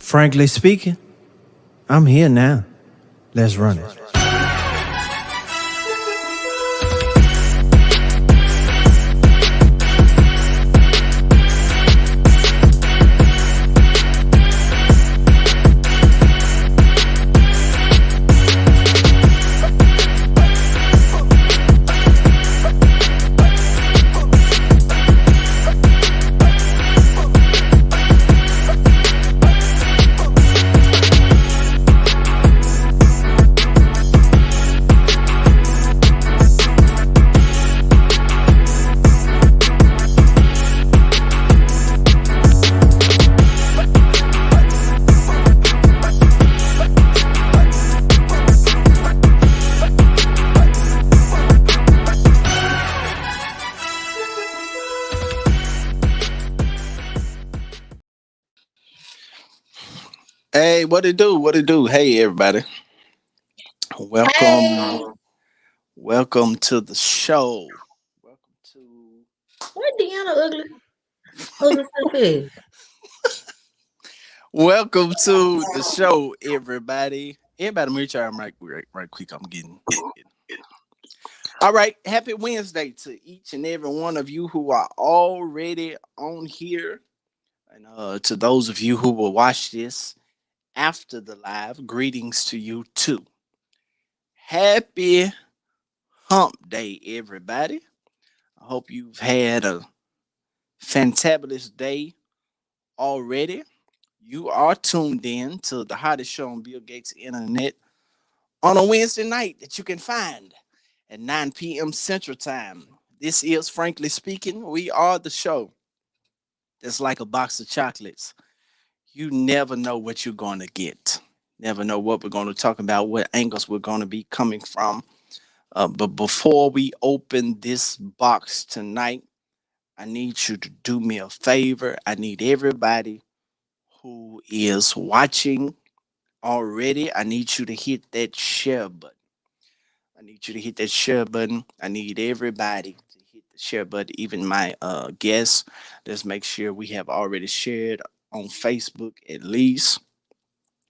Frankly speaking, I'm here now. Let's run it. Hey, what it do? What it do? Hey, everybody. Hey, Welcome to the show. Welcome to what Deanna ugly stuff is? Welcome to the show, everybody. Everybody, meet y'all right quick. I'm getting. All right. Happy Wednesday to each and every one of you who are already on here, and to those of you who will watch this after the live. Greetings to you too. Happy Hump Day, everybody. I hope you've had a fantabulous day already. You are tuned in to the hottest show on Bill Gates' internet on a Wednesday night that you can find at 9 p.m. Central Time. This is Frankly Speaking. We are the show that's like a box of chocolates. You never know what you're going to get. Never know what we're going to talk about, what angles we're going to be coming from. But before we open this box tonight, I need you to do me a favor. I need everybody who is watching already. I need you to hit that share button. I need you to hit that share button. I need everybody to hit the share button, even my guests. Let's make sure we have already shared on Facebook at least.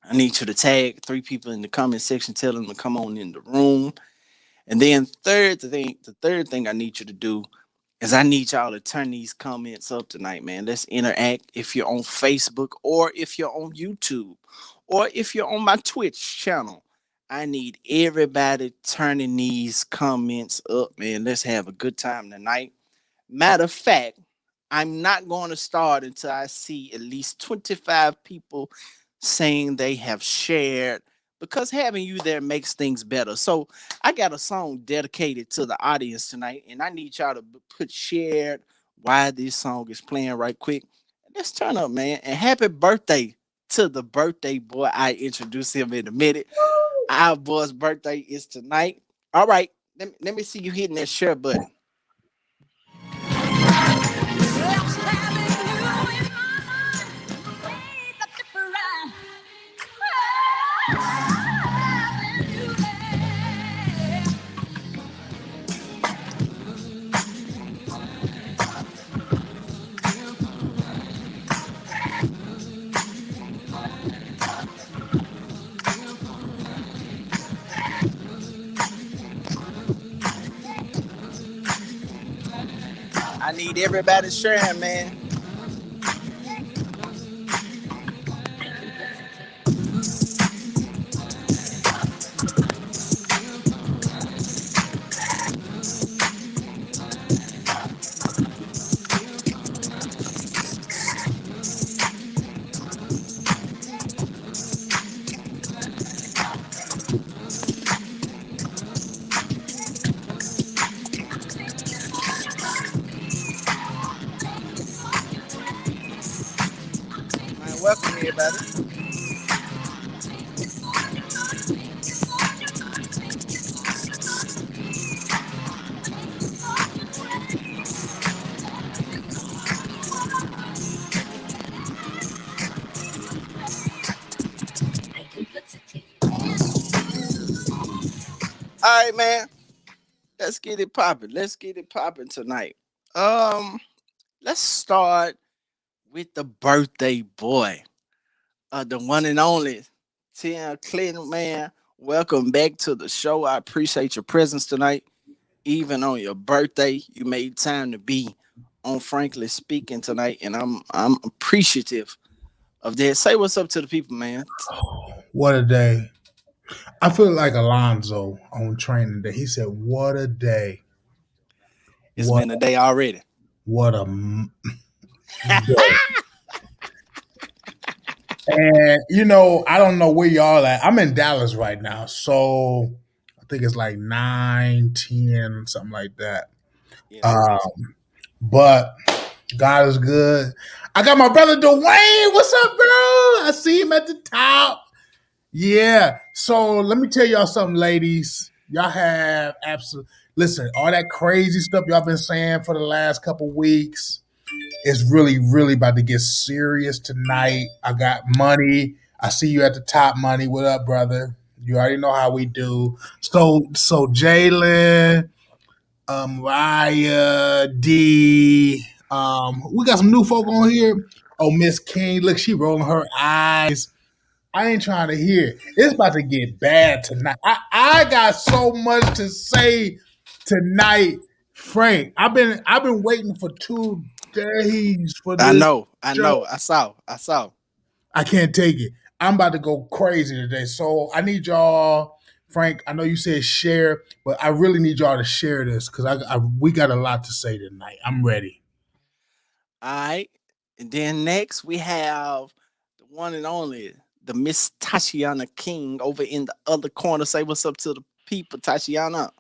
I need you to tag three people in the comment section, tell them to come on in the room. And then the third thing I need you to do is I need y'all to turn these comments up tonight, man. Let's interact. If you're on Facebook or if you're on YouTube or if you're on my Twitch channel, I need everybody turning these comments up, man. Let's have a good time tonight. Matter of fact, I'm not going to start until I see at least 25 people saying they have shared because having you there makes things better. So I got a song dedicated to the audience tonight, and I need y'all to put shared why this song is playing right quick. Let's turn up, man. And happy birthday to the birthday boy. I introduce him in a minute. Our boy's birthday is tonight. All right, let me see you hitting that share button. I need everybody sharing, man. Man, welcome everybody. All right, man. Let's get it popping. Let's get it popping tonight. Um, let's start with the birthday boy. the one and only Tim Clinton, man. Welcome back to the show. I appreciate your presence tonight. Even on your birthday, you made time to be on Frankly Speaking tonight, and I'm appreciative of that. Say what's up to the people, man. What a day. I feel like Alonzo on training day. He said, "What a day. It's What been a day already. what a day." And I don't know where y'all at. I'm in Dallas right now, so I think it's like 9, 10, something like that. Yeah. Um, but God is good. I got my brother Dwayne. What's up, bro? I see him at the top. Yeah. So let me tell y'all something, ladies. Y'all have absolute. Listen, all that crazy stuff y'all been saying for the last couple weeks is really, really about to get serious tonight. I got money. I see you at the top, money. What up, brother? You already know how we do. So Jalen, Raya, D. We got some new folk on here. Oh, Miss King, look, she rolling her eyes. I ain't trying to hear it. It's about to get bad tonight. I got so much to say tonight, Frank. I've been waiting for 2 days for I this know. show. I saw. I can't take it. I'm about to go crazy today. So I need y'all, Frank. I know you said share, but I really need y'all to share this because we got a lot to say tonight. I'm ready. All right. And then next we have the one and only, the Miss Tashiana King over in the other corner. Say what's up to the people, Tashiana.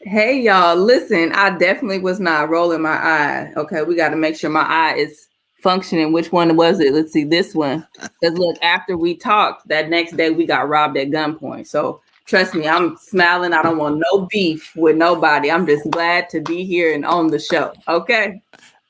Hey y'all, listen, I definitely was not rolling my eye. Okay, we got to make sure my eye is functioning. Which one was it? Let's see, this one. Because look, after we talked, that next day we got robbed at gunpoint. So trust me, I'm smiling. I don't want no beef with nobody. I'm just glad to be here and on the show. Okay.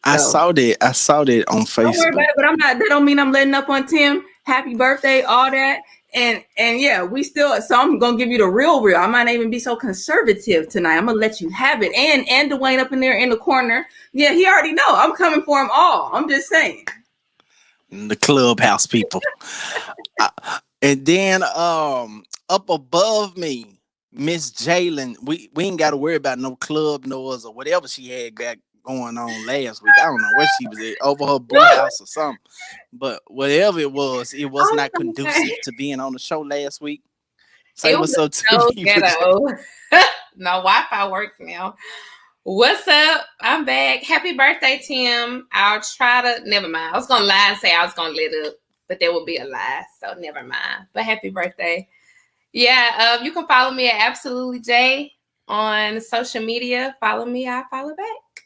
I So saw that. I saw that on don't worry about Facebook. it, but I'm not. That don't mean I'm letting up on Tim. Happy birthday, all that, and yeah, we still. So I'm gonna give you the real. I might not even be so conservative tonight. I'm gonna let you have it, and Dwayne up in there in the corner. Yeah, he already know. I'm coming for him all. I'm just saying. The clubhouse people. And then up above me, Miss Jalen. We ain't got to worry about no club noise or whatever she had got going on last week. I don't know where she was at, over her boo house or something. But whatever it was Oh not my conducive God. to being on the show last week. Say It what's was up to so the people. ghetto. No Wi-Fi works now. What's up? I'm back. Happy birthday, Tim. I'll try to. Never mind. I was gonna lie and say I was gonna let up, but there would be a lie, so never mind. But happy birthday. Yeah. You can follow me at Absolutely J on social media. Follow me. I follow back.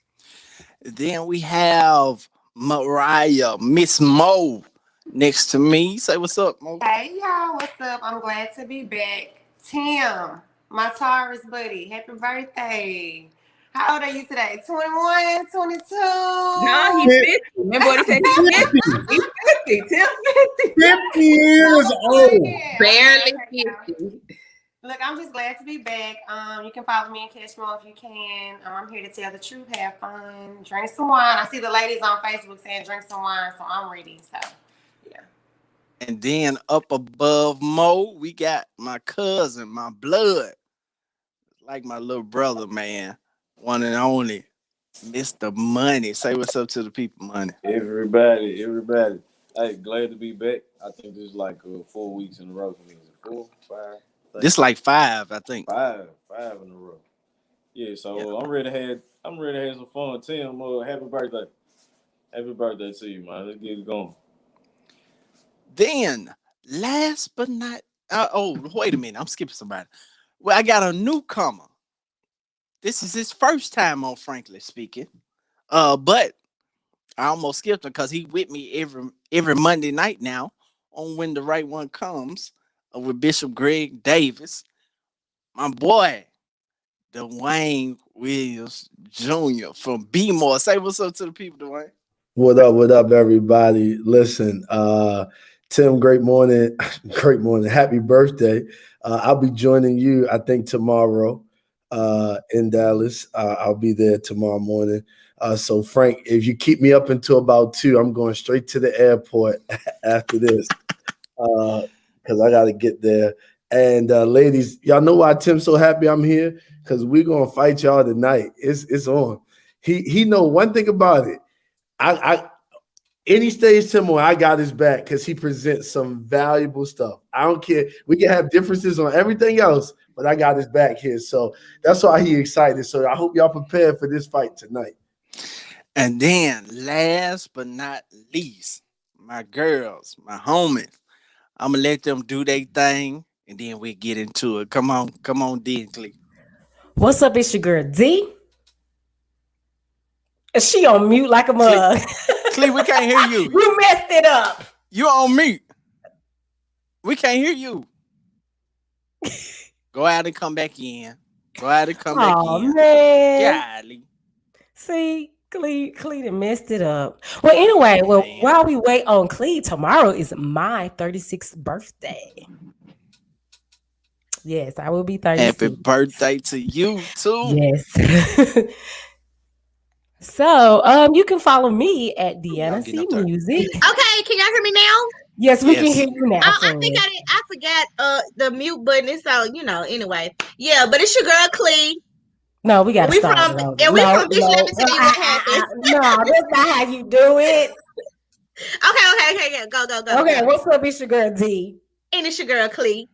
Then we have Mariah, Miss Mo, next to me. Say what's up, Mo. Hey y'all, what's up? I'm glad to be back. Tim, my Taurus buddy, happy birthday. How old are you today? 21, 22? No, he's 50. Remember what he said? He's 50. 50, He's 50. Tim 50. 50 years old. Barely Okay. 50. Look, I'm just glad to be back. You can follow me and catch me if you can. I'm here to tell the truth, have fun, drink some wine. I see the ladies on Facebook saying drink some wine, so I'm ready. So, yeah. And then up above Mo, we got my cousin, my blood, like my little brother, man. One and only, Mr. Money. Say what's up to the people, Money. Everybody. Hey, glad to be back. I think this is like 4 weeks in a row for me. Is it 4, 5? This like 5, I think. Five in a row. Yeah, so Yeah. I'm ready to have some fun. Tim, happy birthday. Happy birthday to you, man. Let's get it going. Then, last but not, wait a minute, I'm skipping somebody. Well, I got a newcomer. This is his first time on Frankly Speaking. But I almost skipped him because he with me every Monday night now on When the Right One Comes with Bishop Greg Davis. My boy, Dwayne Williams Jr. from B-More. Say what's up to the people, Dwayne. What up, everybody? Listen, Tim, great morning. Great morning. Happy birthday. I'll be joining you, I think, tomorrow in Dallas. I'll be there tomorrow morning. So, Frank, if you keep me up until about 2, I'm going straight to the airport after this. because I got to get there. And ladies, y'all know why Tim's so happy I'm here? Because we're gonna fight y'all tonight. It's on. He know one thing about it. I any stage Tim on, I got his back because he presents some valuable stuff. I don't care. We can have differences on everything else, but I got his back here. So that's why he excited. So I hope y'all prepared for this fight tonight. And then, last but not least, my girls, my homies. I'm gonna let them do their thing, and then we get into it. Come on, D and Clee. What's up? It's your girl D. Is she on mute like a mug? Clee, we can't hear you. You messed it up. You on mute. We can't hear you. Go out and come back in. Back in. Oh man. Golly. See, Clee done messed it up. Well, anyway, while we wait on Clee, tomorrow is my 36th birthday. Yes, I will be 36. Happy birthday to you too. Yes. So, you can follow me at Deanna C Music. Okay, can y'all hear me now? Yes, we can hear you now. I think I forgot the mute button. So anyway, yeah. But it's your girl Clee. No, we got to start. And we from Bitch. Let me tell you what happened. No, that's not how you do it. Okay, yeah. Go. Okay, what's up? It's your girl D. And it's your girl Clee.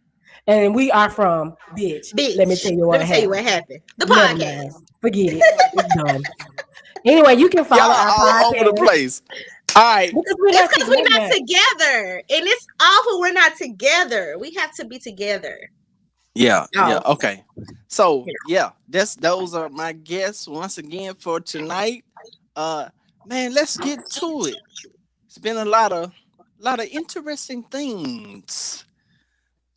And we are from Bitch. Let me tell you what happened. The podcast. Forget it. It's done. Anyway, you can follow our podcast. All over the place. All right. Because we're not together. And it's awful we're not together. We have to be together. Yeah. Okay. So those are my guests once again for tonight. Man, let's get to it. It's been a lot of interesting things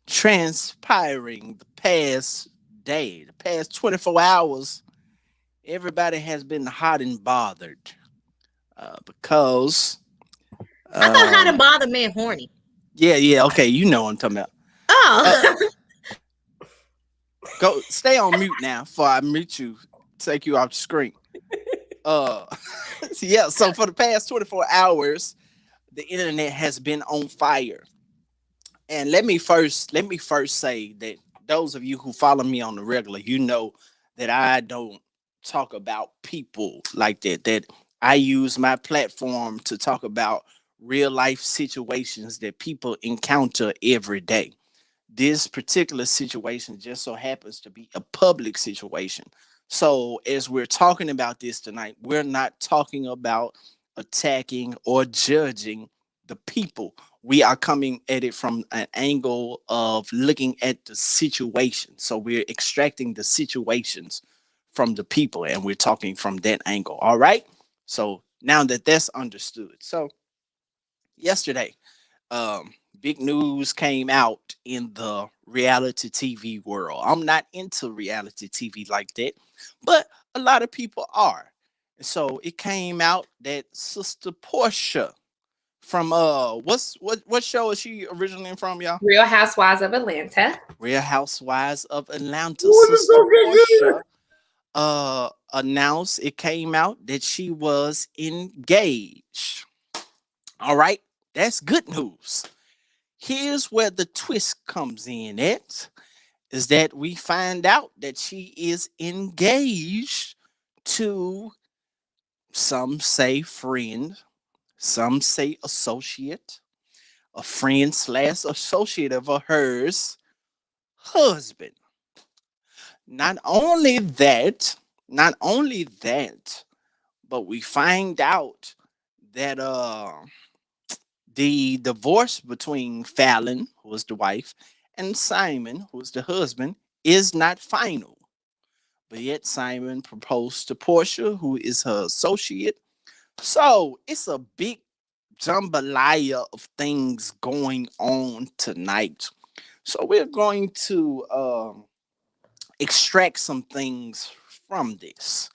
transpiring the past day, the past 24 hours. Everybody has been hot and bothered because I thought hot and bothered meant horny. Yeah. Okay, you know what I'm talking about. Oh. Go stay on mute now before I mute you, take you off the screen. So for the past 24 hours, the internet has been on fire. And let me first say that those of you who follow me on the regular, you know that I don't talk about people like that I use my platform to talk about real life situations that people encounter every day. This particular situation just so happens to be a public situation. So as we're talking about this tonight, we're not talking about attacking or judging the people. We are coming at it from an angle of looking at the situation. So we're extracting the situations from the people, and we're talking from that angle. All right. So now that that's understood. So yesterday, big news came out in the reality TV world. I'm not into reality TV like that, but a lot of people are. So it came out that Sister Portia from what show is she originally from, y'all? Real Housewives of Atlanta. Sister Portia announced, it came out that she was engaged. All right, that's good news. Here's where the twist comes in is that we find out that she is engaged to, some say friend, some say associate, a friend / associate of hers husband. Not only that, but we find out that the divorce between Fallon, who was the wife, and Simon, who was the husband, is not final. But yet Simon proposed to Portia, who is her associate. So it's a big jambalaya of things going on tonight. So we're going to extract some things from this.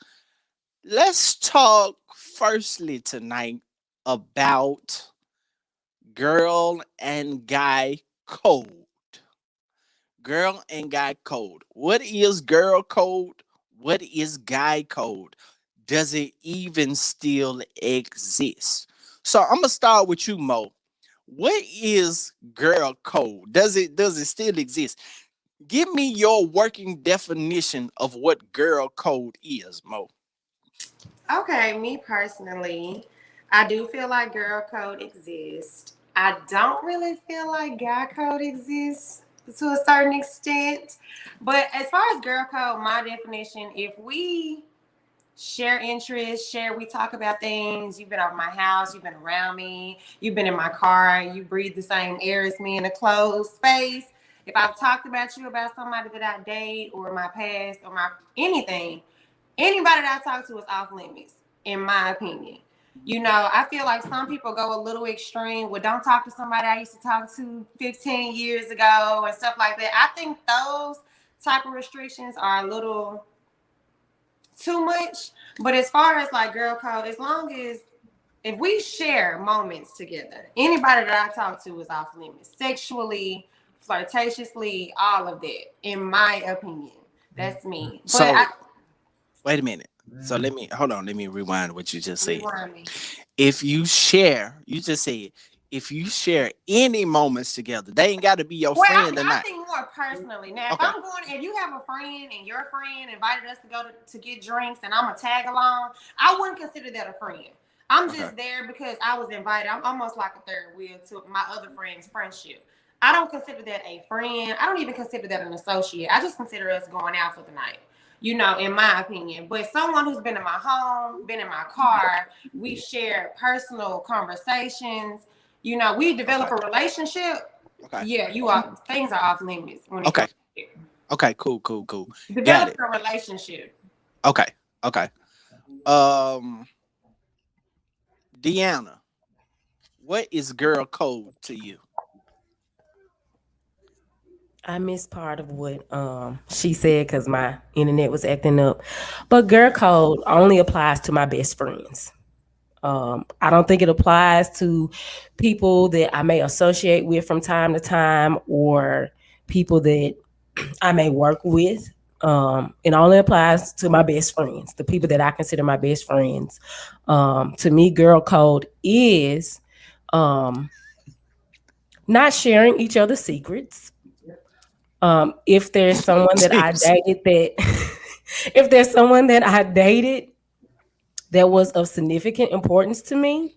Let's talk firstly tonight about girl and guy code. Girl and guy code. What is girl code? What is guy code? Does it even still exist? So I'm going to start with you, Mo. what is girl code? Does it still exist? Give me your working definition of what girl code is, Mo. Okay, me personally, I do feel like girl code exists. I don't really feel like guy code exists to a certain extent. But as far as girl code, my definition, if we share interests, we talk about things, you've been over my house, you've been around me, you've been in my car, you breathe the same air as me in a closed space. If I've talked about you about somebody that I date or my past or my anything, anybody that I talk to is off limits, in my opinion. You know, I feel like some people go a little extreme. Well, don't talk to somebody I used to talk to 15 years ago and stuff like that. I think those type of restrictions are a little too much. But as far as like girl code, as long as if we share moments together, anybody that I talk to is off limits, sexually, flirtatiously, all of that, in my opinion. That's me. But So wait a minute. So let me rewind what you just said. If you share, you just said if you share any moments together, they ain't got to be your friend or I not. think more personally. Now, Okay. if you have a friend and your friend invited us to go to get drinks and I'm a tag along, I wouldn't consider that a friend. I'm just there because I was invited. I'm almost like a third wheel to my other friend's friendship. I don't consider that a friend. I don't even consider that an associate. I just consider us going out for the night, you know, in my opinion. But someone who's been in my home, been in my car, we share personal conversations, you know, we develop a relationship. Okay. Yeah, things are off limits when it comes to it. Okay, cool. Develop a relationship. Okay. Deanna, what is girl code to you? I missed part of what she said because my internet was acting up. But girl code only applies to my best friends. I don't think it applies to people that I may associate with from time to time or people that I may work with. It only applies to my best friends, the people that I consider my best friends. To me, girl code is not sharing each other's secrets. If there's someone that I dated if there's someone that I dated that was of significant importance to me,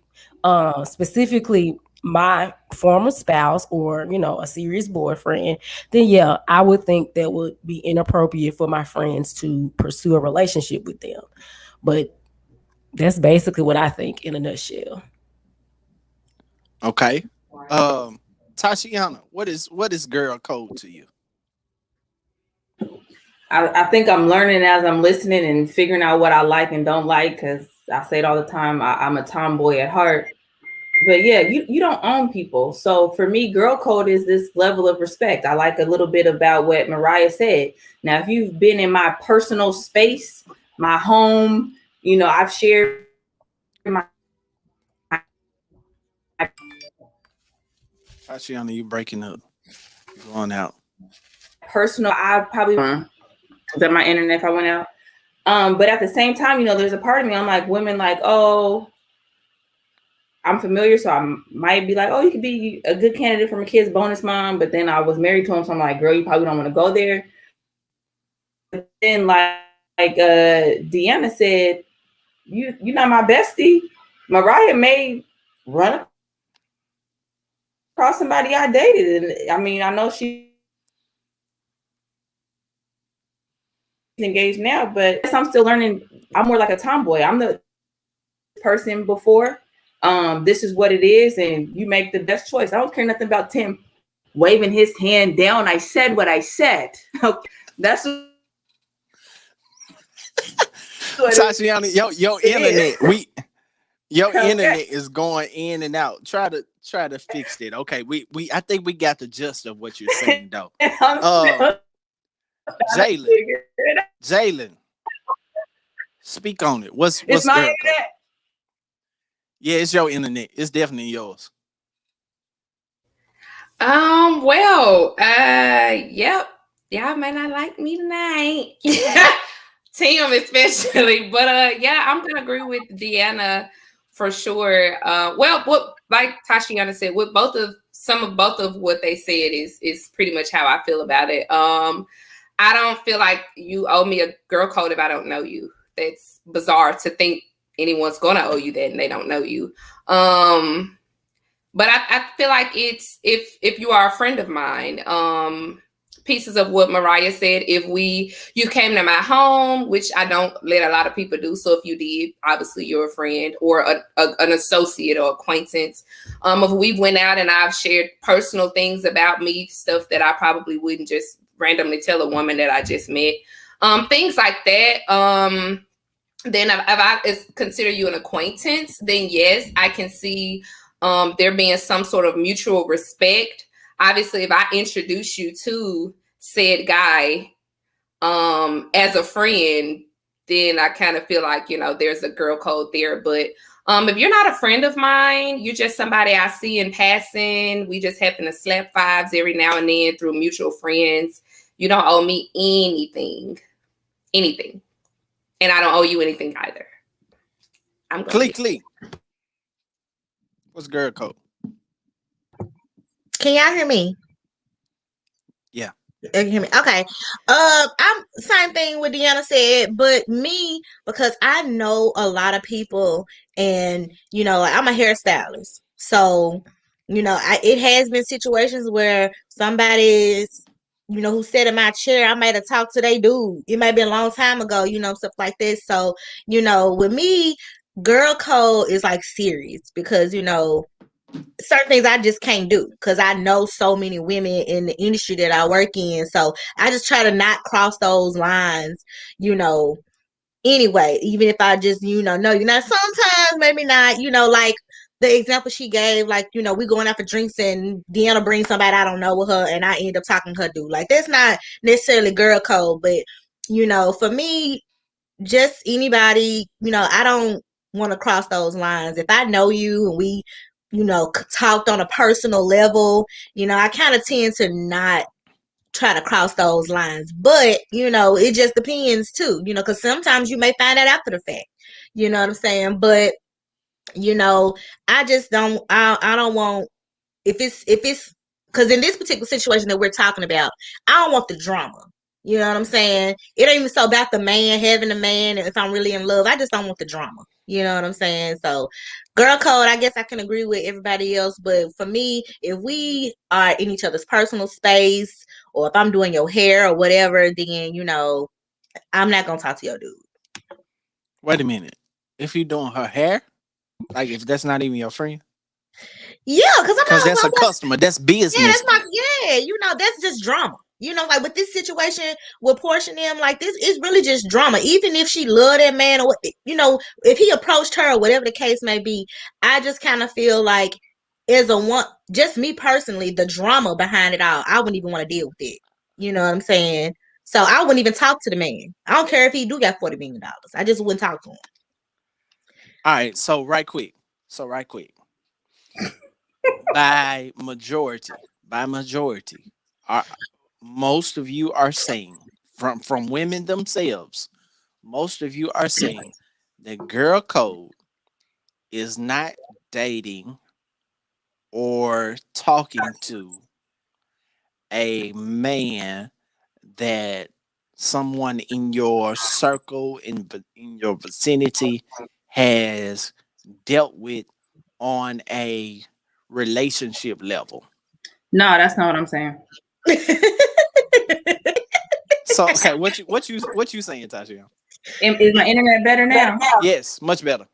specifically my former spouse or, you know, a serious boyfriend, then yeah, I would think that would be inappropriate for my friends to pursue a relationship with them. But that's basically what I think in a nutshell. Okay. Tashiana, what is girl code to you? I think I'm learning as I'm listening and figuring out what I like and don't like, because I say it all the time, I'm a tomboy at heart. But yeah, you don't own people. So for me, girl code is this level of respect. I like a little bit about what Mariah said. Now, if you've been in my personal space, my home, you know, I've shared my Tashiana, you breaking up. You're going out. Personal, I probably is that my internet if I went out. But at the same time, you know, there's a part of me, I'm like, women like, oh, I'm familiar, so I might be like, oh, you could be a good candidate for my kid's bonus mom, but then I was married to him, so I'm like, girl, you probably don't want to go there. But then like Deanna said, you're not my bestie. Mariah may run across somebody I dated, and I mean, I know she's engaged now, but I'm still learning. I'm more like a tomboy. I'm the person before. This is what it is, and you make the best choice. I don't care nothing about Tim waving his hand down. I said what I said. Okay, that's Tashiana, your internet, internet is going in and out. Try to fix it. Okay, I think we got the gist of what you're saying though. Jalen, speak on it. What's my internet? Yeah, it's your internet. It's definitely yours. Yep. Y'all may not like me tonight. Tim especially. But yeah, I'm gonna agree with Deanna for sure. Well, what like Tashiana said, with both of what they said is pretty much how I feel about it. I don't feel like you owe me a girl code if I don't know you. That's bizarre to think anyone's gonna owe you that and they don't know you. But I feel like it's if you are a friend of mine, pieces of what Mariah said, if you came to my home, which I don't let a lot of people do. So if you did, obviously you're a friend or an associate or acquaintance. If we went out and I've shared personal things about me, stuff that I probably wouldn't just randomly tell a woman that I just met, things like that. Then if I consider you an acquaintance, then yes, I can see there being some sort of mutual respect. Obviously, if I introduce you to said guy as a friend, then I kind of feel like, there's a girl code there. But if you're not a friend of mine, you're just somebody I see in passing. We just happen to slap fives every now and then through mutual friends. You don't owe me anything. And I don't owe you anything either. I'm going Click. What's girl code? Can y'all hear me? Yeah. You can hear me? Okay. I'm same thing what Deanna said, but me, because I know a lot of people and, I'm a hairstylist. So, it has been situations where somebody's, who sat in my chair, I might have talked to they dude. It might have been a long time ago, stuff like this. So, with me, girl code is like serious because, certain things I just can't do because I know so many women in the industry that I work in. So I just try to not cross those lines, anyway, even if I just, know, sometimes maybe not, like the example she gave, like, we going out for drinks and Deanna brings somebody I don't know with her and I end up talking to her dude. Like, that's not necessarily girl code, but, for me, just anybody, I don't want to cross those lines. If I know you and we, talked on a personal level, I kind of tend to not try to cross those lines. But, it just depends too, because sometimes you may find out after the fact. You know what I'm saying? But, I just don't, I don't want, if it's, because in this particular situation that we're talking about, I don't want the drama. You know what I'm saying? It ain't even so about the man, having a man, and if I'm really in love, I just don't want the drama. You know what I'm saying? So, girl code, I guess I can agree with everybody else. But for me, if we are in each other's personal space, or if I'm doing your hair or whatever, then, I'm not going to talk to your dude. Wait a minute. If you're doing her hair, like if that's not even your friend? Yeah, because that's a customer. That's business. Yeah, that's just drama. Like with this situation with Portia and them, like this is really just drama. Even if she loved that man or if he approached her or whatever the case may be, I just kind of feel like just me personally, the drama behind it all, I wouldn't even want to deal with it. You know what I'm saying? So I wouldn't even talk to the man. I don't care if he do got $40 million. I just wouldn't talk to him. All right, so right quick. By majority, most of you are saying from women themselves, most of you are saying that girl code is not dating or talking to a man that someone in your circle, in your vicinity, has dealt with on a relationship level. No, that's not what I'm saying. So okay, what you saying, Tasha? Is my internet better now? Yes, much better.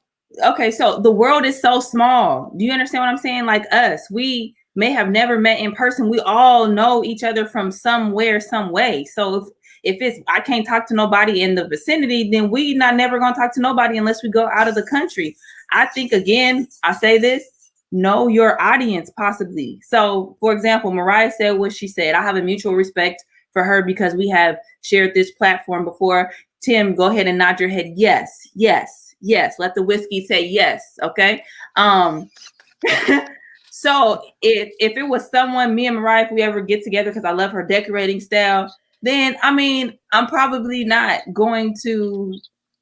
Okay, so the world is so small. Do you understand what I'm saying? Like us, we may have never met in person. We all know each other from somewhere, some way. So if it's I can't talk to nobody in the vicinity, then we not never gonna talk to nobody unless we go out of the country. I think again, I say this, know your audience possibly. So for example, Mariah said what she said. I have a mutual respect for her because we have shared this platform before. Tim, go ahead and nod your head. Yes, yes, yes. Let the whiskey say yes. Okay. So if it was someone, me and Mariah, if we ever get together, because I love her decorating style, then I mean, I'm probably not going to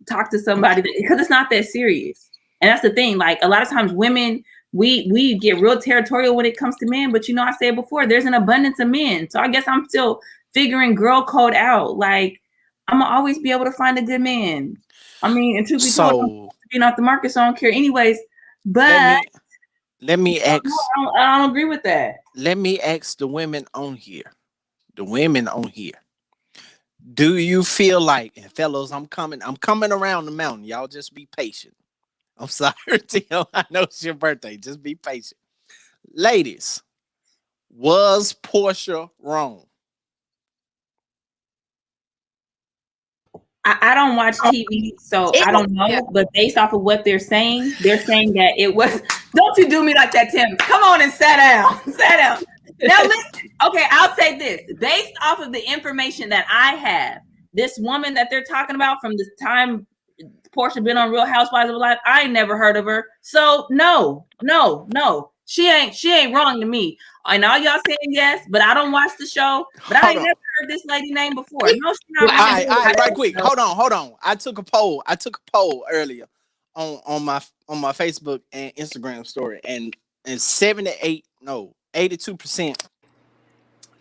talk to somebody because it's not that serious. And that's the thing. Like a lot of times women, we get real territorial when it comes to men, but I said before, there's an abundance of men. So I guess I'm still figuring girl code out. Like I'm gonna always be able to find a good man. I mean, and truth be told, I'm being off the market, so I don't care anyways. But let me ask. I don't agree with that. Let me ask the women on here. The women on here. Do you feel like, and fellas, I'm coming around the mountain. Y'all just be patient. I'm sorry, Tim. I know it's your birthday. Just be patient. Ladies, was Portia wrong? I don't watch TV, so I don't know. But based off of what they're saying that it was. Don't you do me like that, Tim. Come on and sit down. Sit down. Now listen. Okay, I'll say this. Based off of the information that I have, this woman that they're talking about from the time Portia been on Real Housewives of Life, I ain't never heard of her. So no. She ain't wrong to me. And all y'all saying yes, but I don't watch the show. But I ain't never heard this lady name before. No, she's not. All right, right quick. Hold on. I took a poll earlier on my Facebook and Instagram story, and 82%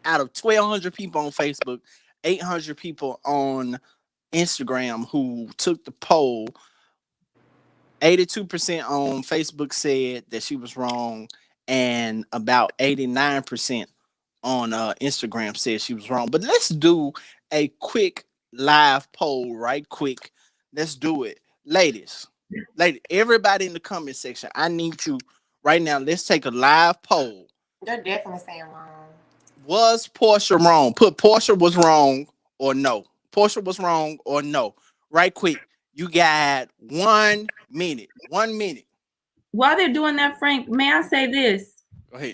out of 1,200 people on Facebook, 800 people on Instagram who took the poll. 82% on Facebook said that she was wrong, and about 89% on Instagram said she was wrong. But let's do a quick live poll right quick. Let's do it. Ladies, everybody in the comment section, I need you right now. Let's take a live poll. They're definitely saying wrong. Was Portia wrong? Put Portia was wrong or no. Portia was wrong or no. Right quick. You got 1 minute. 1 minute. While they're doing that, Frank, may I say this? Go ahead.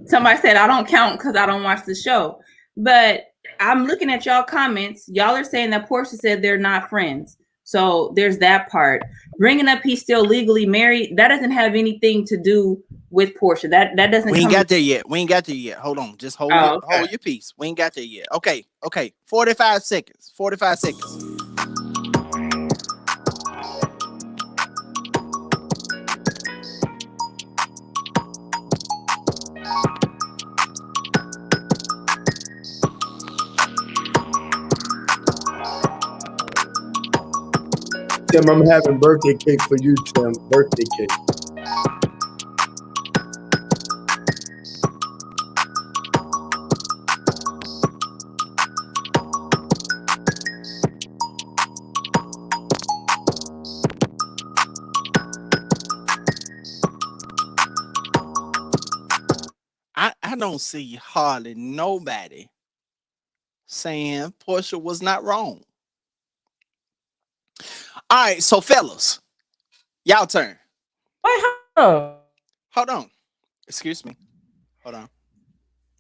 Somebody said I don't count because I don't watch the show. But I'm looking at y'all comments. Y'all are saying that Portia said they're not friends. So there's that part. Bringing up he's still legally married, that doesn't have anything to do with Portia. That doesn't. We ain't got there yet. Hold on. Just hold your peace. We ain't got there yet. Okay. 45 seconds. 45 seconds. Tim, I'm having birthday cake for you, Tim. Birthday cake. I don't see hardly nobody saying Portia was not wrong. All right, so fellas, y'all turn. Wait, hold on. Excuse me. Hold on.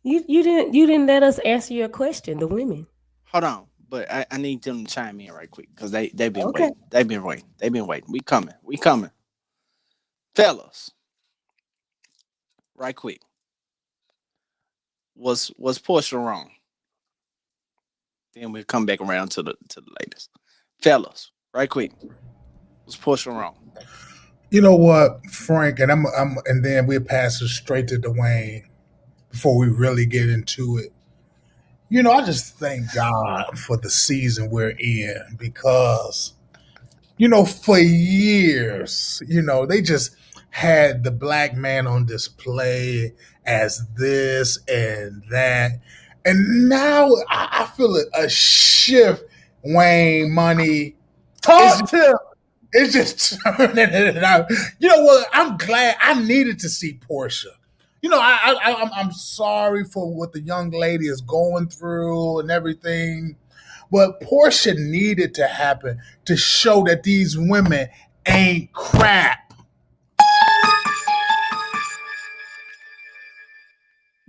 You didn't let us answer your question, the women. Hold on, but I need them to chime in right quick because they've been waiting. They've been waiting. We coming. Fellas, right quick. Was Portia wrong? Then we'll come back around to the ladies. Fellas, right quick. Was Portia wrong? You know what, Frank, and I'm and then we'll pass it straight to Dwayne before we really get into it. I just thank God for the season we're in because, for years, they just had the black man on display as this and that. And now I feel a shift, Wayne, Money. Talk to him. It's just turning it out. You know what? I'm glad. I needed to see Portia. I'm sorry for what the young lady is going through and everything, but Portia needed to happen to show that these women ain't crap.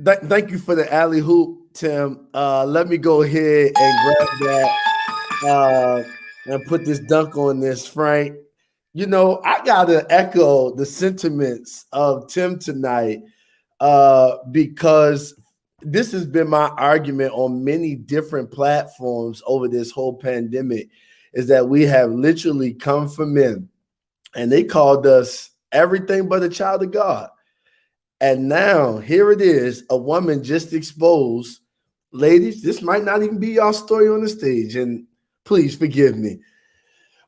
Thank you for the alley hoop, Tim. Let me go ahead and grab that and put this dunk on this, Frank. I gotta echo the sentiments of Tim tonight because this has been my argument on many different platforms over this whole pandemic, is that we have literally come for men and they called us everything but a child of God. And now here it is, a woman just exposed. Ladies, this might not even be your story on the stage, and please forgive me.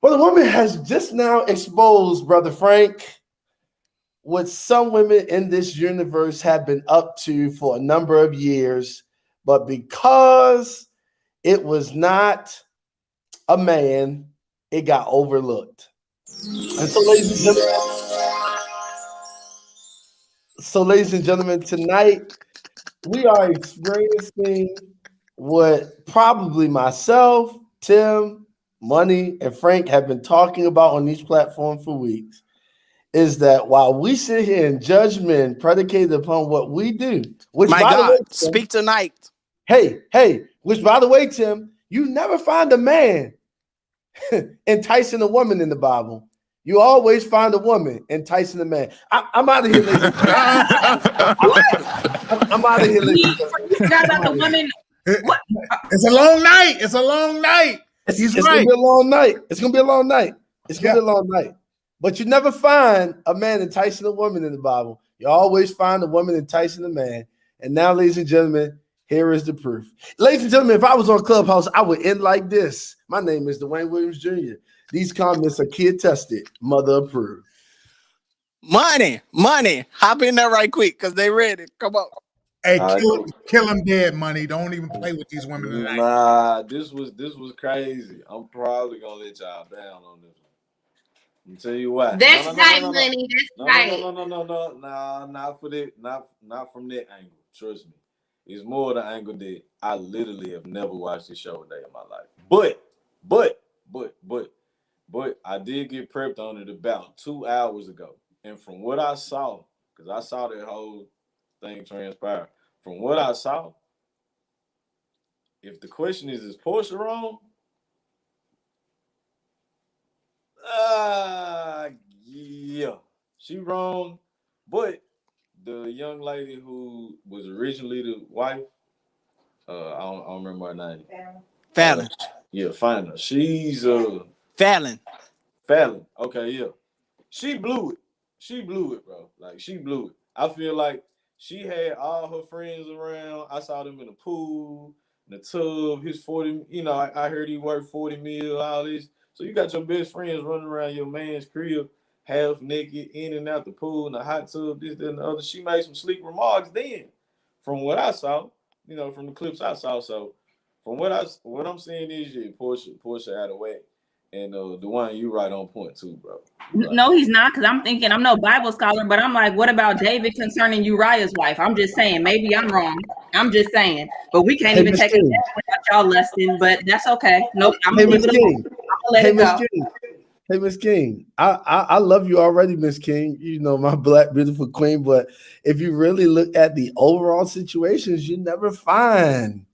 But the woman has just now exposed, Brother Frank, what some women in this universe have been up to for a number of years, but because it was not a man, it got overlooked. And so, ladies and gentlemen, tonight we are experiencing what probably myself, Tim, Money, and Frank have been talking about on these platforms for weeks. Is that while we sit here and judge men predicated upon what we do, which My by God, the way, Tim, speak tonight. Hey, which by the way, Tim, you never find a man enticing a woman in the Bible. You always find a woman enticing a man. I'm out of here, ladies. I'm out of here, ladies. About the woman. What? It's a long night. It's a long night. It's gonna be a long night. It's gonna be a long night. It's gonna be a long night. But you never find a man enticing a woman in the Bible. You always find a woman enticing a man. And now, ladies and gentlemen, here is the proof. Ladies and gentlemen, if I was on Clubhouse, I would end like this. My name is Dwayne Williams Jr. These comments are kid tested, mother approved. Money, hop in there right quick because they ready. Come on. Hey, kill him dead, Money. Don't even play with these women tonight. Nah, this was crazy. I'm probably gonna let y'all down on this one. I'll tell you why. That's right, Money. That's right. No, not for that. Not from that angle. Trust me. It's more the angle that I literally have never watched this show a day in my life. But I did get prepped on it about 2 hours ago. And from what I saw, because I saw that whole thing transpire, from what I saw, if the question is Portia wrong? Yeah, she wrong. But the young lady who was originally the wife, I don't remember her name. Fallon. Yeah, Fallon. She's Fallon. Okay, yeah. She blew it, bro. Like, she blew it. I feel like she had all her friends around. I saw them in the pool, in the tub. His 40, I heard he worked 40 mil, all this. So you got your best friends running around your man's crib, half naked, in and out the pool, in the hot tub, this, that, and the other. She made some sleek remarks then, from what I saw, from the clips I saw. So from what I'm seeing is Portia out of whack. And Dwayne, you right on point too, bro. No, he's not, because I'm thinking, I'm no Bible scholar, but I'm like, what about David concerning Uriah's wife? I'm just saying, maybe I'm wrong. I'm just saying. But we can't even take it without y'all lusting, but that's okay. Nope, I'm gonna leave it alone. I'm gonna let it go. Hey, Miss King, I love you already, Miss King. You know, my black, beautiful queen. But if you really look at the overall situations, you never find.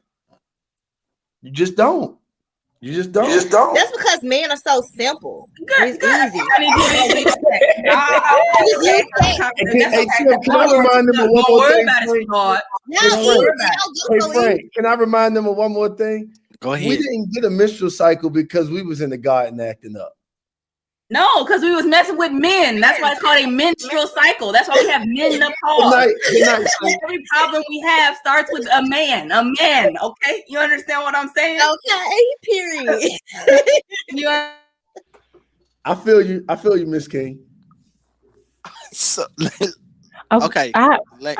You just don't. That's because men are so simple. It's easy. Hey, Tim, can I remind them of one more thing? Hey, Frank, can I remind them of one more thing? Go ahead. We didn't get a menstrual cycle because we was in the garden acting up. No, because we was messing with men. That's why it's called a menstrual cycle. That's why we have men in the pause. Good night. Every problem we have starts with a man. Okay, you understand what I'm saying? Okay, period. I feel you, Miss King. So, okay. I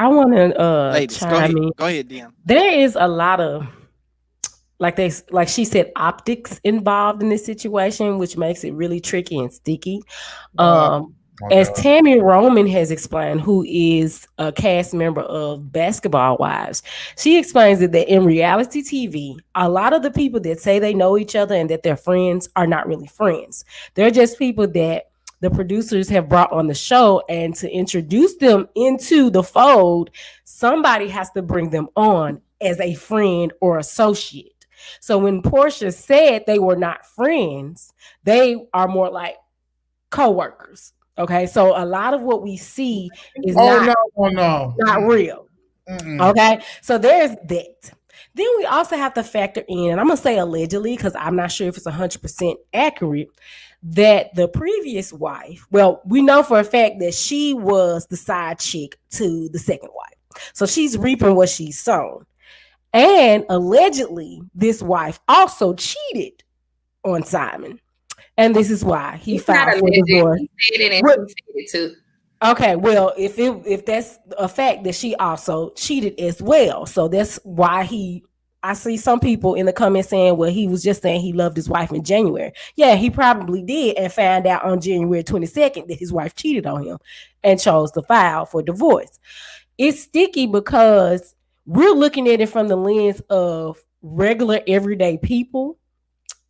want to chime in. Go ahead, Deanna. There is a lot of like she said, optics involved in this situation, which makes it really tricky and sticky. As Tammy Roman has explained, who is a cast member of Basketball Wives, she explains that in reality TV, a lot of the people that say they know each other and that they're friends are not really friends. They're just people that the producers have brought on the show, and to introduce them into the fold, somebody has to bring them on as a friend or associate. So when Portia said they were not friends, they are more like co-workers. Okay, so a lot of what we see is not real. Mm-mm. Okay, so there's that. Then we also have to factor in, and I'm going to say allegedly because I'm not sure if it's 100% accurate, that the previous wife, well, we know for a fact that she was the side chick to the second wife. So she's reaping what she's sown. And allegedly, this wife also cheated on Simon. And this is why he filed for divorce. He said it and he said it too. Okay, well, if that's a fact that she also cheated as well. So that's why I see some people in the comments saying, well, he was just saying he loved his wife in January. Yeah, he probably did and found out on January 22nd that his wife cheated on him and chose to file for divorce. It's sticky because we're looking at it from the lens of regular everyday people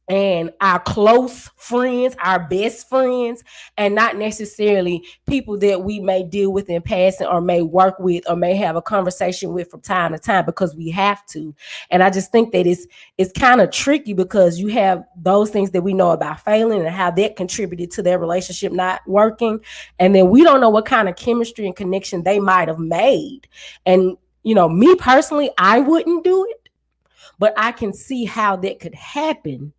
and our close friends, our best friends, and not necessarily people that we may deal with in passing or may work with or may have a conversation with from time to time because we have to. And I just think that it's kind of tricky because you have those things that we know about failing and how that contributed to their relationship not working. And then we don't know what kind of chemistry and connection they might have made. And, you know, me personally, I wouldn't do it, but I can see how that could happen.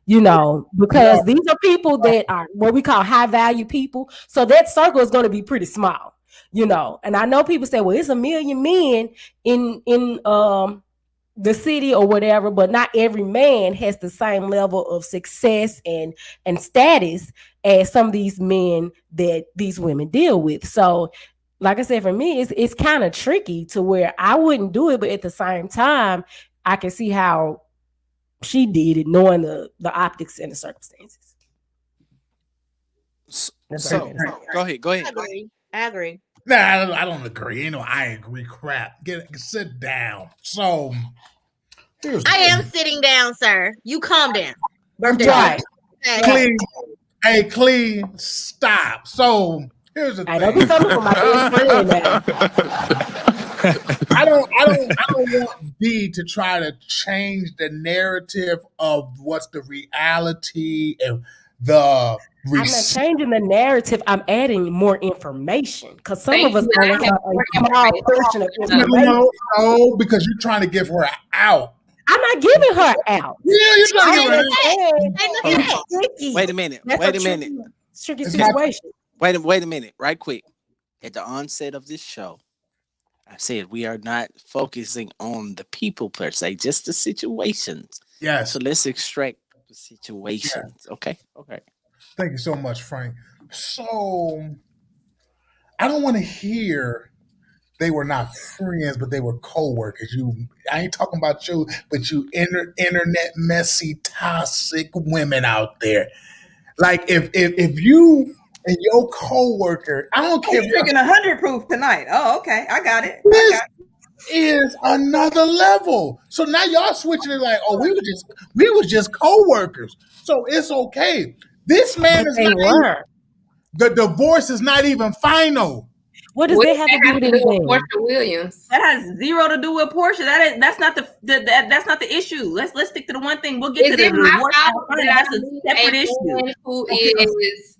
You know, because these are people that are what we call high value people. So that circle is going to be pretty small, you know. And I know people say, well, it's 1 million men in the city or whatever, but not every man has the same level of success and status as some of these men that these women deal with. So like I said, for me, it's kind of tricky to where I wouldn't do it, but at the same time, I can see how she did it, knowing the optics and the circumstances. So go ahead. I agree. Nah, I don't agree. I agree. Crap. Sit down. So I am sitting down, sir. You calm down. Birthday. Right. Clee, hey, Clee, stop. So here's the thing. Don't be coming for my best friend now. I don't want D to try to change the narrative of what's the reality and the. I'm not changing the narrative. I'm adding more information because some of us only have a small portion of information. No, because you're trying to give her out. I'm not giving her out. Yeah, you're trying to give her out. Wait a minute. Tricky situation. Wait a minute, right quick. At the onset of this show, I said we are not focusing on the people per se, just the situations. Yeah. So let's extract the situations. Yeah. Okay. Thank you so much, Frank. So I don't want to hear they were not friends, but they were co-workers. I ain't talking about you, but you internet messy, toxic women out there. Like if you and your co-worker, I don't care. You're drinking 100 proof tonight. Oh, okay. I got it. This is another level. So now y'all switching it like, oh, we were just co-workers. So it's okay. This man is not the divorce is not even final. What does that have to do with anything? Portia Williams. That has zero to do with Portia. That's not the issue. Let's stick to the one thing. We'll get to the divorce. That's a separate issue. Who is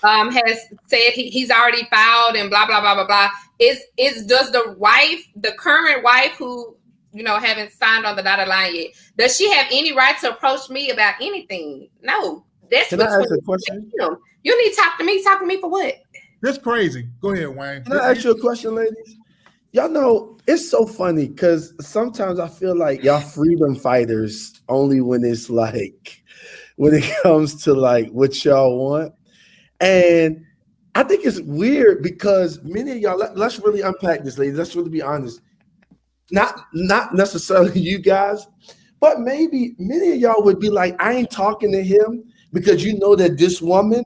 has said he's already filed and blah blah blah blah blah. Is does the current wife who haven't signed on the dotted line yet? Does she have any right to approach me about anything? No. That's Can I ask a question? You need to talk to me. Talk to me for what? That's crazy. Go ahead, Wayne. Can I ask you a question, ladies? Y'all know it's so funny because sometimes I feel like y'all freedom fighters only when it's like when it comes to like what y'all want. And I think it's weird because many of y'all, let's really unpack this, ladies. Let's really be honest. Not necessarily you guys, but maybe many of y'all would be like, I ain't talking to him because you know that this woman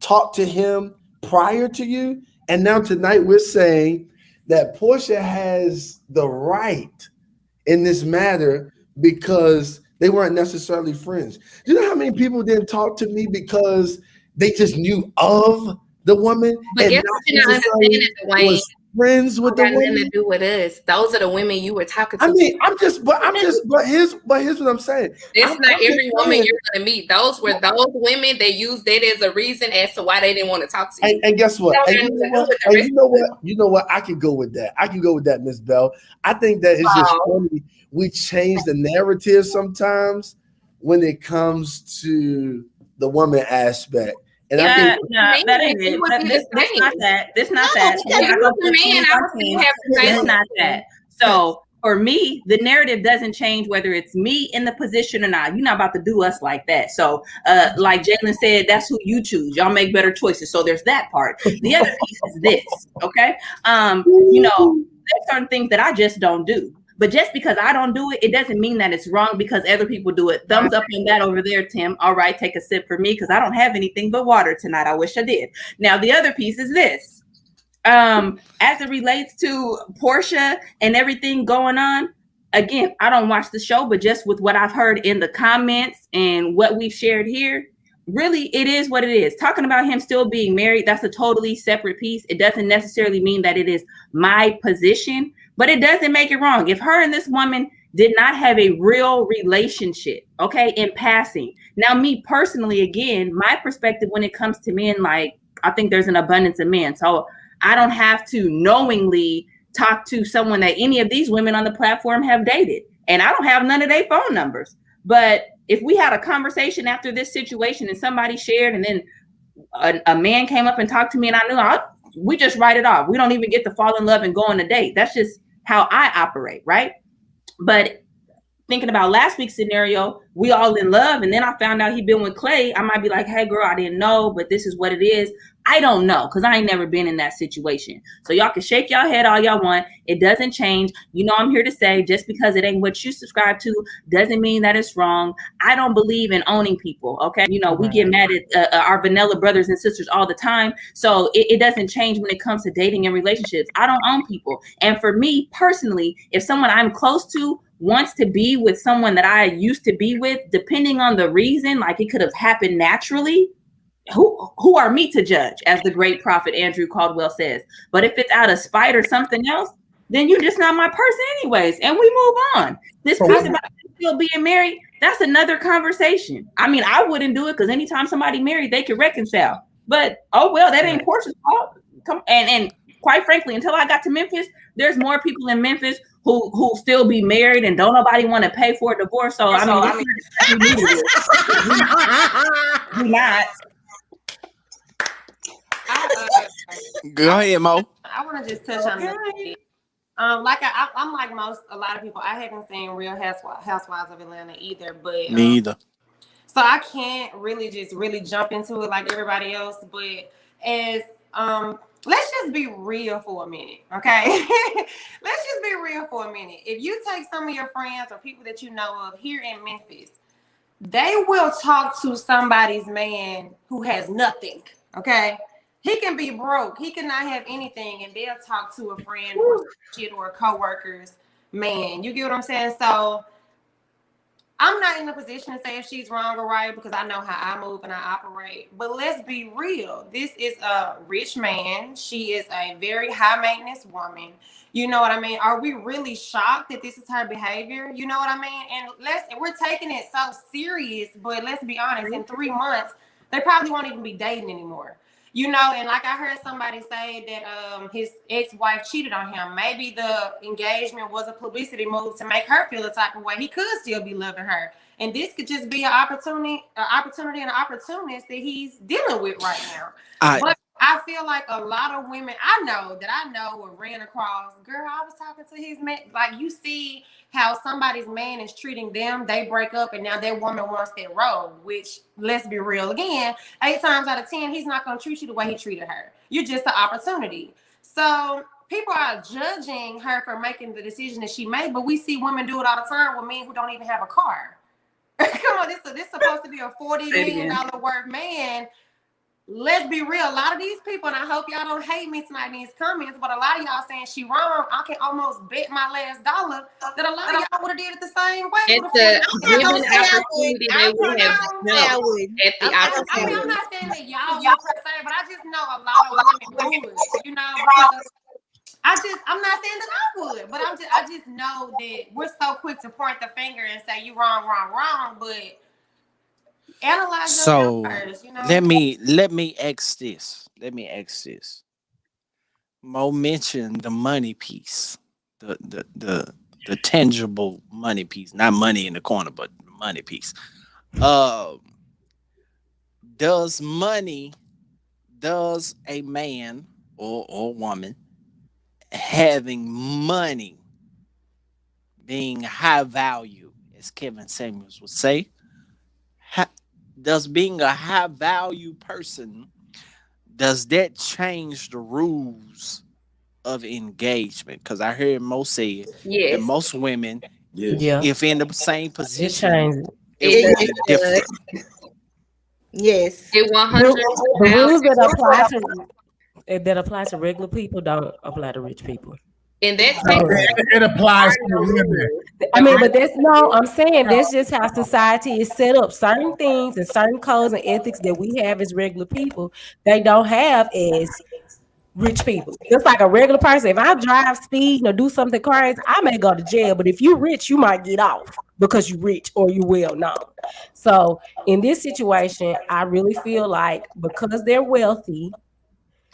talked to him prior to you. And now tonight we're saying that Portia has the right in this matter because they weren't necessarily friends. Do you know how many people didn't talk to me because they just knew of the woman? But and guess what you're not understanding, Dwayne? Friends with the women. Nothing to do with us. Those are the women you were talking to. I mean, but here's what I'm saying. It's not every woman you're gonna meet. Those were those women that used that as a reason as to why they didn't want to talk to you. And guess what? You know what? I can go with that. Miss Bell. I think that it's just funny we change the narrative sometimes when it comes to the woman aspect. And I think that ain't it. This not that. This not that. It's not that. So for me, the narrative doesn't change whether it's me in the position or not. You're not about to do us like that. So like Jalen said, that's who you choose. Y'all make better choices. So there's that part. The other piece is this, okay? You know, there's certain things that I just don't do. But just because I don't do it, it doesn't mean that it's wrong because other people do it. Thumbs up on that over there, Tim. All right, take a sip for me because I don't have anything but water tonight. I wish I did. Now, the other piece is this. As it relates to Portia and everything going on, again, I don't watch the show, but just with what I've heard in the comments and what we've shared here, really, it is what it is. Talking about him still being married, that's a totally separate piece. It doesn't necessarily mean that it is my position, but it doesn't make it wrong. If her and this woman did not have a real relationship, okay, in passing. Now, me personally, again, my perspective when it comes to men, like, I think there's an abundance of men. So I don't have to knowingly talk to someone that any of these women on the platform have dated. And I don't have none of their phone numbers. But if we had a conversation after this situation and somebody shared and then a man came up and talked to me and I knew, we just write it off. We don't even get to fall in love and go on a date. That's just how I operate, right? But thinking about last week's scenario, we all in love, and then I found out he'd been with Clay. I might be like, hey, girl, I didn't know, but this is what it is. I don't know, because I ain't never been in that situation. So y'all can shake y'all head all y'all want. It doesn't change. You know, I'm here to say just because it ain't what you subscribe to doesn't mean that it's wrong. I don't believe in owning people, okay? You know, we get mad at our vanilla brothers and sisters all the time. So it doesn't change when it comes to dating and relationships. I don't own people. And for me personally, if someone I'm close to wants to be with someone that I used to be with, depending on the reason, like it could have happened naturally, who are me to judge, as the great prophet Andrew Caldwell says. But if it's out of spite or something else, then you're just not my person anyways, and we move on. This piece about still being married, that's another conversation. I mean, I wouldn't do it because anytime somebody married, they can reconcile. But oh well, that ain't Portia's fault. And quite frankly, until I got to Memphis, there's more people in Memphis who still be married and don't nobody want to pay for a divorce. So I mean, we not. Go ahead, Mo. I want to just touch on that. Like I'm like a lot of people. I haven't seen Real Housewives of Atlanta either, but me either. So I can't really jump into it like everybody else. But as let's just be real for a minute, okay? Let's just be real for a minute. If you take some of your friends or people that you know of here in Memphis, they will talk to somebody's man who has nothing, okay? He can be broke. He cannot have anything, and they'll talk to a friend or a kid or a coworker's man. You get what I'm saying? So I'm not in a position to say if she's wrong or right because I know how I move and I operate. But let's be real. This is a rich man. She is a very high maintenance woman. You know what I mean? Are we really shocked that this is her behavior? You know what I mean? And we're taking it so serious, but let's be honest, in 3 months, they probably won't even be dating anymore. You know, and like I heard somebody say that his ex-wife cheated on him. Maybe the engagement was a publicity move to make her feel a type of way. He could still be loving her. And this could just be an opportunity and an opportunist that he's dealing with right now. But I feel like a lot of women I know or ran across, girl, I was talking to his man. Like you see how somebody's man is treating them, they break up, and now that woman wants that role, which, let's be real again, 8 times out of 10, he's not going to treat you the way he treated her. You're just an opportunity. So people are judging her for making the decision that she made, but we see women do it all the time with men who don't even have a car. Come on, this is supposed to be a $40 million worth man. Let's be real. A lot of these people, and I hope y'all don't hate me tonight in these comments, but a lot of y'all saying she wrong. I can almost bet my last dollar that a lot of y'all would have did it the same way. It's a given opportunity they would have known at the opportunity. I mean, I'm not saying that y'all would per se, but I just know a lot of women would. You know, because I'm not saying that I would, but I just know that we're so quick to point the finger and say you wrong, but analyze so first, you know? let me ask this. Mo mentioned the money piece, the the tangible money piece, not money in the corner, but money piece. Does money, does a man or woman having money, being high value, as Kevin Samuels would say, does being a high value person, does that change the rules of engagement? Because I heard Mo say that Yes. most women, Yeah. if in the same It position, changes. it would be It different. Yes. It The rules 100,000. that apply to regular people don't apply to rich people. In that So, case, It applies to women. I mean, but that's no, I'm saying that's just how society is set up. Certain things and certain codes and ethics that we have as regular people, they don't have as rich people. Just like a regular person, if I drive speed or do something crazy, I may go to jail. But if you're rich, you might get off because you're rich or you well known. So in this situation, I really feel like because they're wealthy,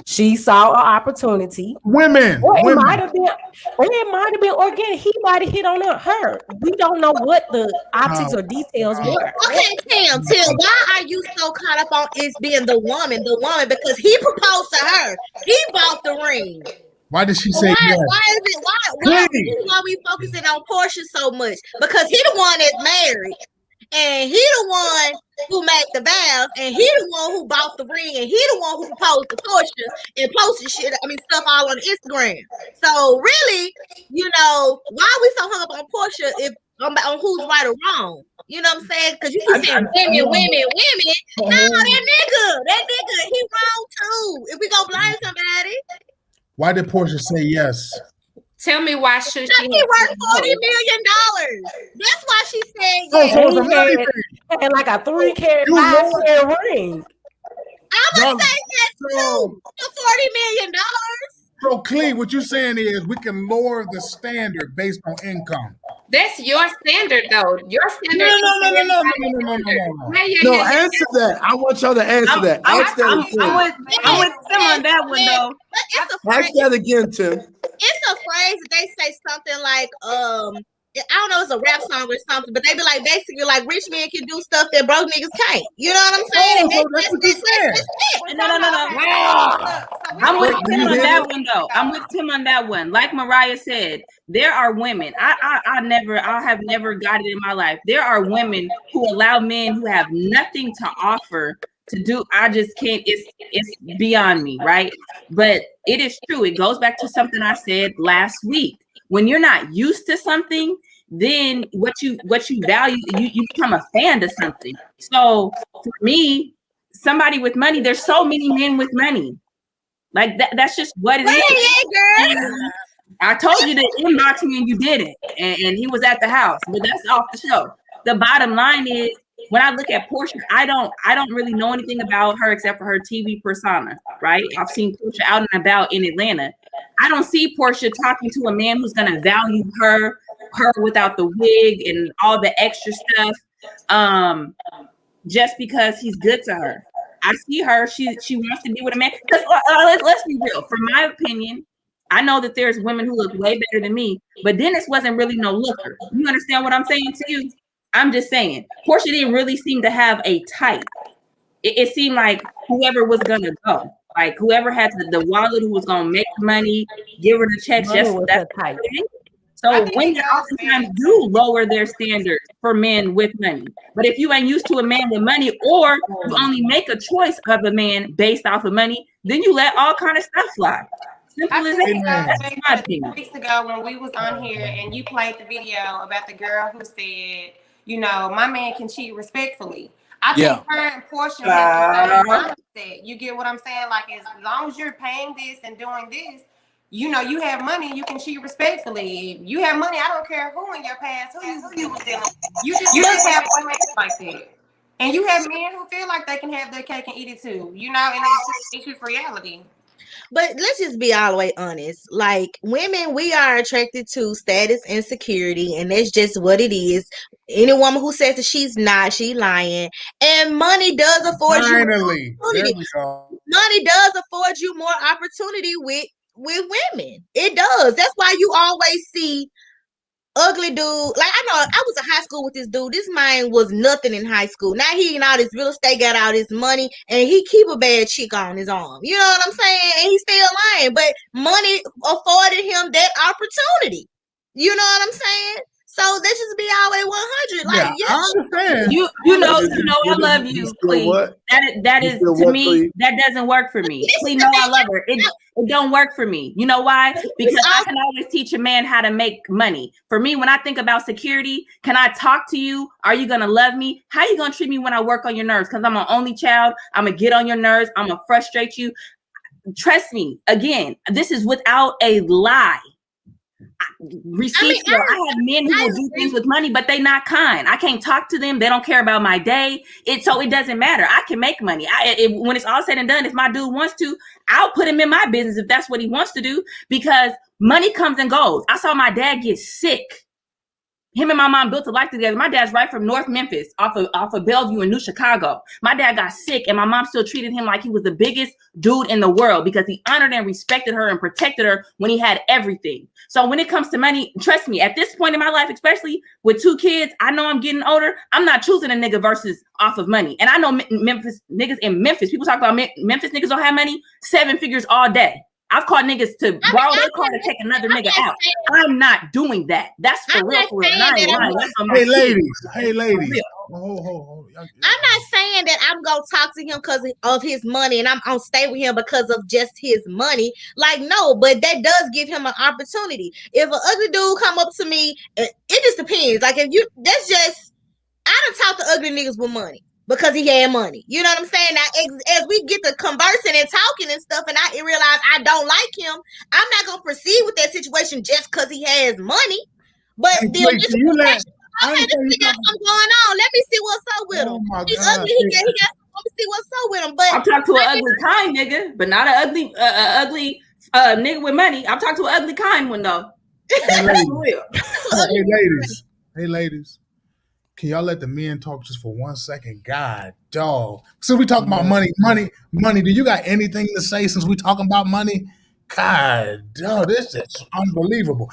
she saw an opportunity. Women. Or it Women. might have been organic. He might have hit on her. We don't know what the optics or details were. Okay, Tim, why are you so caught up on it being the woman? Because he proposed to her. He bought the ring. Why did she So say yes? why are we focusing on Portia so much? Because he the one that's married. And he the one who made the vows, and he the one who bought the ring, and he the one who proposed to Portia and posted stuff all on Instagram. So really, why are we so hung up on Portia on who's right or wrong? You know what I'm saying? Because you keep saying women. No, that nigga, he wrong too. If we gonna blame somebody. Why did Portia say yes? tell me why should she? He worth $40 million. That's why she said So yes. it's a money thing. And like a 3-carat, 5-carat ring. I would say that too. For $40 million. So, Clee, what you're saying is we can lower the standard based on income. That's your standard, though. Your standard. No. No, answer that. I want y'all to answer that. Ask that again. I'm with Tim on that one, though. Ask that again, Tim. It's a phrase that they say something like, I don't know, it's a rap song or something, but they be like, basically, like, rich men can do stuff that broke niggas can't. You know what I'm saying? So that's what you said. No. I'm with Tim on that one, though. I'm with Tim on that one. Like Mariah said, there are women. I have never got it in my life. There are women who allow men who have nothing to offer to do. I just can't. It's beyond me, right? But it is true. It goes back to something I said last week. When you're not used to something, then what you value, you become a fan of something. So for me, somebody with money, there's so many men with money. Like that's just what it is. Girl. I told you to inbox me and you didn't. And he was at the house, but that's off the show. The bottom line is, when I look at Portia, I don't really know anything about her except for her TV persona, right? I've seen Portia out and about in Atlanta. I don't see Portia talking to a man who's gonna value her without the wig and all the extra stuff, just because he's good to her. I see her; she wants to be with a man. Let's be real. From my opinion, I know that there's women who look way better than me, but Dennis wasn't really no looker. You understand what I'm saying to you? I'm just saying, Portia didn't really seem to have a type. It seemed like whoever was gonna go, like whoever had the wallet, who was gonna make money, give her the checks. That's type. So women oftentimes do lower their standards for men with money. But if you ain't used to a man with money, or you only make a choice of a man based off of money, then you let all kind of stuff fly. Simple as that. That's my opinion. Weeks ago when we was on here and you played the video about the girl who said, my man can cheat respectfully. I think her and Portia has the same mindset. You get what I'm saying? Like, as long as you're paying this and doing this, you have money, you can cheat respectfully. If you have money, I don't care who in your past, who you was dealing with. You just have women like that. And you have men who feel like they can have their cake and eat it too. And it's just reality. But let's just be all the way honest. Like, women, we are attracted to status and security, and that's just what it is. Any woman who says that she's not, she lying. And money does afford you more opportunity. Money does afford you more opportunity with women. It does. That's why you always see ugly dude. Like I know I was in high school with this dude. This man was nothing in high school. Now he and all this real estate, got all this money, and he keep a bad chick on his arm. You know what I'm saying? And he's still lying, but money afforded him that opportunity. You know what I'm saying? So let's just be always 100. Like, Yeah, I understand. You know, I love you, Clee. What? That You is feel to what, me, Clee? that doesn't work for me. Clee, know I love her. It don't work for me. You know why? Because I can always teach a man how to make money. For me, when I think about security, can I talk to you? Are you gonna love me? How you gonna treat me when I work on your nerves? Because I'm an only child. I'm gonna get on your nerves. I'm gonna frustrate you. Trust me. Again, this is without a lie. Receipts. I have men who will do things with money, but they not kind. I can't talk to them. They don't care about my day. So it doesn't matter. I can make money. When it's all said and done, if my dude wants to, I'll put him in my business if that's what he wants to do, because money comes and goes. I saw my dad get sick. Him and my mom built a life together. My dad's right from North Memphis, off of Bellevue in New Chicago. My dad got sick, and my mom still treated him like he was the biggest dude in the world, because he honored and respected her and protected her when he had everything. So when it comes to money, trust me, at this point in my life, especially with 2 kids, I know I'm getting older. I'm not choosing a nigga versus off of money. And I know Memphis niggas in Memphis, people talk about Memphis niggas don't have money, 7 figures all day. I've called niggas to borrow their car to take another nigga out. I'm not doing that. That's for real. And I ain't lying. That's on my Hey, ladies. Hold. I'm not saying that I'm gonna talk to him because of his money and I'm gonna stay with him because of just his money. Like, no, but that does give him an opportunity. If an ugly dude come up to me, it just depends. Like, I done talked to ugly niggas with money because he had money. You know what I'm saying? Now, as we get to conversing and talking and stuff, and I realize I don't like him, I'm not gonna proceed with that situation just because he has money. But the initial conversation, okay, this got something going on. Let me see what's up with him. He's ugly. He got let me see what's up with him. But I'll talk to an ugly kind nigga, but not an ugly nigga with money. I'll talk to an ugly kind one though. Hey, ladies. Can y'all let the men talk just for 1 second? God, dog. Since we talking about money. Do you got anything to say since we talking about money? God, dog, this is unbelievable.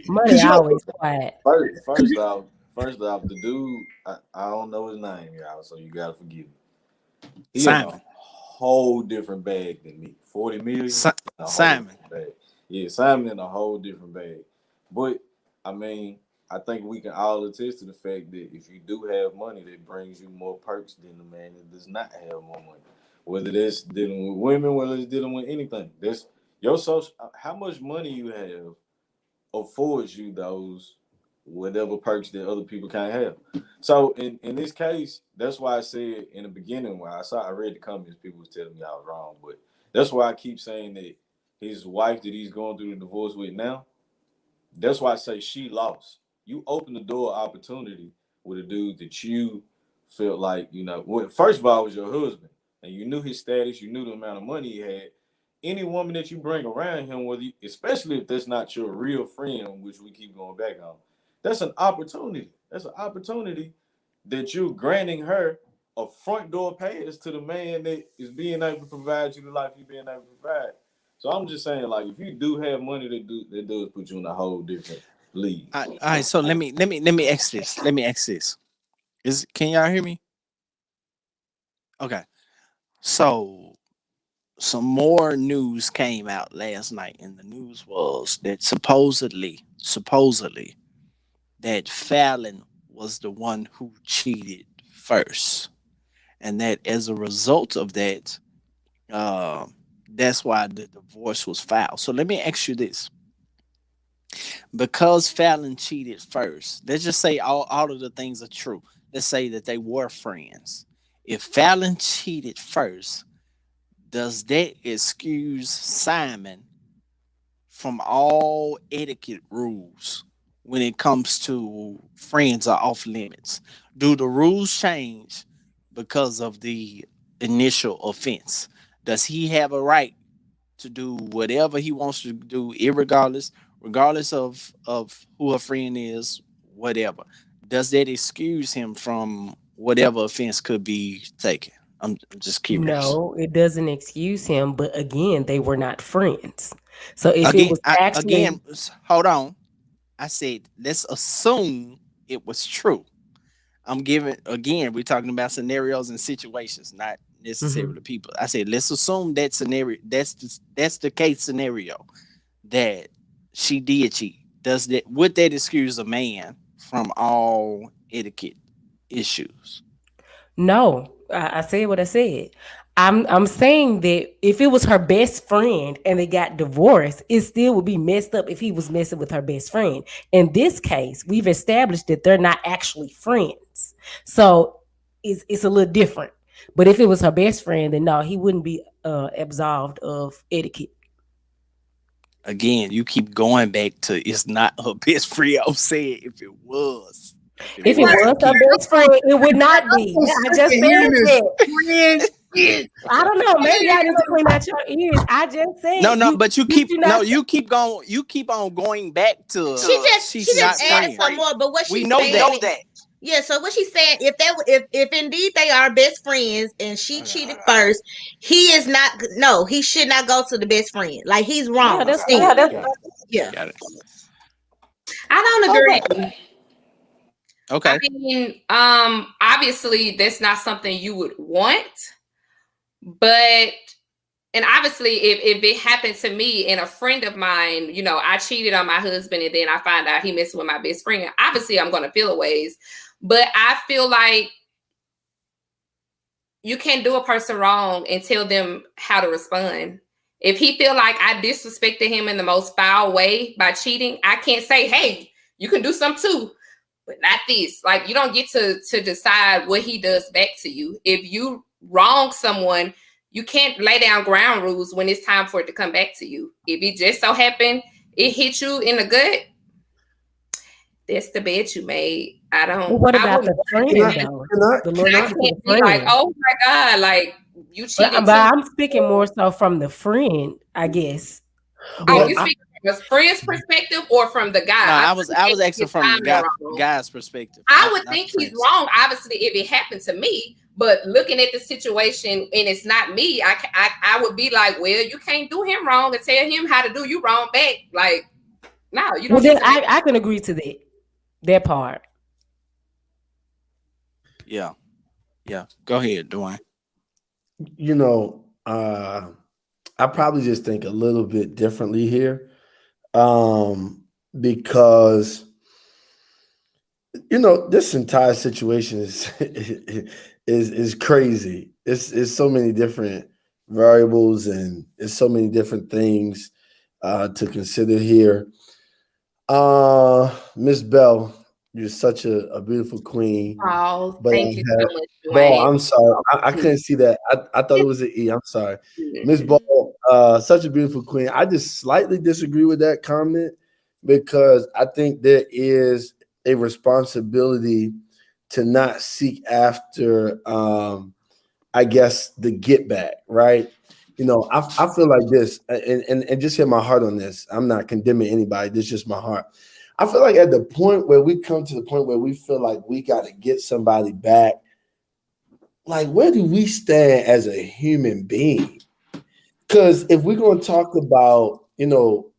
Money always quiet. First off, the dude, I don't know his name, y'all, so you gotta forgive me. He's in a whole different bag than me. 40 million. Simon. Yeah, Simon in a whole different bag. But I mean, I think we can all attest to the fact that if you do have money, that brings you more perks than the man that does not have more money. Whether that's dealing with women, whether it's dealing with anything. That's your social. How much money you have affords you those whatever perks that other people can't have. So in this case, that's why I said in the beginning when I read the comments, people was telling me I was wrong, but that's why I keep saying that his wife that he's going through the divorce with now, that's why I say she lost. You open the door opportunity with a dude that you felt like, first of all, was your husband, and you knew his status, you knew the amount of money he had. Any woman that you bring around him, especially if that's not your real friend, which we keep going back on, that's an opportunity. That's an opportunity that you're granting her a front door pass to the man that is being able to provide you the life you're being able to provide. So I'm just saying, like, if you do have money, that does put you in a whole different league. All right, so let me ask this. Can y'all hear me? Okay. So some more news came out last night, and the news was that supposedly that Fallon was the one who cheated first, and that as a result of that, that's why the divorce was filed. So let me ask you this. Because Fallon cheated first, let's just say all of the things are true. Let's say that they were friends. If Fallon cheated first, does that excuse Simon from all etiquette rules when it comes to friends are off limits? Do the rules change because of the initial offense? Does he have a right to do whatever he wants to do, regardless of who a friend is, whatever? Does that excuse him from whatever offense could be taken? I'm just curious. No, it doesn't excuse him, but again, they were not friends. So if it was actually hold on, I said, let's assume it was true. I'm giving again, we're talking about scenarios and situations, not necessarily people. I said, let's assume that scenario, that's the case scenario that she did cheat. Would that excuse a man from all etiquette issues? No, I said what I said. I'm saying that if it was her best friend and they got divorced, it still would be messed up if he was messing with her best friend. In this case, we've established that they're not actually friends, so it's a little different. But if it was her best friend, then no, he wouldn't be absolved of etiquette. Again, you keep going back to it's not her best friend. I'm saying if it was. If it was her best friend, it would not be. I just said that. I don't know. Maybe I need to clean out your ears. I just said but you keep on going back to she just added some more. But what she know that. Yeah, so what she's saying, if indeed they are best friends and she cheated first, he is not. No, he should not go to the best friend. Like he's wrong. Yeah, that's yeah. Got it. I don't agree. Okay. I mean, obviously that's not something you would want, but and obviously if it happened to me and a friend of mine, you know, I cheated on my husband and then I find out he messed with my best friend, obviously I'm gonna feel a ways. But I feel like you can't do a person wrong and tell them how to respond. If he feel like I disrespected him in the most foul way by cheating, I can't say, hey, you can do something too, but not this. Like, you don't get to decide what he does back to you. If you wrong someone, you can't lay down ground rules when it's time for it to come back to you. If it just so happened, it hit you in the gut, that's the bed you made. I don't. Well, what about the friend though? I can't be like, oh my God, like you cheated. But I'm speaking more so from the friend, I guess. Oh, you speaking from a friend's perspective or from the guy? No, I was asking from the guy's perspective. I would think he's wrong, obviously, if it happened to me. But looking at the situation and it's not me, I would be like, well, you can't do him wrong and tell him how to do you wrong back. Like, no, you don't. Well, then I can agree to that part. Yeah. Go ahead, Dwayne. You know, I probably just think a little bit differently here, because you know this entire situation is crazy. It's so many different variables and it's so many different things to consider here. Miss Bell, you're such a beautiful queen. Oh, thank you so much, Dwayne. Ball, I'm sorry. I couldn't see that. I thought it was an E. I'm sorry. Miss Ball, such a beautiful queen. I just slightly disagree with that comment because I think there is a responsibility to not seek after, I guess, the get back, right? You know, I feel like this, and just hear my heart on this. I'm not condemning anybody. This is just my heart. I feel like at the point where we come to the point where we feel like we got to get somebody back, like where do we stand as a human being? Because if we're going to talk about, you know,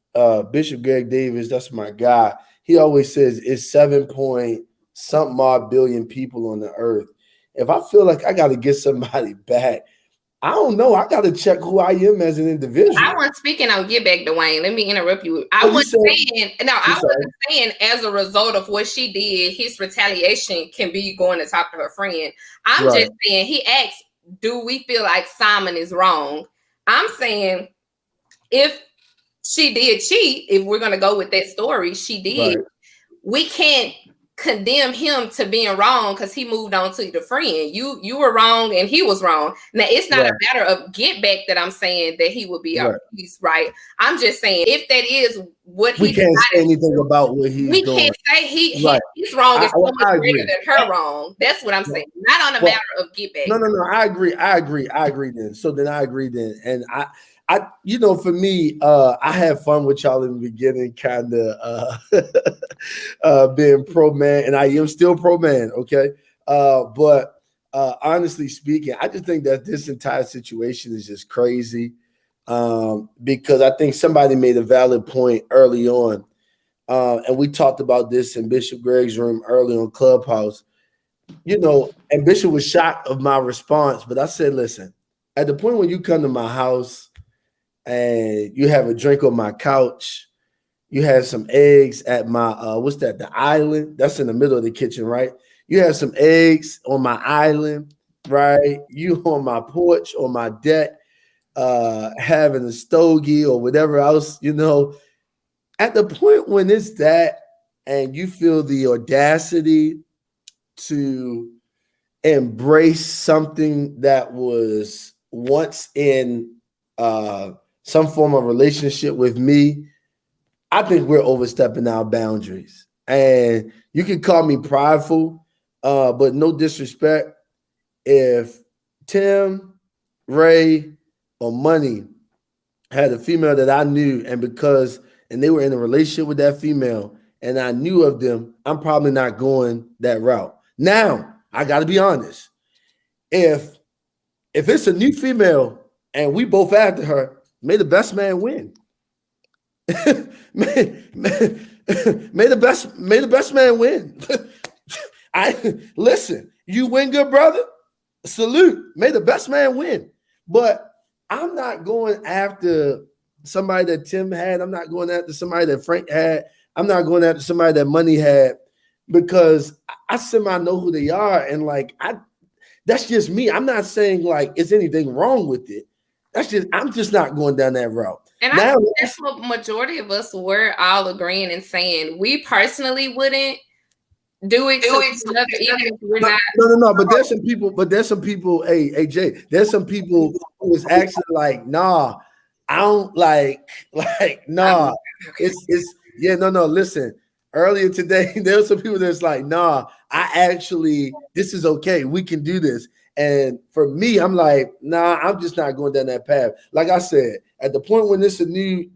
Bishop Greg Davis, that's my guy. He always says it's 7 point something odd billion people on the earth. If I feel like I got to get somebody back, I don't know. I got to check who I am as an individual. I wasn't speaking on get back, Dwayne. Let me interrupt you. I wasn't saying as a result of what she did, his retaliation can be going to talk to her friend. I'm just saying he asked, do we feel like Simon is wrong? I'm saying if she did cheat, if we're going to go with that story, she did. Right. We can't condemn him to being wrong because he moved on to the friend. You were wrong and he was wrong. Now it's not a matter of get back that I'm saying that he would be he's right. I'm just saying if that is what we can't say anything about what he's doing. We can't say he's wrong. It's so much greater than her wrong. That's what I'm saying. Not on a matter of get back. No. I agree then. So then I agree then. And I, you know, for me, I had fun with y'all in the beginning, kind of being pro man, and I am still pro man, okay? But honestly speaking, I just think that this entire situation is just crazy because I think somebody made a valid point early on and we talked about this in Bishop Greg's room early on Clubhouse. You know, and Bishop was shocked of my response, but I said, listen, at the point when you come to my house and you have a drink on my couch, you have some eggs at my what's that? The island that's in the middle of the kitchen, right? You have some eggs on my island, right? You on my porch or my deck, having a stogie or whatever else, you know. At the point when it's that, and you feel the audacity to embrace something that was once in some form of relationship with me, I think we're overstepping our boundaries. And you can call me prideful, but no disrespect. If Tim, Ray, or Money had a female that I knew, and they were in a relationship with that female, and I knew of them, I'm probably not going that route. Now, I got to be honest. If it's a new female and we both after her, may the best man win. may the best man win. Listen, you win, good brother. Salute. May the best man win. But I'm not going after somebody that Tim had. I'm not going after somebody that Frank had. I'm not going after somebody that Money had, because I somehow know who they are, and like that's just me. I'm not saying like is anything wrong with it. I'm just not going down that route. And I think that's what majority of us were all agreeing and saying. We personally wouldn't do it to another, even if we're not. No. But there's some people. Hey, Jay. There's some people who was actually like, nah, I don't like, nah. It's yeah, no. Listen, earlier today, there were some people that's like, nah, this is okay. We can do this. And for me, I'm like, nah, I'm just not going down that path. Like I said, at the point when it's a new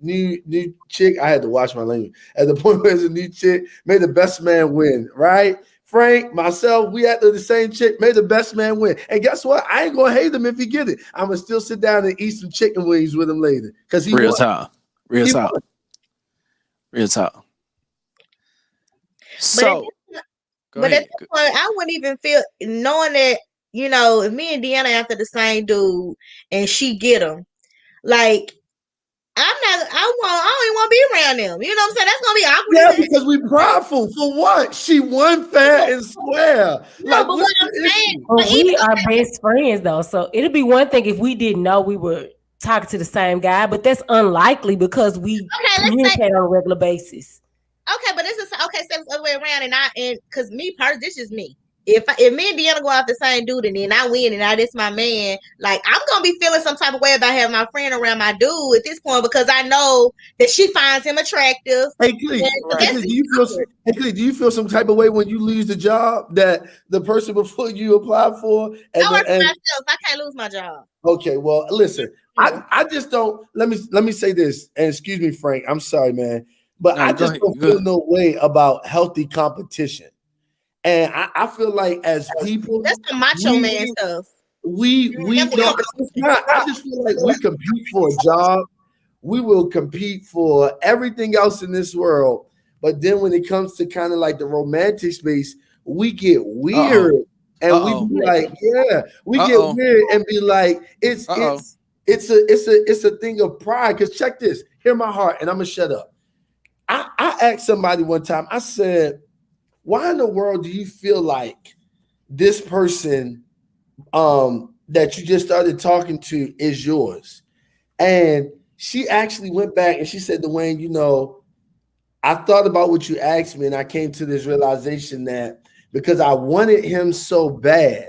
chick, I had to watch my language. At the point where it's a new chick, may the best man win, right? Frank, myself, we after the same chick, may the best man win. And guess what? I ain't gonna hate him if he get it. I'm gonna still sit down and eat some chicken wings with him later. Because he Real won. talk. Real talk. So, but at this point, I wouldn't even feel knowing that, you know, if me and Deanna after the same dude and she get him, like I don't even want to be around them. You know what I'm saying? That's gonna be awkward. Yeah, because we prideful. For what? She won fair and square. No, but what I'm saying, but we are best friends though, so it'd be one thing if we didn't know we were talking to the same guy, but that's unlikely because we communicate on a regular basis. Okay, but this is okay. So it's the other way around, and because me personally, this is me. If me and Deanna go out the same dude and then I win and now this my man, like I'm gonna be feeling some type of way about having my friend around my dude at this point because I know that she finds him attractive. Hey, Clee, do you feel some type of way when you lose the job that the person before you applied for? I work for myself. I can't lose my job. Okay, well, listen, I just don't. Let me say this, and excuse me, Frank. I'm sorry, man, but I just don't feel no way about healthy competition. And I feel like as people, that's the macho man stuff. We don't. I just feel like we compete for a job. We will compete for everything else in this world. But then when it comes to kind of like the romantic space, we get weird. And we be like, yeah, we get weird and be like, it's a thing of pride. Because check this, hear my heart, and I'm gonna shut up. I asked somebody one time, I said, why in the world do you feel like this person that you just started talking to is yours? And she actually went back and she said, Dwayne, you know, I thought about what you asked me and I came to this realization that because I wanted him so bad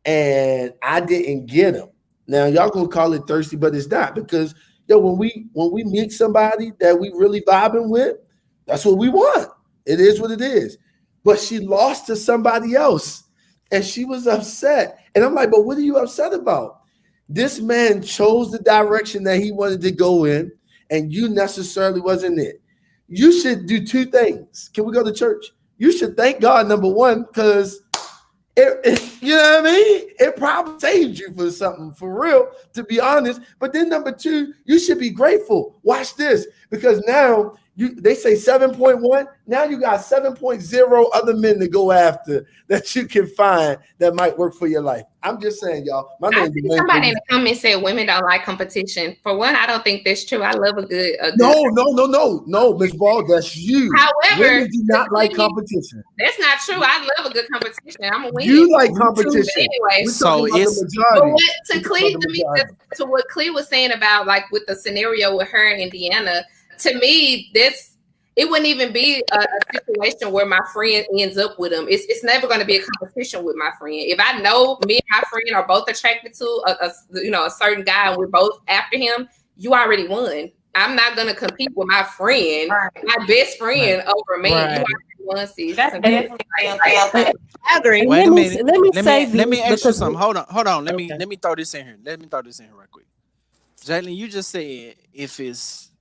and I didn't get him. Now, y'all gonna call it thirsty, but it's not, because when we meet somebody that we really vibing with, that's what we want. It is what it is. But she lost to somebody else and she was upset. And I'm like, but what are you upset about? This man chose the direction that he wanted to go in and you necessarily wasn't it. You should do two things. Can we go to church? You should thank God, number one, because you know what I mean? It probably saved you for something, for real, to be honest. But then number two, you should be grateful. Watch this, because now They say 7.1. Now you got 7.0 other men to go after that you can find that might work for your life. I'm just saying, y'all. My I name think is somebody in the comments said women don't like competition. For one, I don't think that's true. I love a good. No, Miss Ball, that's you. However, women do not like competition. That's not true. I love a good competition. I'm a winner. You like competition. Anyway, So it's but what, to what Clee was saying about like with the scenario with her and Deanna, to me, it wouldn't even be a situation where my friend ends up with him. It's never going to be a competition with my friend. If I know me and my friend are both attracted to a certain guy and we're both after him, you already won. I'm not going to compete with my friend, my best friend, over me. Right. You already won, sis. That's definitely I agree. Wait a minute. Let me ask you something. Hold on. Let me throw this in here. Let me throw this in here right quick. Jalen, you just said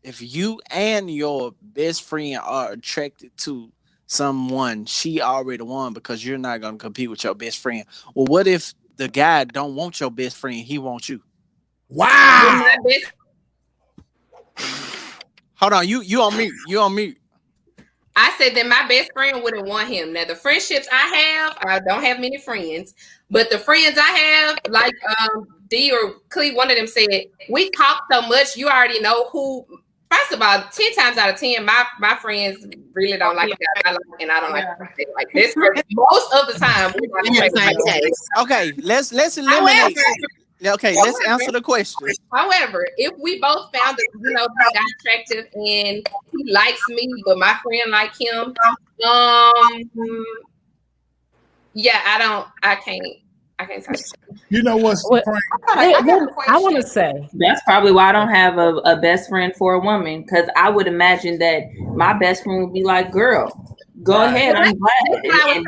if you and your best friend are attracted to someone, she already won because you're not gonna compete with your best friend. Well, what if the guy don't want your best friend? He wants you. Wow. Hold on, you on mute. You on mute. I said that my best friend wouldn't want him. Now the friendships I don't have many friends, but the friends I have, like D or Clee, one of them said, we talk so much, you already know who. First of all, 10 times out of 10, my friends really don't like the guy I like, and I don't like this. Most of the time, we okay, let's eliminate. Okay, let's answer the question. However, if we both found that the guy attractive and he likes me, but my friend like him, I can't touch it. You know what's I want to say that's probably why I don't have a best friend for a woman, because I would imagine that my best friend would be like, girl, go ahead, I'm glad. That's just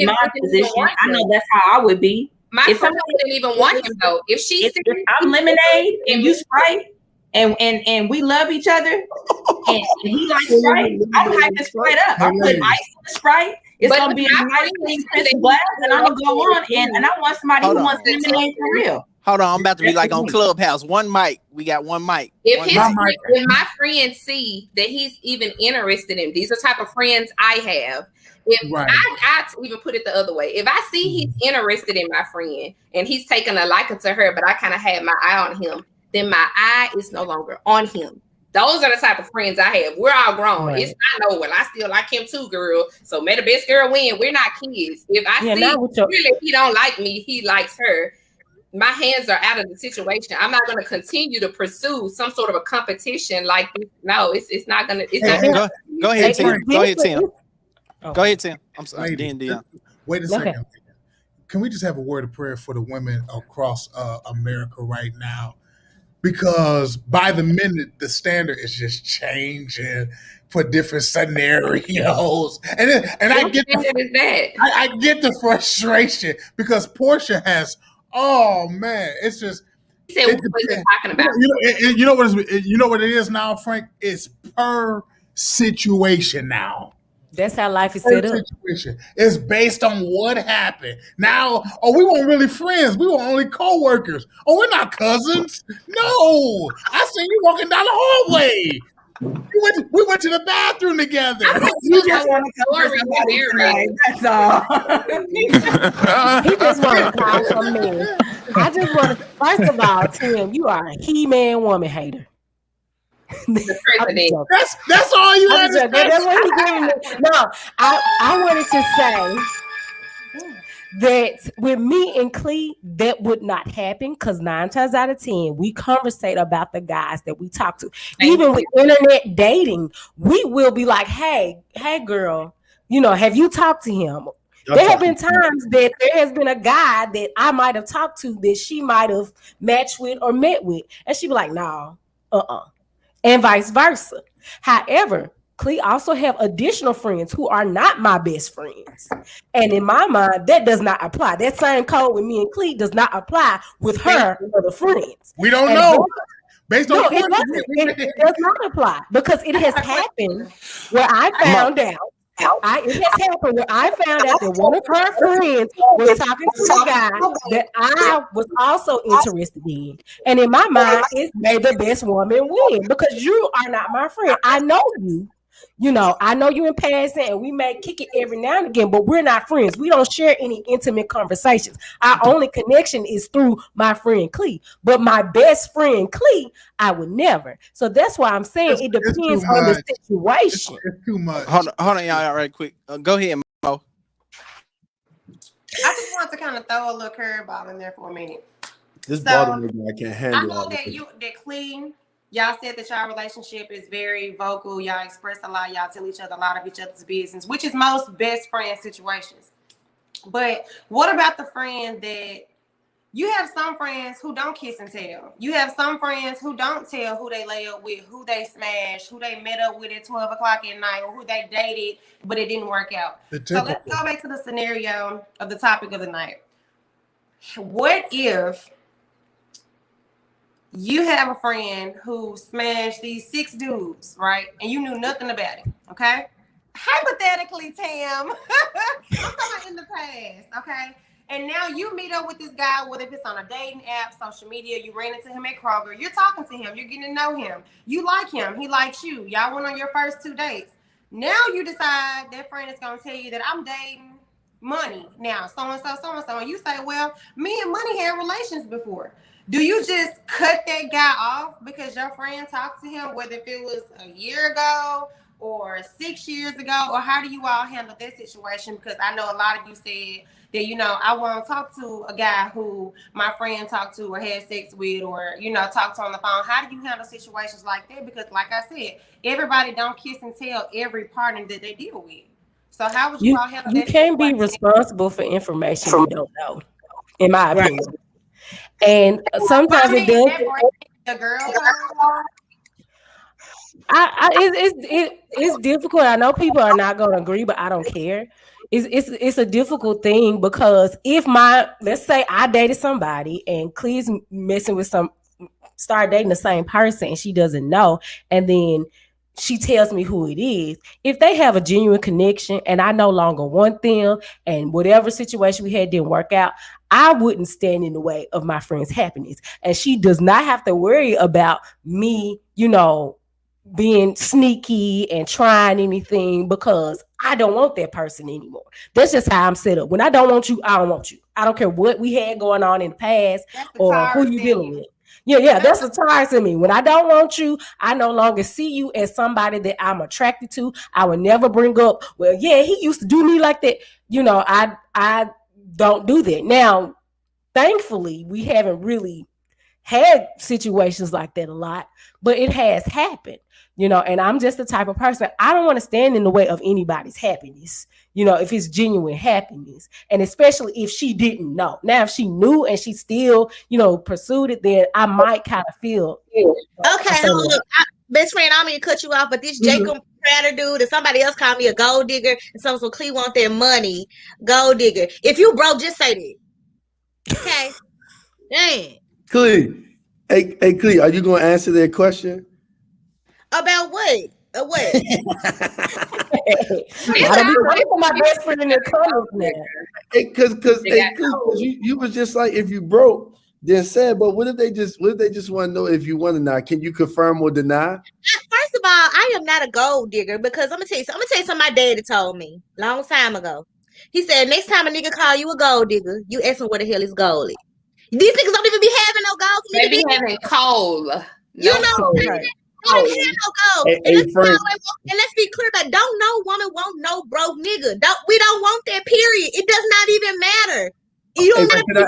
my position. I know that's how I would be. My friend wouldn't even want him though. If I'm lemonade and you Sprite, and we love each other, and he likes Sprite, I'm hyping Sprite up. I'm putting ice in the Sprite. It's gonna be a nice thing, crisp glass, and I'm gonna go on. And I want somebody who wants lemonade for real. Hold on, I'm about to be like on Clubhouse. One mic. We got one mic. If my friends see that he's even interested in, these are the type of friends I have. I even put it the other way. If I see he's interested in my friend and he's taking a liking to her, but I kind of had my eye on him, then my eye is no longer on him. Those are the type of friends I have. We're all grown. Right. It's not well, I still like him too, girl. So may the best girl win. We're not kids. If I see really he don't like me, he likes her. My hands are out of the situation. I'm not going to continue to pursue some sort of a competition like this. No, it's not going to. Go ahead, Tim. Go ahead, Tim. Go ahead, Tim. I'm sorry. Dion. Wait a second. Can we just have a word of prayer for the women across America right now? Because by the minute, the standard is just changing for different scenarios, and I get the frustration because Portia has. Oh man, it's just. He said, what was he talking about? You know what it is now, Frank. It's per situation now. That's how life is set up. It's based on what happened. Now, we weren't really friends. We were only co-workers. We're not cousins. No. I seen you walking down the hallway. We went to the bathroom together. You just want to cover somebody tonight. That's all. He just want to call from me. I just want to, first of all, Tim, you are a He-Man woman hater. That's all you understand. That's what he giving me. No, I wanted to say that with me and Clee, that would not happen because 9 times out of 10, we conversate about the guys that we talk to. Even with internet dating, we will be like, hey girl, have you talked to him? There have been times that there has been a guy that I might have talked to that she might have matched with or met with. And she'd be like, no, and vice versa. However, Clee also have additional friends who are not my best friends. And in my mind, that does not apply. That same code with me and Clee does not apply with her or the friends. We don't know. Based on it does not apply because it has happened where I found out It has happened where I found out that one of her friends was talking to a guy that I was also interested in. And in my mind, it's made the best woman win because you are not my friend. I know you. You know, I know you in passing and we may kick it every now and again, but we're not friends. We don't share any intimate conversations. Our only connection is through my friend Clee. But my best friend Clee, I would never. So that's why I'm saying it depends on the situation. It's too much. Hold on, y'all, right quick. Go ahead, Mo. I just want to kind of throw a little curveball in there for a minute. This So, bottom nigga, I can't I handle know all that this. that Clee, y'all said that y'all relationship is very vocal. Y'all express a lot. Y'all tell each other a lot of each other's business, which is most best friend situations. But what about the friend that you have some friends who don't kiss and tell? You have some friends who don't tell who they lay up with, who they smashed, who they met up with at 12 o'clock at night, or who they dated, but it didn't work out. So let's go back to the scenario of the topic of the night. What if you have a friend who smashed these 6 dudes, right? And you knew nothing about it, okay? Hypothetically, Tam, I'm talking about in the past, okay? And now you meet up with this guy, whether if it's on a dating app, social media, you ran into him at Kroger, you're talking to him, you're getting to know him. You like him, he likes you. Y'all went on your first 2 dates. Now you decide that friend is going to tell you that I'm dating Money. Now, so-and-so, and you say, well, me and Money had relations before. Do you just cut that guy off because your friend talked to him, whether if it was a year ago or 6 years ago, or how do you all handle that situation? Because I know a lot of you said that, you know, I won't talk to a guy who my friend talked to or had sex with, or, you know, talk to on the phone. How do you handle situations like that? Because like I said, everybody don't kiss and tell every partner that they deal with. So how would you all handle that? You can't be responsible for information you don't know, in my opinion. And sometimes it does. The girl. It's difficult. I know people are not going to agree, but I don't care. It's a difficult thing because if let's say I dated somebody and Clee's messing with start dating the same person and she doesn't know, and then she tells me who it is. If they have a genuine connection and I no longer want them and whatever situation we had didn't work out, I wouldn't stand in the way of my friend's happiness. And she does not have to worry about me, you know, being sneaky and trying anything because I don't want that person anymore. That's just how I'm set up. When I don't want you, I don't want you. I don't care what we had going on in the past or who you dealing with. Yeah, that's the tire to me. When I don't want you, I no longer see you as somebody that I'm attracted to. I would never bring up, well, yeah, he used to do me like that. You know, I don't do that. Now, thankfully, we haven't really had situations like that a lot, but it has happened, you know, and I'm just the type of person, I don't want to stand in the way of anybody's happiness, you know, if it's genuine happiness, and especially if she didn't know. Now, if she knew and she still, you know, pursued it, then I might kind of feel. Okay, look, best friend, I don't mean to cut you off, but this Jacob Prater dude, and somebody else called me a gold digger, and some Clee want their money, gold digger. If you broke, just say that. Okay. Dang. Clee, hey, Clee, are you going to answer that question? About what? What? My best friend in the comments now. Because you was just like, if you broke, then said, but what if they just want to know if you want to not? Can you confirm or deny? First of all, I am not a gold digger because I'm gonna tell you something my daddy told me long time ago. He said, next time a nigga call you a gold digger, you ask him where the hell is gold at. These niggas don't even be having no gold. They be having coal. You know, they don't have no gold. And let's be clear about it. Don't no woman want no broke nigga. We don't want that, period. It does not even matter. You don't have to $40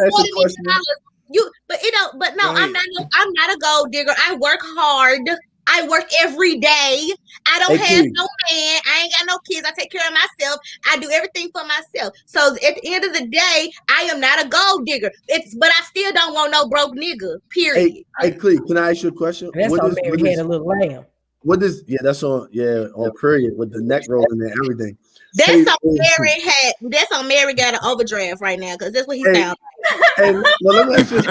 but no, I'm not a gold digger. I work hard. I work every day. I don't have no man. I ain't got no kids. I take care of myself. I do everything for myself. So at the end of the day, I am not a gold digger. But I still don't want no broke nigga. Period. Hey, Clee, can I ask you a question? That's on Mary Had a Little Lamb. That's on period with the neck rolling and everything. That's on Mary got an overdraft right now because that's what he found. Hey, well, let me ask you, you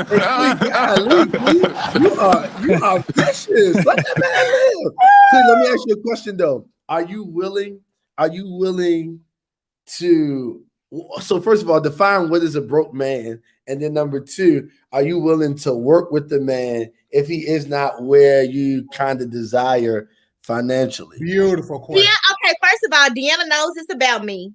are vicious. Let that man live. Clee, let me ask you a question though. Are you willing are you willing to? So first of all, define what is a broke man, and then number two, are you willing to work with the man if he is not where you kind of desire financially? Beautiful question. Yeah, okay. First of all, Deanna knows it's about me.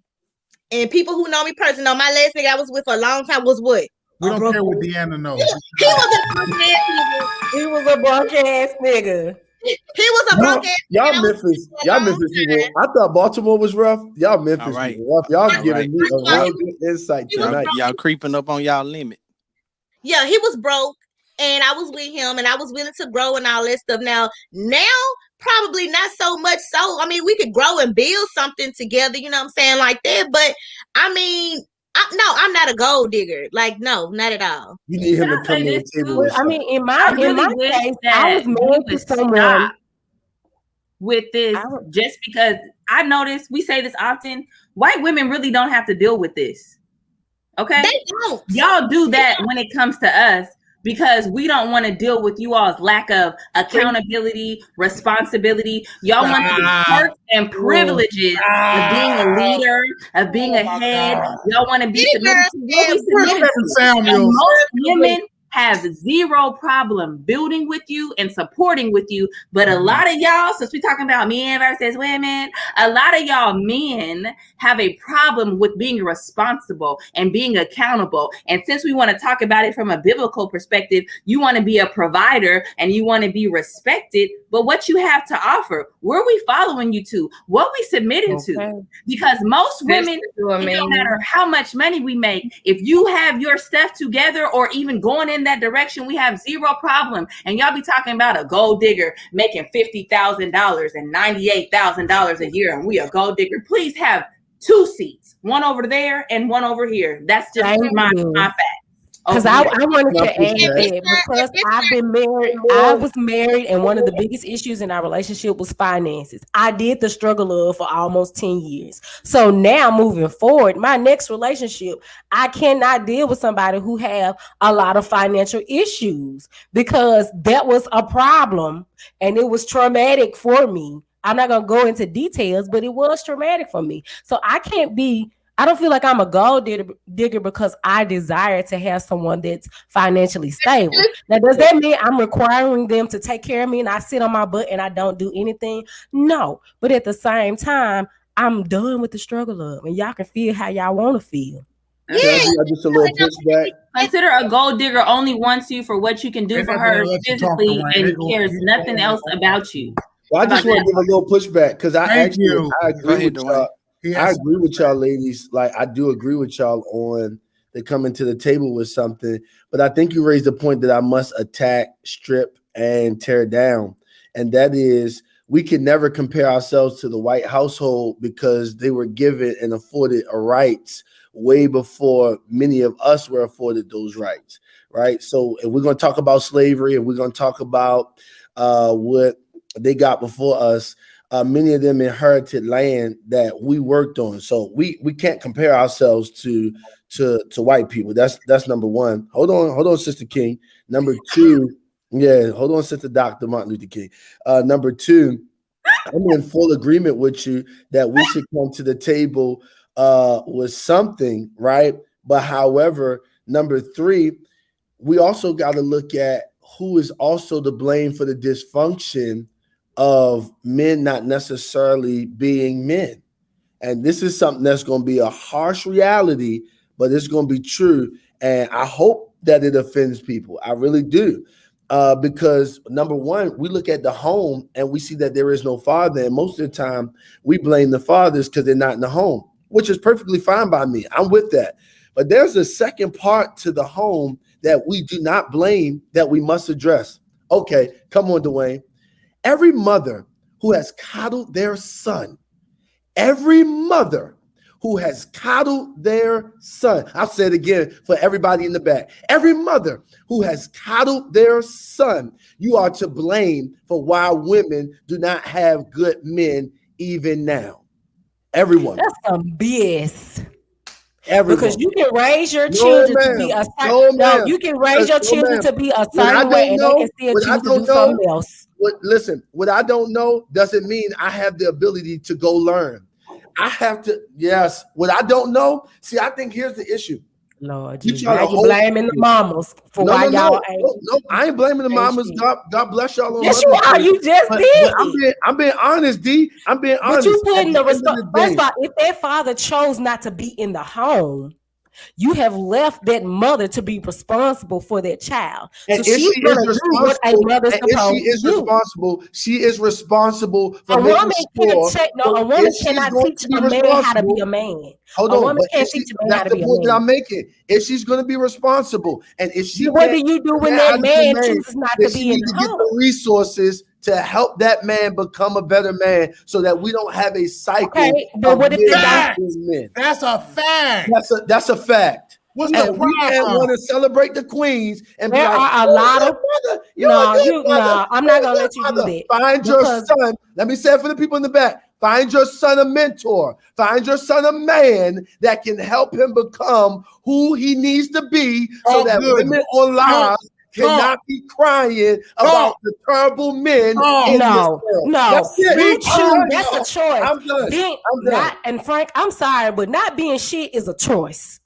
And people who know me personally know my last nigga I was with for a long time was what? We don't care what Deanna knows. He was a broke ass nigga. He was a broke ass nigga. He was a broke ass Y'all nigga. Memphis people. I thought Baltimore was rough. Y'all Memphis All right. people rough. Y'all All giving right. me a real good insight tonight. Y'all creeping up on y'all limit. Yeah, he was broke, and I was with him, and I was willing to grow and all that stuff. Now, probably not so much. So, I mean, we could grow and build something together. You know what I'm saying, like that. But I mean, I'm not a gold digger. Like, no, not at all. You need him to come to the table. I mean, in my case, I was married to someone. With this, just because I notice we say this often, white women really don't have to deal with this. Okay, they don't. Y'all do that when it comes to us because we don't want to deal with you all's lack of accountability, responsibility. Y'all want the perks and privileges of being a leader, of being a head. Y'all want to be submitted to what we submitted to. And most women have zero problem building with you and supporting with you. But a lot of y'all, since we're talking about men versus women, a lot of y'all men have a problem with being responsible and being accountable. And since we want to talk about it from a biblical perspective, you want to be a provider and you want to be respected. But what you have to offer, where are we following you to? What we submitting to? Because most women, it don't matter how much money we make, if you have your stuff together or even going in that direction, we have zero problem. And y'all be talking about a gold digger making $50,000 and $98,000 a year, and we a gold digger. Please have 2 seats, one over there and one over here. That's just my fact. Because I wanted to add that because I've been married, I was married, and one of the biggest issues in our relationship was finances. I did the struggle of for almost 10 years. So now moving forward, my next relationship, I cannot deal with somebody who have a lot of financial issues because that was a problem and it was traumatic for me. I'm not going to go into details, but it was traumatic for me. So I don't feel like I'm a gold digger because I desire to have someone that's financially stable. Now, does that mean I'm requiring them to take care of me and I sit on my butt and I don't do anything? No. But at the same time, I'm done with the struggle of, and y'all can feel how y'all want to feel. Yeah. Just a little pushback. Consider a gold digger only wants you for what you can do for her physically and cares nothing else about you. Well, I just want to give a little pushback because I agree with y'all. I agree with y'all, ladies. Like, I do agree with y'all on the coming to the table with something. But I think you raised a point that I must attack, strip, and tear down. And that is, we can never compare ourselves to the white household because they were given and afforded rights way before many of us were afforded those rights, right? So if we're going to talk about slavery and we're going to talk about what they got before us, many of them inherited land that we worked on. So we can't compare ourselves to white people. That's number one. Hold on, Sister King. Number two, hold on, Sister Dr. Martin Luther King. Number two, I'm in full agreement with you that we should come to the table with something, right? But however, number three, we also got to look at who is also to blame for the dysfunction of men not necessarily being men. And this is something that's going to be a harsh reality, but it's going to be true. And I hope that it offends people. I really do. Because number one, we look at the home and we see that there is no father. And most of the time we blame the fathers because they're not in the home, which is perfectly fine by me. I'm with that. But there's a second part to the home that we do not blame that we must address. Okay, come on, Dwayne. Every mother who has coddled their son, every mother who has coddled their son, I'll say it again for everybody in the back, every mother who has coddled their son, you are to blame for why women do not have good men even now. Everyone. That's some BS. Everyone. Because you can raise your children to be a certain you can raise your children to be a certain way and they can still choose to do something else. Listen, what I don't know doesn't mean I have the ability to go learn. I have to, yes. What I don't know, see, I think here's the issue. Lord You Jesus, try to now you hold blaming the people. mamas for No, why no, y'all no, ain't. no, I ain't blaming the mamas. shit. God bless y'all on Yes, you Mother's are. Day. You just But did. I'm being honest, D. I'm being But honest. you At putting the the end of the first day, of all, if that father chose not to be in the home, you have left that mother to be responsible for that child. and So if she's she gonna is do what a responsible, mother's and if she supposed to is do. responsible, she is responsible for A making woman can't sure. no, So a woman if she's cannot going teach to be a man how to be responsible, a man. hold A on, woman but can't teach a man how that's to the be a point that man. I'm making. If she's going to be responsible, and if she Then what can't do you do teach when her how that to be a man man, chooses not then to she be in needs the to get the home? resources to help that man become a better man, so that we don't have a cycle Okay, but of what if they men don't? Fact. being men. That's a fact. That's a fact. What's And the we can't problem? want to celebrate the queens and be There like, are a "You're a lot good of mother. You're a good mother. I'm You're not a gonna good let you do mother." that Find your because son. Let me say it for the people in the back. Find your son a mentor. Find your son a man that can help him become who he needs to be, so Talk that good. women on live Talk. cannot be crying about the terrible men Talk. in this no, world. no, That's it. you Speak I'm choose. done, on That's a y'all. choice. I'm done. Being I'm done. not, and Frank, I'm sorry, but not being shit is a choice.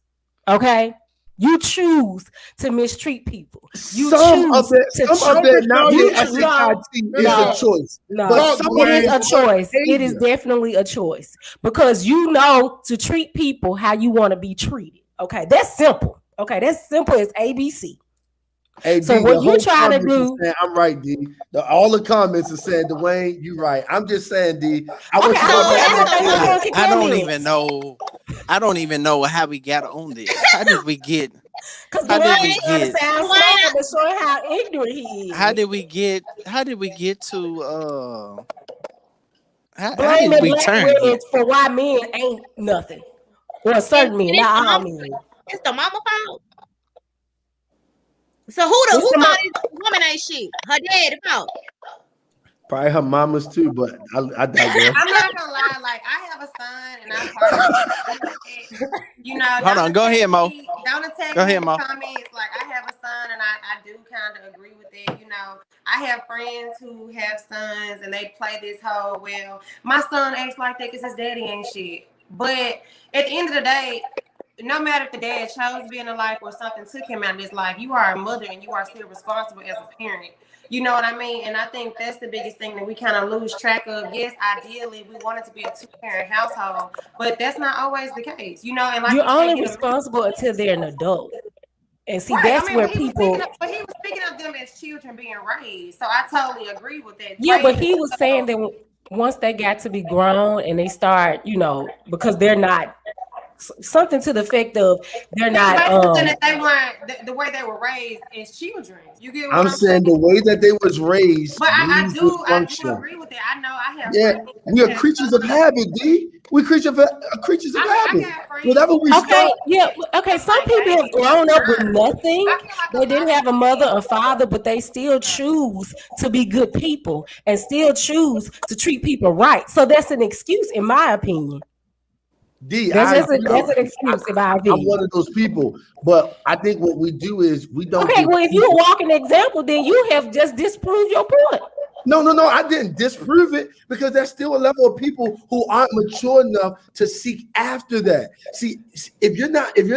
Okay, you choose to mistreat people. You Some of choose that, to some of that not you being cho- no, SHIT is a no, choice. But no. Talk, some It of is it Dwayne. a is learned choice. It is behavior. definitely a choice because you know to treat people how you want to be treated. Okay, that's simple. Okay, that's simple as ABC. Hey So D, the what you whole try to comments is do? saying I'm right, D. All the comments are saying, Dwayne, you right. I'm just saying, D. I Okay, want you to So go back I and don't that's think the I'm listen to going it. to I don't comment even know. I don't even know how we got on this. How did we get? because How did we Dwayne trying to get? sound Dwayne, smart but showing how ignorant he How is. did we get? How did we get to? How did Blaming we black turn women here? for why men ain't nothing. Or and certain men, it's the not all mama. men. It's the mama fault. So It's who the fault mo- is the woman ain't shit? Her daddy fault. Probably her mamas too, but I digress. I'm not gonna lie, like I have a son and I partially agree with it. You know, Hold on. Go ahead, Mo. don't attack Go me ahead, in the Mo. comments. Like I have a son and I do kind of agree with it. You know, I have friends who have sons and they play this whole, well, my son acts like that because his daddy ain't shit. But at the end of the day, no matter if the dad chose to be in the life or something took him out of this life, you are a mother and you are still responsible as a parent. You know what I mean? And I think that's the biggest thing that we kind of lose track of. Yes, ideally, we want it to be a two-parent household, but that's not always the case. You know, and like You're you said, only get a responsible until they're an adult. And see, right. I that's mean, where but people he was speaking of them as children being raised. So I totally agree with that. yeah, but Raising he was saying that once they got to be grown and they start, because they're not something to the effect of they're he was not basically saying that they weren't the way they were raised as children. You get what I'm I'm saying? saying the way that they was raised But brings I do dysfunction. agree with it. I know I have Yeah, friends we who are have creatures of sons. habit, D. We creatures of I habit. got friends Whatever who we okay, start, yeah, okay. Some like, people have hey, grown up with girl. nothing. I feel like They a didn't lot have a of mother men, or father, but they still choose to be good people and still choose to treat people right. So that's an excuse, in my opinion. D, That's I just agree that's with an you. excuse, in my I'm opinion. one of those people. But I think what we do is we don't Okay, give well, if you're a people. walking example, then you have just disproved your point. No, I didn't disprove it, because there's still a level of people who aren't mature enough to seek after that. See, if you're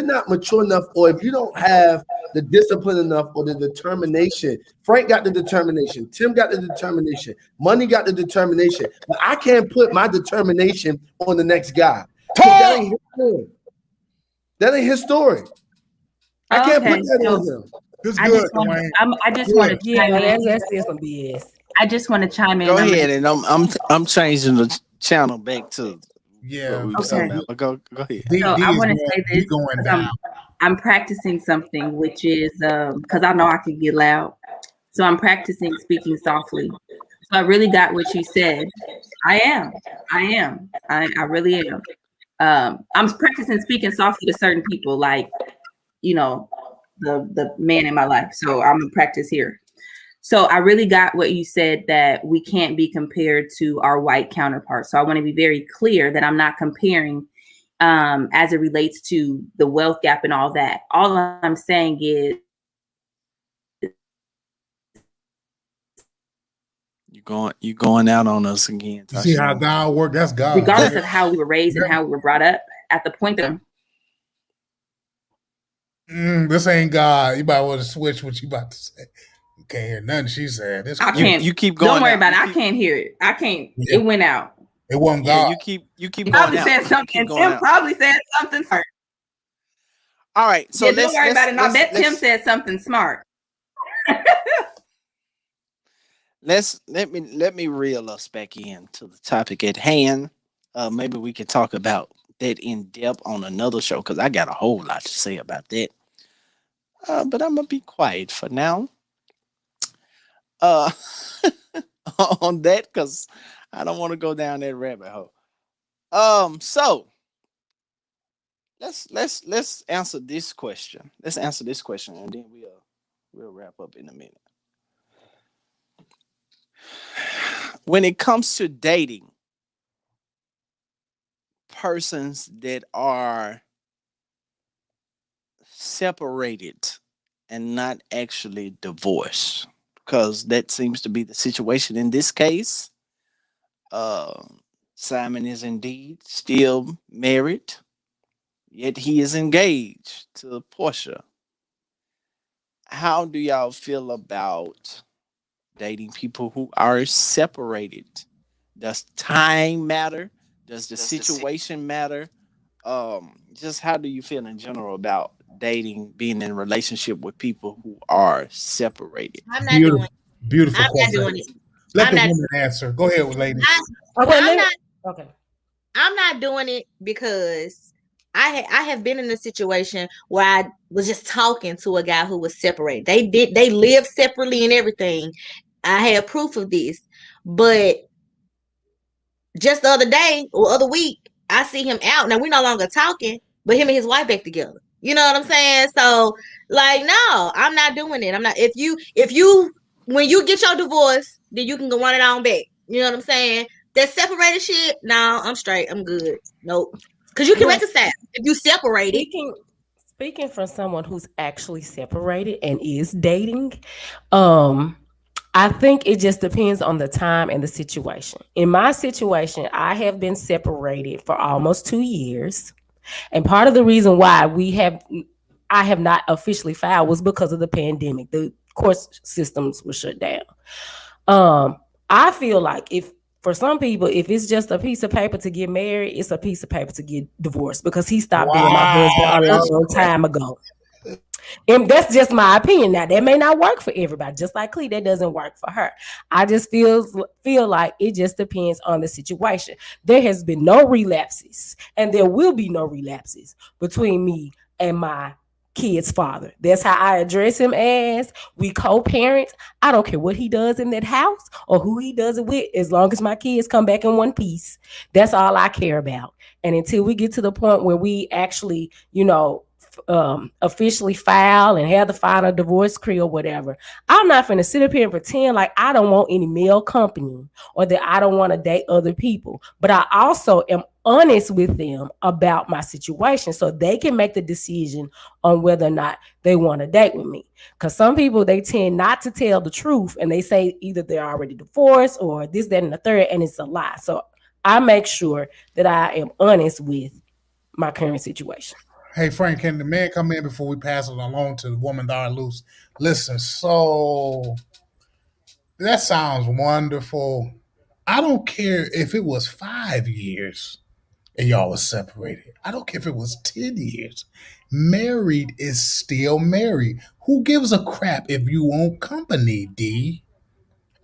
not mature enough, or if you don't have the discipline enough or the determination, Frank got the determination, Tim got the determination, Money got the determination, but I can't put my determination on the next guy, because that ain't his story. That ain't his story. I can't put Okay, that so on him. It's I good, just want Dwayne. I just want Good. to Yeah, chime in. that's still some BS. I just want to chime Go in. ahead, and I'm changing the channel back to what Yeah. we were talking Okay. about. But go ahead. D, So D I is want to going, say D this going because down. I'm practicing something, which is because I know I can get loud. So I'm practicing speaking softly. So I really got what you said. I am. I really am. I'm practicing speaking softly to certain people, like the man in my life. So I'm gonna practice here. So I really got what you said, that we can't be compared to our white counterparts. So I want to be very clear that I'm not comparing as it relates to the wealth gap and all that. All I'm saying is You going out on us again. You see how God worked? That's God. Regardless of how we were raised and how we were brought up, at the point that this ain't God. You might want to switch what you about to say. You can't hear nothing she said. I can't. You keep going. Don't worry about it. I can't hear it. I can't. Yeah. It went out. It wasn't God. You keep Probably going out. said something. Tim probably said something smart. All right. So don't worry about it. I bet Tim said something smart. Let me reel us back in to the topic at hand. Maybe we can talk about that in depth on another show because I got a whole lot to say about that. But I'm gonna be quiet for now. On that because I don't want to go down that rabbit hole. So let's answer this question. Let's answer this question, and then we'll wrap up in a minute. When it comes to dating persons that are separated and not actually divorced, because that seems to be the situation in this case. Simon is indeed still married, yet he is engaged to Portia. How do y'all feel about dating people who are separated? Does time matter? Does the situation matter? Just how do you feel in general about dating, being in a relationship with people who are separated? I'm not doing it. Beautiful I'm question. not doing it. Let the woman answer. Go ahead, ladies. I'm not doing it because I have been in a situation where I was just talking to a guy who was separated. They lived separately and everything. I had proof of this, but just the other day or other week, I see him out. Now we're no longer talking, but him and his wife back together. You know what I'm saying? So, like, no, I'm not doing it. I'm not. If you, when you get your divorce, then you can go run it on back. You know what I'm saying? That separated shit, no, I'm straight. I'm good. Nope. Because you can reconcile if you separated. Speaking from someone who's actually separated and is dating, I think it just depends on the time and the situation. In my situation, I have been separated for almost 2 years. And part of the reason why I have not officially filed was because of the pandemic. The court systems were shut down. I feel like for some people, if it's just a piece of paper to get married, it's a piece of paper to get divorced because he stopped being my husband a long time ago. And that's just my opinion. Now, that may not work for everybody. Just like Clee, that doesn't work for her. I just feel like it just depends on the situation. There has been no relapses, and there will be no relapses between me and my kid's father. That's how I address him as. We co-parent. I don't care what he does in that house or who he does it with, as long as my kids come back in one piece. That's all I care about. And until we get to the point where we actually, officially file and have the final divorce decree or whatever, I'm not going to sit up here and pretend like I don't want any male company or that I don't want to date other people. But I also am honest with them about my situation so they can make the decision on whether or not they want to date with me. Because some people, they tend not to tell the truth and they say either they're already divorced or this, that, and the third, and it's a lie. So I make sure that I am honest with my current situation. Hey, Frank, can the man come in before we pass it along to the woman that are loose? Listen, so that sounds wonderful. I don't care if it was 5 years and y'all was separated. I don't care if it was 10 years. Married is still married. Who gives a crap if you want company, D?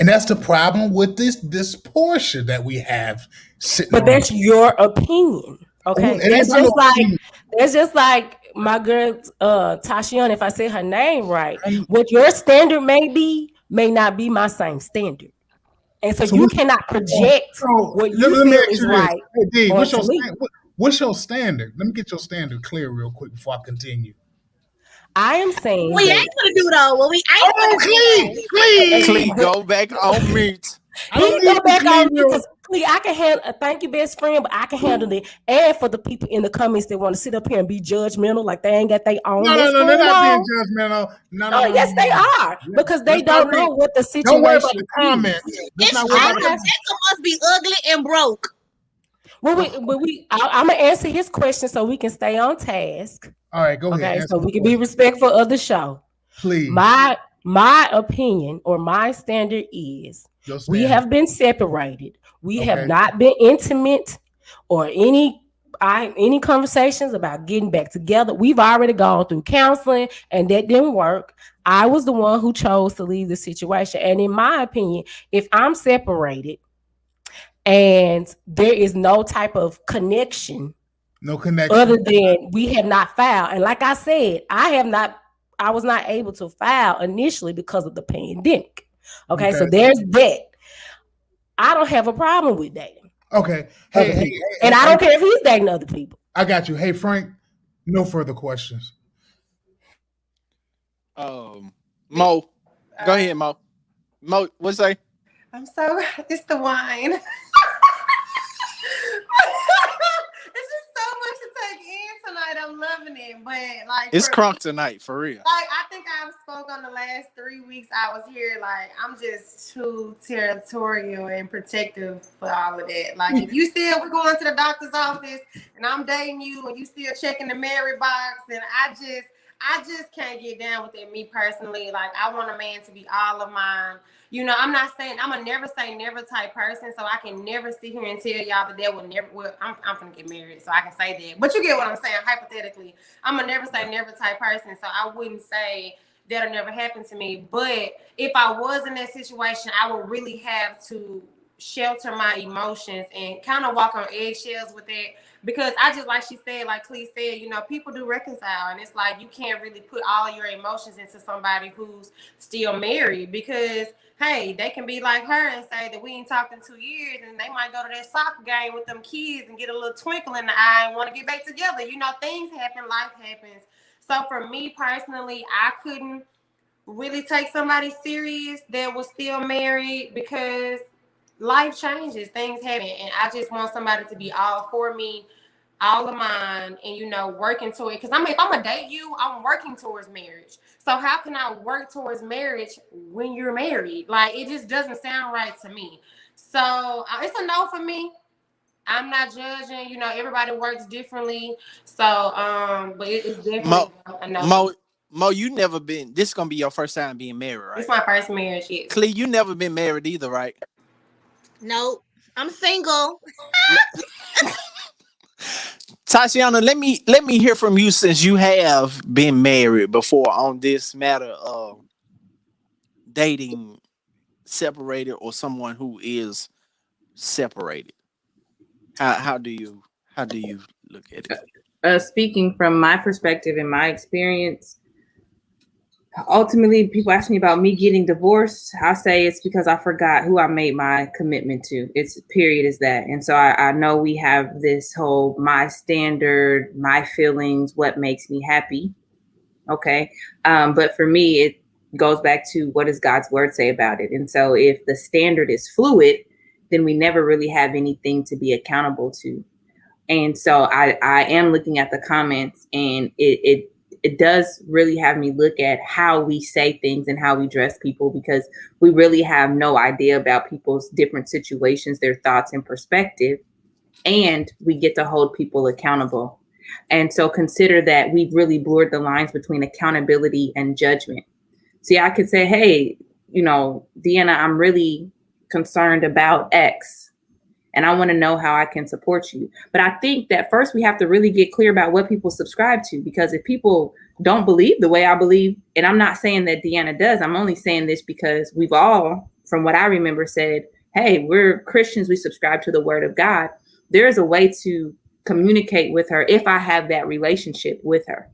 And that's the problem with this Portia that we have sitting But that's your opinion. Okay, that's just like my girl Tashion. If I say her name right, what your standard may be may not be my same standard, and so you cannot project what you feel is right. Hey, D, what's your standard? Let me get your standard clear real quick before I continue. I am saying we ain't gonna do though. Well, we ain't gonna do. Clee, go back on mute. He go back on mute Clee, I can handle. Thank you, best friend, but I can handle it. And for the people in the comments that want to sit up here and be judgmental, like they ain't got their own. No, what's they're going not being on. judgmental. No, Oh, yes, they are because they Let's not don't know read. what the situation Don't worry about the is. comments. Let's It's not true. worry about the Jacob must be ugly and broke. I'm gonna answer his question so we can stay on task. All right, go ahead. Okay, Answer so the we can be question. respectful of the show. Please. My opinion or my standard is we have been separated. We have not been intimate or any conversations about getting back together. We've already gone through counseling and that didn't work. I was the one who chose to leave the situation. And in my opinion, if I'm separated and there is no type of connection, other than we have not filed. And like I said, I was not able to file initially because of the pandemic. Okay. So there's that. I don't have a problem with dating. Okay. And I don't care if he's dating other people. I got you. Hey, Frank, no further questions. Mo, go ahead, Mo. Mo, what's that? I'm so, it's the wine. It's just so much to take in tonight. I'm loving it. But like it's crunk tonight, for real. Like I think I've spoke on the last 3 weeks I was here. Like I'm just too territorial and protective for all of that. Like if you still we're going to the doctor's office and I'm dating you and you still checking the Mary box, and I just can't get down with it. Me personally, like I want a man to be all of mine. You know, I'm not saying I'm a never say never type person, so I can never sit here and tell y'all that will never. Well, I'm gonna get married, so I can say that. But you get what I'm saying. Hypothetically, I'm a never say never type person, so I wouldn't say that'll never happen to me. But if I was in that situation, I would really have to shelter my emotions and kind of walk on eggshells with that. Because I just, like she said, like Clee said, you know, people do reconcile. And it's like you can't really put all of your emotions into somebody who's still married. Because, hey, they can be like her and say that we ain't talked in 2 years. And they might go to that soccer game with them kids and get a little twinkle in the eye and want to get back together. You know, things happen, life happens. So for me personally, I couldn't really take somebody serious that was still married because life changes, things happen, and I just want somebody to be all for me, all of mine, and you know, working toward it. Because if I'm gonna date you, I'm working towards marriage. So how can I work towards marriage when you're married? Like it just doesn't sound right to me. So it's a no for me. I'm not judging. You know, everybody works differently. So, but it's definitely a no. Mo, you never been. This is gonna be your first time being married, right? It's my first marriage. Yes. Clee, you never been married either, right? Nope, I'm single. Tatiana, let me hear from you since you have been married before on this matter of dating separated or someone who is separated. How do you look at it? Speaking from my perspective and my experience, ultimately, people ask me about me getting divorced. I say it's because I forgot who I made my commitment to. It's period is that. And so I know we have this whole my standard, my feelings, what makes me happy. Okay. But for me, it goes back to what does God's word say about it? And so if the standard is fluid, then we never really have anything to be accountable to. And so I am looking at the comments, and it does really have me look at how we say things and how we dress people, because we really have no idea about people's different situations, their thoughts and perspective, and we get to hold people accountable. And so consider that we've really blurred the lines between accountability and judgment. See, I could say, hey, you know, Deanna, I'm really concerned about X, and I want to know how I can support you. But I think that first we have to really get clear about what people subscribe to, because if people don't believe the way I believe, and I'm not saying that Deanna does, I'm only saying this because we've all, from what I remember, said, hey, we're Christians, we subscribe to the word of God. There is a way to communicate with her if I have that relationship with her.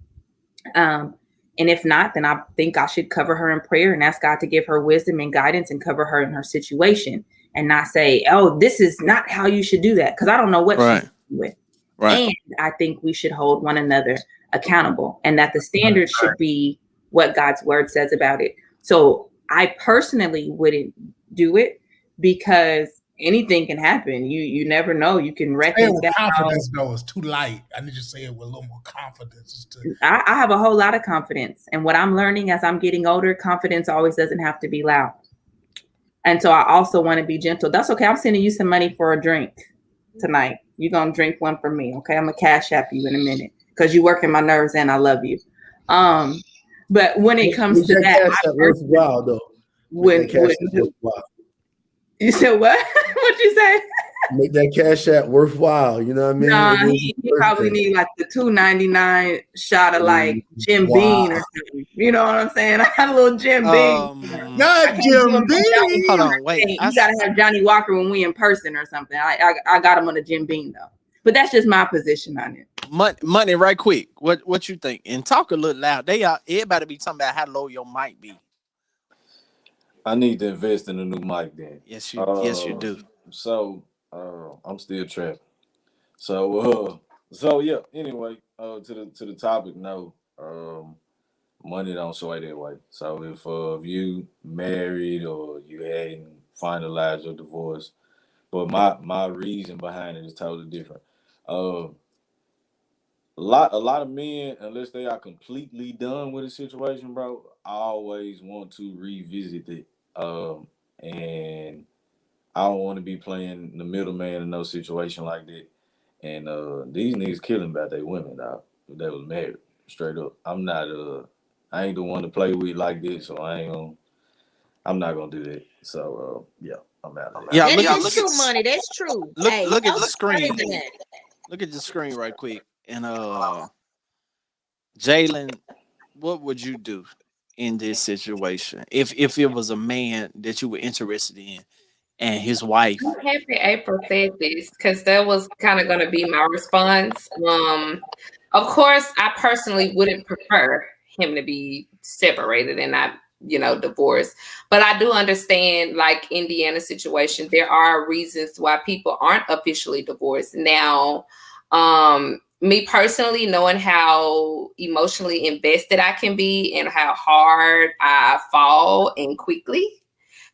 And if not, then I think I should cover her in prayer and ask God to give her wisdom and guidance and cover her in her situation, and not say, oh, this is not how you should do that, because I don't know what she's with. Right. And I think we should hold one another accountable, and that the standard should be what God's word says about it. So I personally wouldn't do it because anything can happen. You never know. You can wreck Say it his with guy. confidence, though. It's too light. I need you to say it with a little more confidence. I have a whole lot of confidence. And what I'm learning as I'm getting older, confidence always doesn't have to be loud. And so I also want to be gentle. That's okay. I'm sending you some money for a drink tonight. You're going to drink one for me. Okay. I'm going to cash app you in a minute because you working my nerves and I love you. But when it comes to that, worthwhile though. Worthwhile. You said what? What'd you say? Make that cash app worthwhile. You know what I mean? Nah, he probably need like the $2.99 shot of like Jim Beam or something. You know what I'm saying? I had a little Jim Beam. Not Jim Beam. Hold on, wait. You gotta have Johnny Walker when we in person or something. I got him on the Jim Beam though. But that's just my position on it. Money, right quick. What you think? And talk a little loud. Everybody be talking about how low your mic be. I need to invest in a new mic then. Yes, you do. So I'm still trapping. So yeah. Anyway, to the topic. No, money don't sway that way. So if you married or you hadn't finalized your divorce, but my reason behind it is totally different. A lot of men, unless they are completely done with a situation, bro, always want to revisit it. And I don't want to be playing the middleman in no situation like that. And these niggas killing about their women now. If they was married, straight up. I ain't the one to play with like this, so I'm not gonna do that. So yeah, I'm out of that. Yeah, that's true, money. That's true. Look at the screen. Look at the screen right quick. And Jalen, what would you do in this situation if it was a man that you were interested in and his wife? I'm happy April said this because that was kind of going to be my response. Of course, I personally wouldn't prefer him to be separated and not, divorced. But I do understand, like Indiana's situation, there are reasons why people aren't officially divorced. Now, me personally, knowing how emotionally invested I can be and how hard I fall and quickly,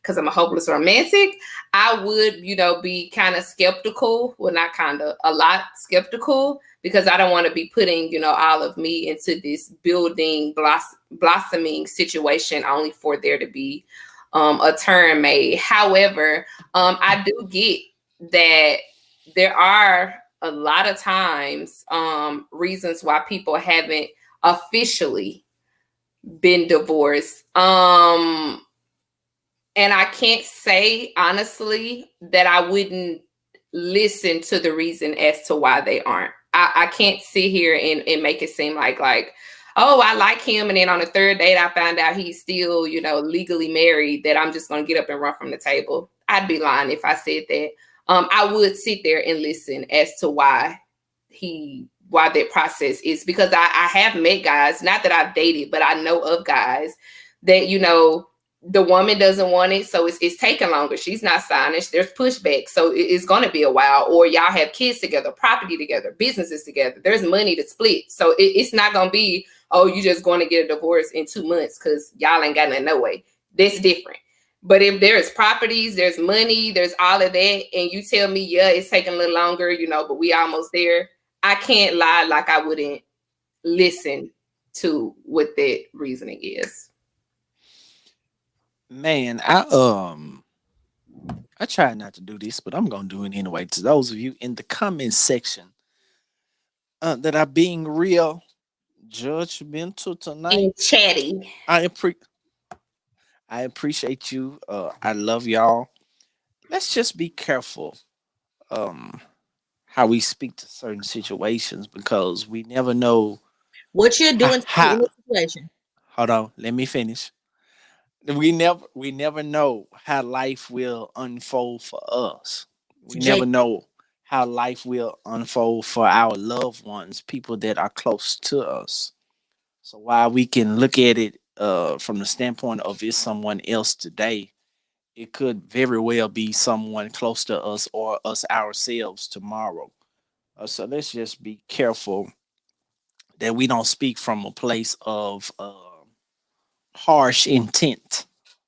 because I'm a hopeless romantic, I would, be kind of skeptical. Well, not kind of, a lot skeptical, because I don't want to be putting, all of me into this building, blossoming situation only for there to be a turn made. However, I do get that there are a lot of times reasons why people haven't officially been divorced. And I can't say honestly that I wouldn't listen to the reason as to why they aren't. I can't sit here and make it seem like, oh, I like him, and then on the third date I found out he's still, legally married, that I'm just going to get up and run from the table. I'd be lying if I said that. I would sit there and listen as to why that process is, because I have met guys, not that I've dated, but I know of guys that, the woman doesn't want it, so it's taking longer. She's not signing. There's pushback, so it's going to be a while. Or y'all have kids together, property together, businesses together. There's money to split, so it's not going to be, oh, you just going to get a divorce in 2 months because y'all ain't got nothing no way. That's different. But if there's properties, there's money, there's all of that, and you tell me, yeah, it's taking a little longer, but we almost there, I can't lie like I wouldn't listen to what that reasoning is. Man, I try not to do this, but I'm gonna do it anyway. To those of you in the comment section that are being real judgmental tonight and chatty, I appreciate you. I love y'all. Let's just be careful how we speak to certain situations, because we never know what you're doing how, in this situation. Hold on, let me finish. We never know how life will unfold for us. We never know how life will unfold for our loved ones, people that are close to us. So while we can look at it from the standpoint of it's someone else today, it could very well be someone close to us or us ourselves tomorrow. So let's just be careful that we don't speak from a place of harsh intent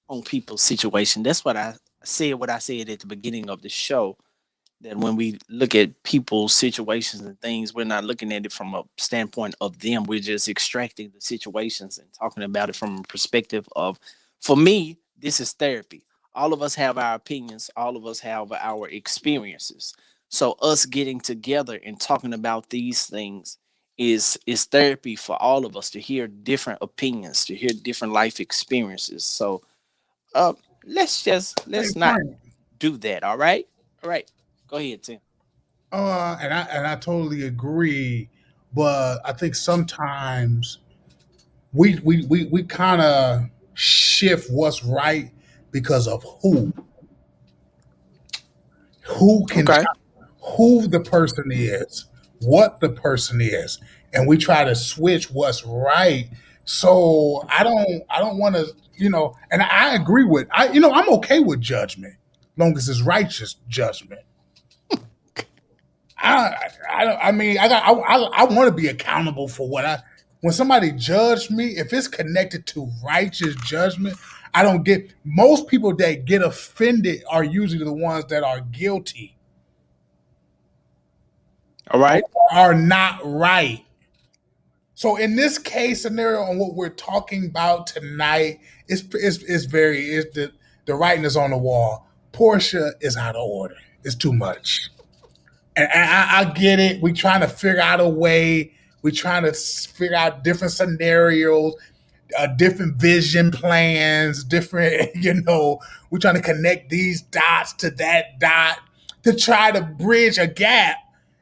on people's situation. That's what I said what I said at the beginning of the show, that when we look at people's situations and things, we're not looking at it from a standpoint of them. We're just extracting the situations and talking about it from a perspective of, for me, this is therapy. All of us have our opinions, all of us have our experiences. So us getting together and talking about these things is therapy for all of us, to hear different opinions, to hear different life experiences. So uh Hey, let's not Frank. do that. All right. All right. Go ahead, Tim. And I totally agree, but I think sometimes we kind of shift what's right because of who can Okay. who the person is, what the person is, and we try to switch what's right. So I don't want to, and I agree with I'm okay with judgment, long as it's righteous judgment. I mean, I want to be accountable for what I. When somebody judge me, if it's connected to righteous judgment, I don't get. Most people that get offended are usually the ones that are guilty All or right. are not right. So in this case scenario, on what we're talking about tonight, it's very the writing is on the wall. Portia is out of order. It's too much. And I get it. We trying to figure out a way. We trying to figure out different scenarios, different vision plans, different. We're trying to connect these dots to that dot to try to bridge a gap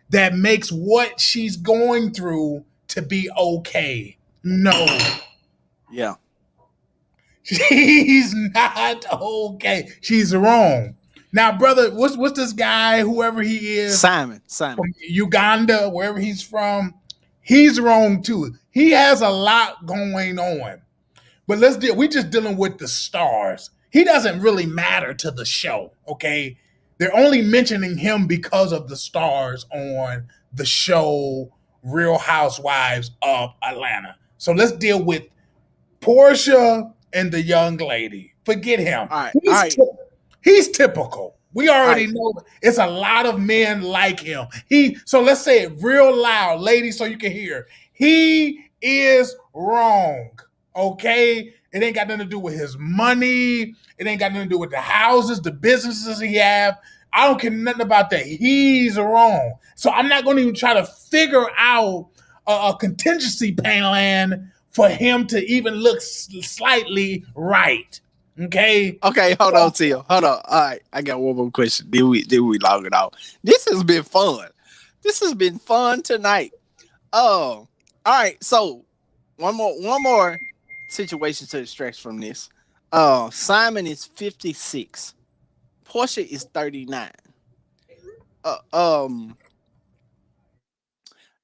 that makes what she's going through to be okay. No, Yeah. she's not okay. She's wrong. Now, brother, what's this guy, whoever he is, Simon. from Uganda, wherever he's from, he's wrong too. He has a lot going on. But we just dealing with the stars. He doesn't really matter to the show, okay? They're only mentioning him because of the stars on the show Real Housewives of Atlanta. So let's deal with Portia and the young lady. Forget him. All right. All right. He's typical. We All already right. know it's a lot of men like him. So let's say it real loud, ladies, so you can hear. He is wrong. Okay? It ain't got nothing to do with his money. It ain't got nothing to do with the houses, the businesses he have. I don't care nothing about that. He's wrong. So I'm not going to even try to figure out a contingency plan for him to even look slightly right. Okay. Okay, hold on, Tim. Hold on. All right, I got one more question. Then we log it out. This has been fun. This has been fun tonight. Oh, all right. So one more situation to extract from this. Simon is 56. Portia is 39. Uh, um,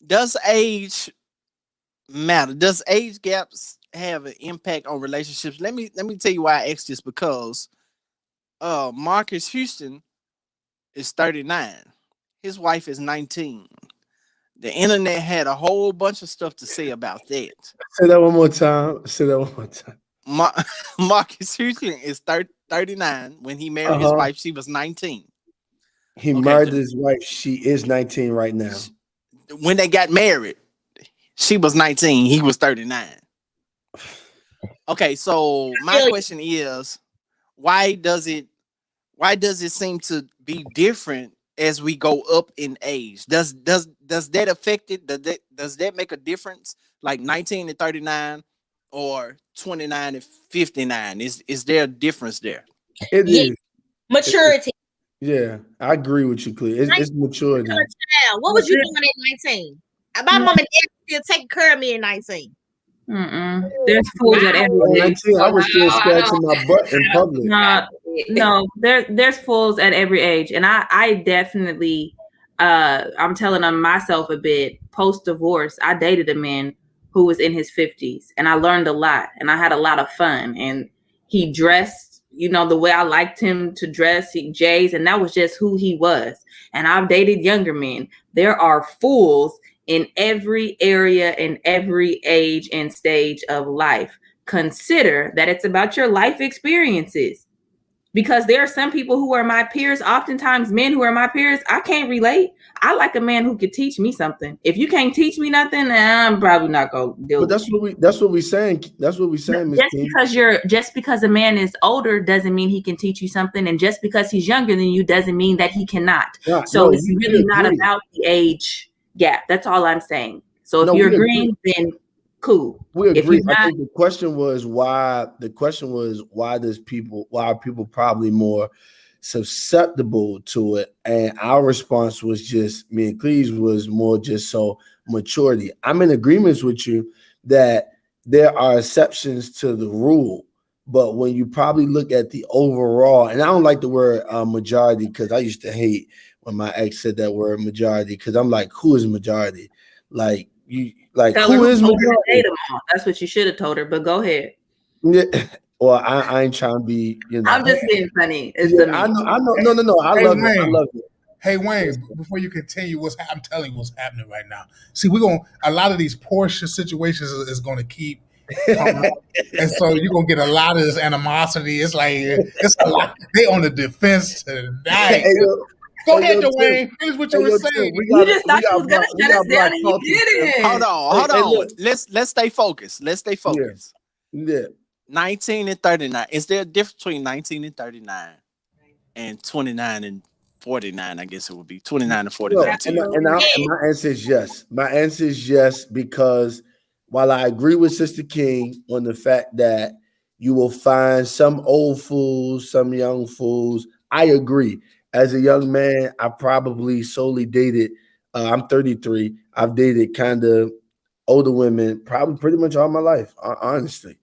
does age matter? Does age gaps have an impact on relationships? Let me tell you why I asked this, because Marcus Houston is 39. His wife is 19. The internet had a whole bunch of stuff to say about that. Say that one more time. Say that one more time. Marcus Houston is 39. When he married his wife, she was 19. He married his wife. She is 19 right now. When they got married, she was 19. He was 39. Okay, so my question is, why does it seem to be different as we go up in age? Does that affect it? Does that make a difference? Like 19 to 39 or 29 to 59? Is there a difference there? It is. Maturity. Yeah, I agree with you, Clea. It's maturity. What was you doing at 19? My mom and dad still taking care of me at 19. There's fools at every age. I was still scratching my butt in public. No, there's fools at every age, and I definitely, I'm telling on myself a bit. Post divorce, I dated a man who was in his 50s, and I learned a lot, and I had a lot of fun. And he dressed, the way I liked him to dress. J's, and that was just who he was. And I've dated younger men. There are fools in every area, in every age and stage of life. Consider that it's about your life experiences. Because there are some people who are my peers, oftentimes men who are my peers, I can't relate. I like a man who could teach me something. If you can't teach me nothing, I'm probably not gonna deal But with it. that's what we saying. That's what we saying, Ms. King. Just because a man is older doesn't mean he can teach you something, and just because he's younger than you doesn't mean that he cannot. So it's really not about the age gap. That's all I'm saying. So if you're agreeing, then cool. We agree. If you're not, I think the question was why. The question was why are people probably more susceptible to it? And our response was just, me and Cleves was more just so maturity. I'm in agreements with you that there are exceptions to the rule, but when you probably look at the overall, and I don't like the word majority, because I used to hate when my ex said that word majority, because I'm like, who is majority? Like you, like tell who her is who majority? That's what you should have told her. But go ahead. Yeah. Well, I ain't trying to be, I'm just being funny. It's I know. No. I love it. I love it. Hey Wayne, before you continue, I'm telling you what's happening right now. See, a lot of these Porsche situations is going to keep coming up, and so you're gonna get a lot of this animosity. It's like it's a lot. They on the defense tonight. Go ahead, Dwayne. Finish what you were saying. You just thought you was gonna shut us down, and you didn't. Hold on. Let's stay focused. Yeah. 19 and 39. Is there a difference between 19 and 39 and 29 and 49? I guess it would be 29 and 49. And my answer is yes. My answer is yes, because while I agree with Sister King on the fact that you will find some old fools, some young fools, I agree. As a young man, I probably solely dated. I'm 33. I've dated kind of older women probably pretty much all my life, honestly,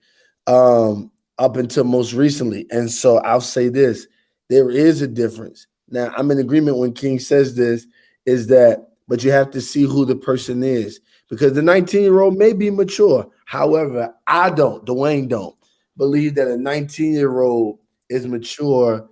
up until most recently. And so I'll say this, there is a difference. Now, I'm in agreement when King says this, is that, but you have to see who the person is, because the 19-year-old may be mature. However, Dwayne don't believe that a 19-year-old is mature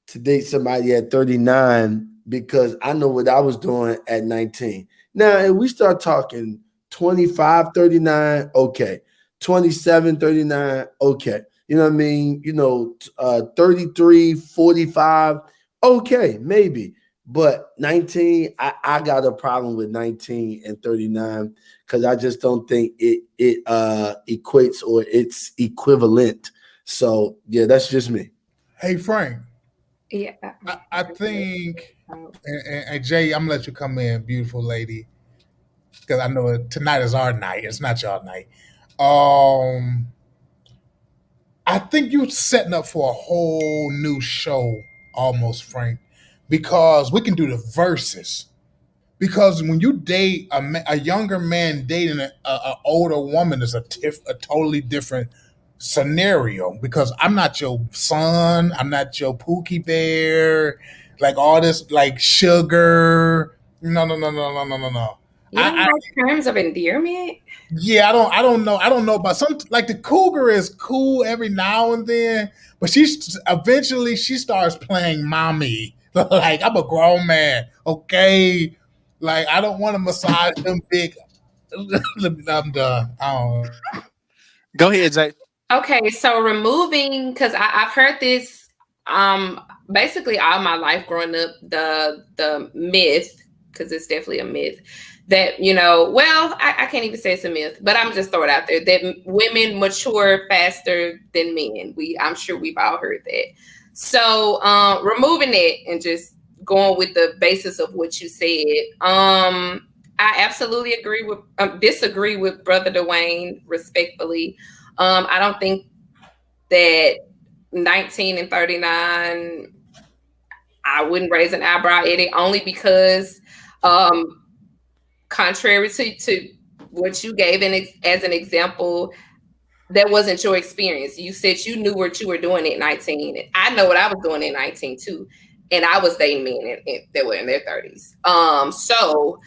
to date somebody at 39, because I know what I was doing at 19. Now, if we start talking 25, 39, okay. 27, 39, okay. You know what I mean? 33, 45, okay, maybe. But 19, I got a problem with 19 and 39, because I just don't think it equates or it's equivalent. So, yeah, that's just me. Hey, Frank. Yeah. I think, and Jay, I'm going to let you come in, beautiful lady, because I know tonight is our night. It's not y'all night. I think you're setting up for a whole new show, almost, Frank, because we can do the verses. Because when you date a younger man dating an older woman is a totally different scenario, because I'm not your son, I'm not your Pookie Bear, like all this like sugar. No. You don't like terms of endearment? Yeah, I don't know about some, like the cougar is cool every now and then, but eventually she starts playing mommy. Like, I'm a grown man, okay? Like, I don't want to massage them big. I'm done. Go ahead, Jay. Okay, so removing, because I've heard this basically all my life growing up, the myth, because it's definitely a myth, that, I can't even say it's a myth, but I'm just throwing it out there, that women mature faster than men. I'm sure we've all heard that. So removing it and just going with the basis of what you said, I absolutely disagree with Brother Dwayne, respectfully. I don't think that 19 and 39, I wouldn't raise an eyebrow at it, only because contrary to what you gave as an example, that wasn't your experience. You said you knew what you were doing at 19. I know what I was doing at 19 too. And I was dating men that were in their 30s. So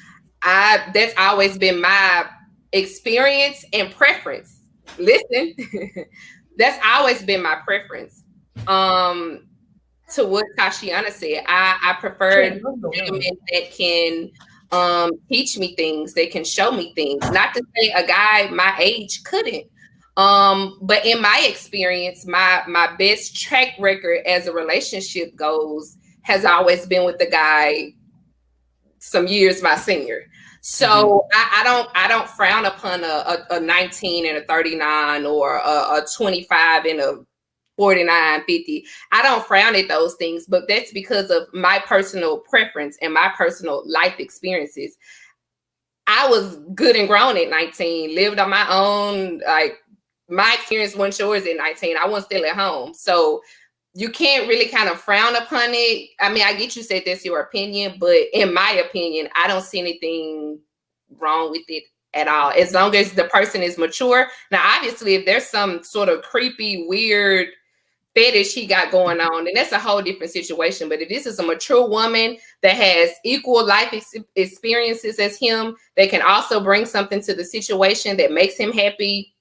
that's always been my experience and preference. Listen, that's always been my preference. To what Tashiana said, I prefer women that can teach me things, they can show me things. Not to say a guy my age couldn't, But in my experience, my best track record as a relationship goes has always been with the guy some years my senior. So I don't frown upon a 19 and a 39 or a 25 and a 49, 50. I don't frown at those things, but that's because of my personal preference and my personal life experiences. I was good and grown at 19, lived on my own. Like my experience wasn't yours at 19. I wasn't still at home. So you can't really kind of frown upon it. I mean, I get you said that's your opinion, but in my opinion, I don't see anything wrong with it at all. As long as the person is mature. Now, obviously, if there's some sort of creepy, weird fetish he got going on, then that's a whole different situation. But if this is a mature woman that has equal life experiences as him, that can also bring something to the situation that makes him happy,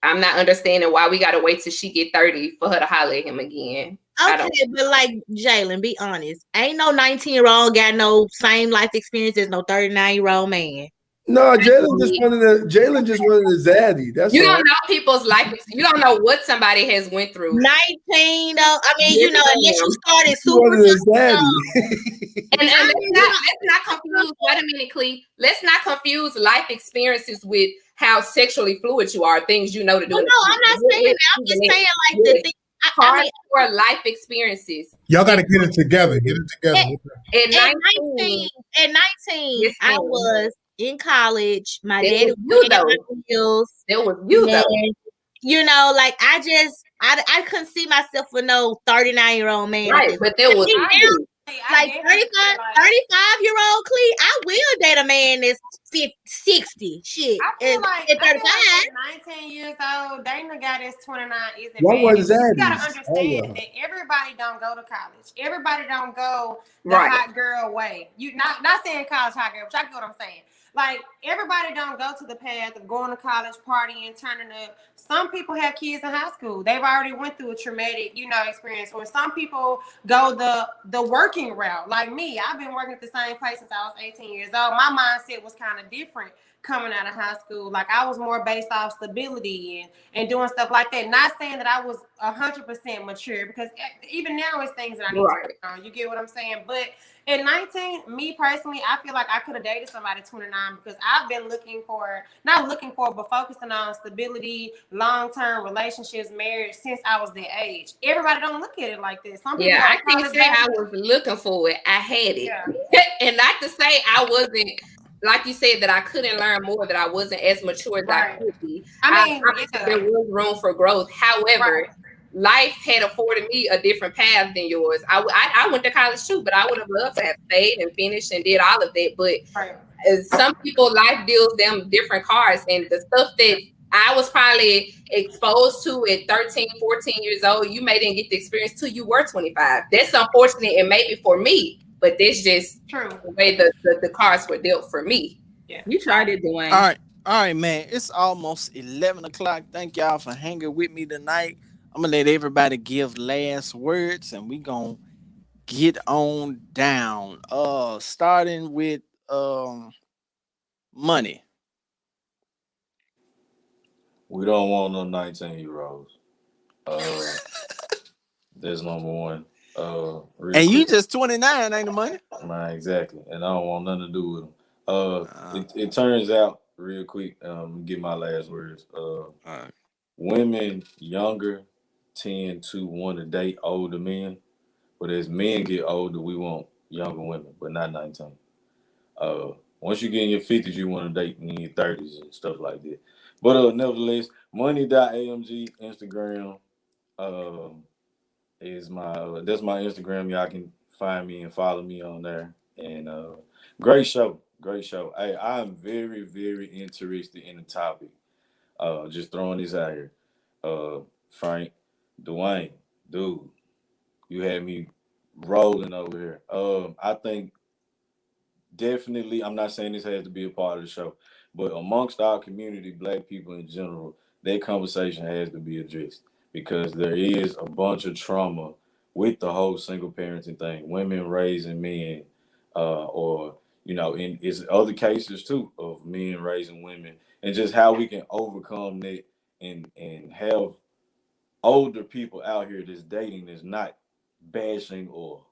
I'm not understanding why we got to wait till she get 30 for her to holler at him again. Okay, but like Jalen, be honest. Ain't no 19-year-old got no same life experience as no 39-year-old man. No, Jalen just wanted a zaddy. That's you all. don't know people's life. You don't know what somebody has went through. 19 though. I mean, you know, unless you started He wanted a super zaddy. And let's not confuse. Wait a minute, Clee. Let's not confuse life experiences with how sexually fluid you are. Things you know to do. Well, no, I'm not saying that. I'm just saying like the thing. I mean, hardcore life experiences. Y'all got to get it together. Get it together. At 19, yes, I was in college. My daddy was was my bills. There was you though. You know, like I couldn't see myself with no 39-year-old man. Right, but there was like 35-year-old Clee. I will date a man that's 60. Shit. I feel like at 35. At 19 years old, dating a guy that's 29 isn't What bad. was that? You gotta understand that everybody don't go to college. Everybody don't go the Right. hot girl way. You not saying college hot girl, but y'all get what I'm saying. Like everybody don't go to the path of going to college, partying, turning up. Some people have kids in high school. They've already went through a traumatic, experience. Or some people go the working route. Like me, I've been working at the same place since I was 18 years old. My mindset was kind of different coming out of high school. Like I was more based off stability and doing stuff like that. Not saying that I was 100% mature, because even now it's things that I need to work on. You get what I'm saying? But at 19, me personally, I feel like I could have dated somebody 29 because I've been but focusing on stability, long-term relationships, marriage since I was that age. Everybody don't look at it like this. Some people I can't say I was looking for it. I had it. Yeah. And not to say I wasn't, like you said, that I couldn't learn more, that I wasn't as mature as I could be. I mean, there was room for growth. However, life had afforded me a different path than yours. I went to college too, but I would have loved to have stayed and finished and did all of that. But some people, life deals them different cards, and the stuff that I was probably exposed to at 13, 14 years old, you may didn't get the experience till you were 25. That's unfortunate, and maybe for me, but that's just the way the cards were dealt for me. Yeah, you tried it, Dwayne. All right, man. It's almost 11 o'clock. Thank y'all for hanging with me tonight. I'm gonna let everybody give last words, and we gonna get on down. Starting with money. We don't want no 19-year-olds. That's number one. And you just 29, ain't the money? Right, exactly. And I don't want nothing to do with them. It turns out real quick. Get my last words. Women younger tend to want to date older men, but as men get older, we want younger women, but not 19. Once you get in your 50s, you want to date in your 30s and stuff like that. But nevertheless, money.amg Instagram is that's my Instagram. Y'all can find me and follow me on there. And great show. Hey, I'm very, very interested in the topic. Just throwing this out here. Frank, Dwayne, dude, you had me rolling over here. I think definitely, I'm not saying this has to be a part of the show, but amongst our community, Black people in general, that conversation has to be addressed, because there is a bunch of trauma with the whole single parenting thing, women raising men, or in it's other cases too of men raising women, and just how we can overcome that and have older people out here that's dating that's not bashing or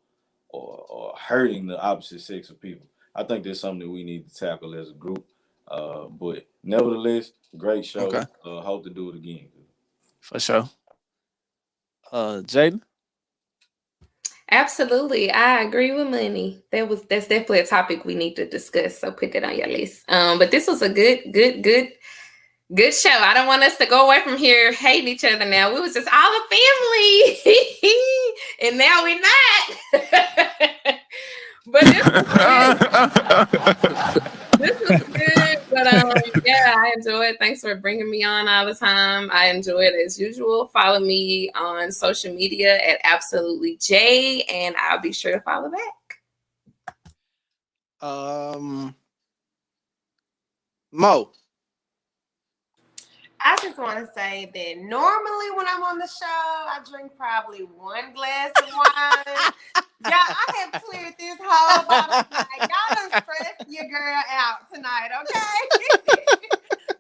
hurting the opposite sex of people. I think that's something that we need to tackle as a group. But nevertheless, great show. Okay. Hope to do it again. For sure. Jaden? Absolutely. I agree with Money. That's definitely a topic we need to discuss. So put that on your list. But this was a good show. I don't want us to go away from here hating each other now. We was just all a family. And now we're not. But this was good. But yeah, I enjoy it. Thanks for bringing me on all the time. I enjoy it as usual. Follow me on social media at AbsolutelyJ, and I'll be sure to follow back. Mo. I just want to say that normally when I'm on the show, I drink probably one glass of wine. Y'all, I have cleared this whole bottle tonight. Y'all done stressed your girl out tonight, okay?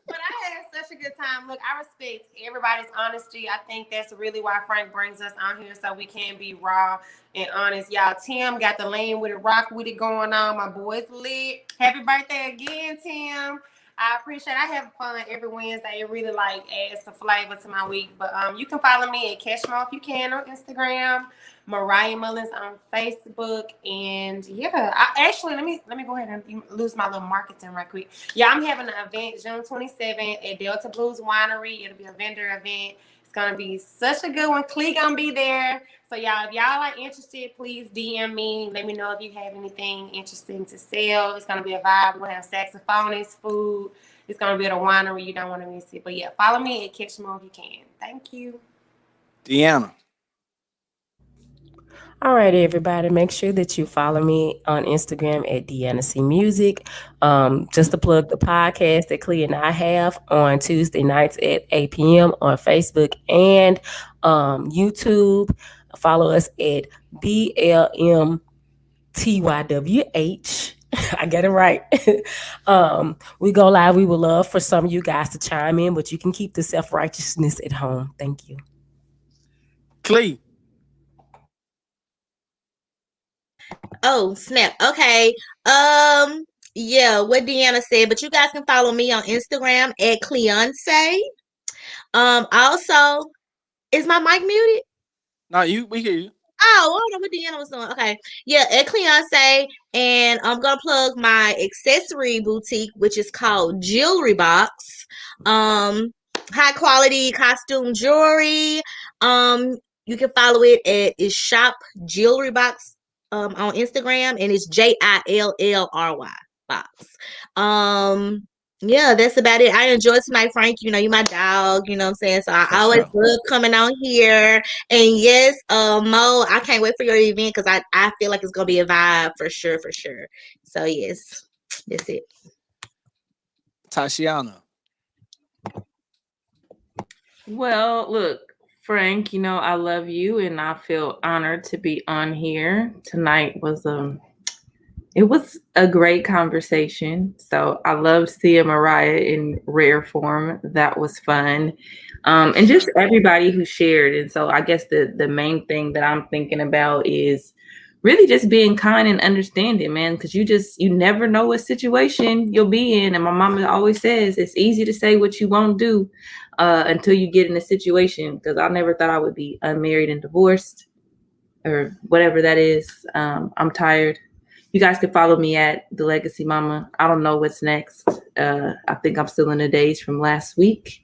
But I had such a good time. Look, I respect everybody's honesty. I think that's really why Frank brings us on here, so we can be raw and honest. Y'all, Tim got the lean with it, rock with it going on. My boy's lit. Happy birthday again, Tim. I appreciate it. I have fun every Wednesday. It really adds some flavor to my week. But you can follow me at Cashmo if you can on Instagram, Mariah Mullins on Facebook, and yeah. Actually let me go ahead and lose my little marketing right quick. Yeah, I'm having an event June 27th at Delta Blues Winery. It'll be a vendor event. It's gonna be such a good one. Clee gonna be there. So y'all, if y'all are interested, please DM me. Let me know if you have anything interesting to sell. It's gonna be a vibe. We're gonna have saxophonists, food. It's gonna be at a winery. You don't want to miss it. But yeah, follow me at Catch More if you can. Thank you. Deanna. All right, everybody. Make sure that you follow me on Instagram at Deanna C Music. Just to plug the podcast that Clea and I have on Tuesday nights at 8 p.m. on Facebook and YouTube. Follow us at BLMTYWH. I get it right. We go live. We would love for some of you guys to chime in, but you can keep the self-righteousness at home. Thank you. Clee. Oh, snap. Okay. Yeah, what Deanna said, but you guys can follow me on Instagram at Cleonce. Also, is my mic muted? No, we hear you. Oh, I don't know what Deanna was doing. Okay. Yeah, at Cleonce. And I'm gonna plug my accessory boutique, which is called Jewelry Box. High quality costume jewelry. You can follow it at Shop Jewelry Box on Instagram, and it's JILLRY box. Yeah, that's about it. I enjoyed tonight, Frank. You know, you my dog, you know what I'm saying? So I always love coming on here. And yes, Mo, I can't wait for your event because I feel like it's gonna be a vibe for sure, for sure. So yes, that's it. Tashiana. Well, look, Frank, you know, I love you and I feel honored to be on here. Tonight was it was a great conversation. So I loved seeing Mariah in rare form. That was fun. And just everybody who shared. And so I guess the main thing that I'm thinking about is really just being kind and understanding, man, because you never know what situation you'll be in. And my mama always says it's easy to say what you won't do until you get in a situation, because I never thought I would be unmarried and divorced or whatever that is. I'm tired. You guys can follow me at The Legacy Mama. I don't know what's next. I think I'm still in the days from last week.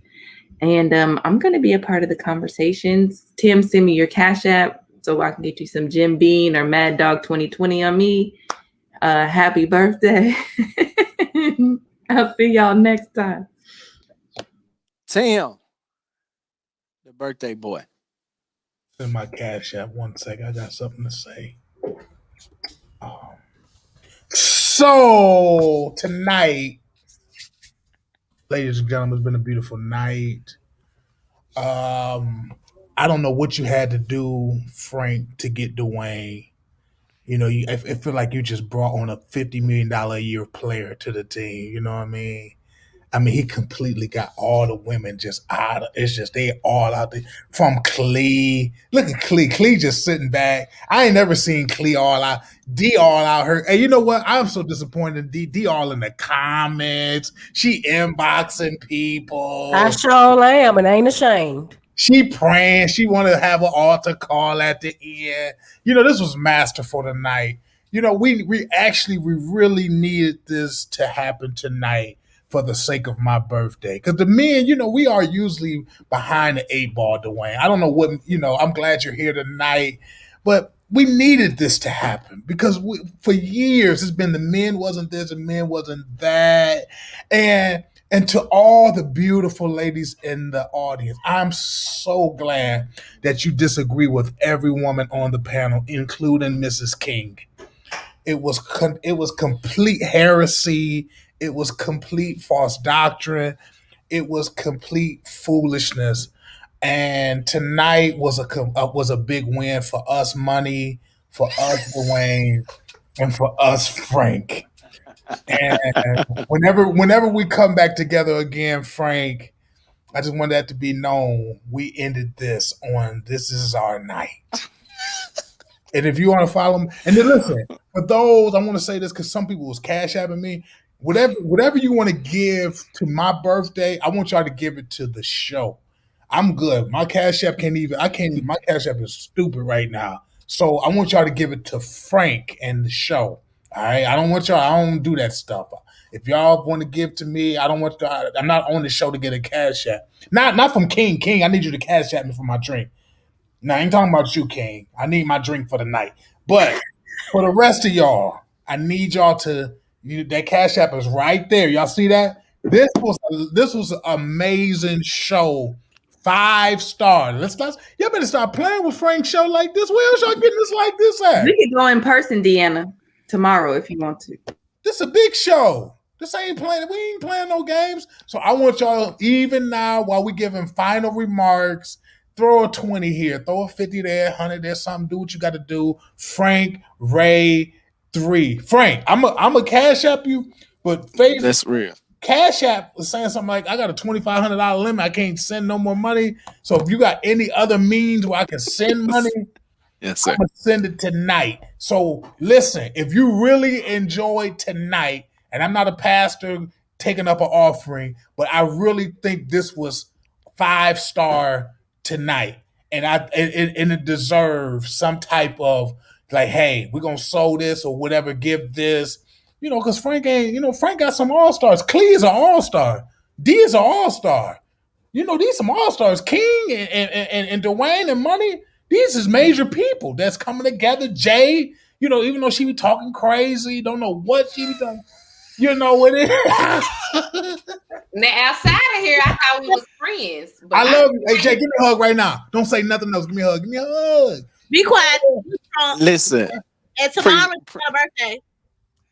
And I'm going to be a part of the conversations. Tim, send me your Cash App so I can get you some Jim Bean or Mad Dog 2020 on me. Happy birthday. I'll see y'all next time. Tim, the birthday boy. Send my Cash App 1 second. I got something to say. So tonight, ladies and gentlemen, it's been a beautiful night. I don't know what you had to do, Frank, to get Dwayne. You know, I feel like you just brought on a $50 million a year player to the team. You know what I mean? I mean, he completely got all the women just out of it's just they all out there. From Clee. Look at Clee. Clee just sitting back. I ain't never seen Clee all out. D all out her. Hey, you know what? I'm so disappointed in D. D all in the comments. She inboxing people. I sure am and ain't ashamed. She praying. She wanted to have an altar call at the end. You know, this was masterful tonight. You know, we really needed this to happen tonight for the sake of my birthday. Because the men, you know, we are usually behind the 8 ball, Dwayne. I don't know what, you know, I'm glad you're here tonight. But we needed this to happen because for years it's been the men wasn't this and men wasn't that. And to all the beautiful ladies in the audience, I'm so glad that you disagree with every woman on the panel, including Mrs. King. It was complete heresy. It was complete false doctrine. It was complete foolishness. And tonight was a big win for us, Money, for us, Dwayne, and for us, Frank. And whenever we come back together again, Frank, I just want that to be known. We ended this on This Is Our Night. And if you want to follow me, and then listen, for those, I want to say this because some people was cash apping me. Whatever you want to give to my birthday, I want y'all to give it to the show. I'm good. My cash app my cash app is stupid right now. So I want y'all to give it to Frank and the show. All right. I don't do that stuff. If y'all want to give to me, I'm not on the show to get a cash app. Not from King. King, I need you to cash app me for my drink. Now, I ain't talking about you, King. I need my drink for the night. But for the rest of y'all, I need y'all that cash app is right there. Y'all see that? This was an amazing show. 5 stars. Y'all better start playing with Frank's show like this. Where else y'all getting this like this at? We can go in person, Deanna, tomorrow if you want to. This is a big show. We ain't playing no games. So I want y'all, even now, while we giving final remarks, throw a 20 here, throw a 50 there, 100 there, something. Do what you got to do. Frank, Ray, 3. Frank, I'm a cash app you, but Facebook. That's real. Cash App was saying something like, I got a $2,500 limit. I can't send no more money. So if you got any other means where I can send money, yes, sir. I'm going to send it tonight. So listen, if you really enjoyed tonight, and I'm not a pastor taking up an offering, but I really think this was 5-star tonight. And it deserves some type of like, hey, we're going to sow this or whatever, give this. You know, because Frank got some all-stars. Clee is an all-star. D is an all-star. You know, these some all-stars. King and Dwayne and Money, these is major people that's coming together. Jay, you know, even though she be talking crazy, don't know what she be talking. You know what it is. Now, outside of here, I thought we was friends. I love you. Hey, Jay, give me a hug right now. Don't say nothing else. Give me a hug. Give me a hug. Be quiet. Listen. And tomorrow's my birthday.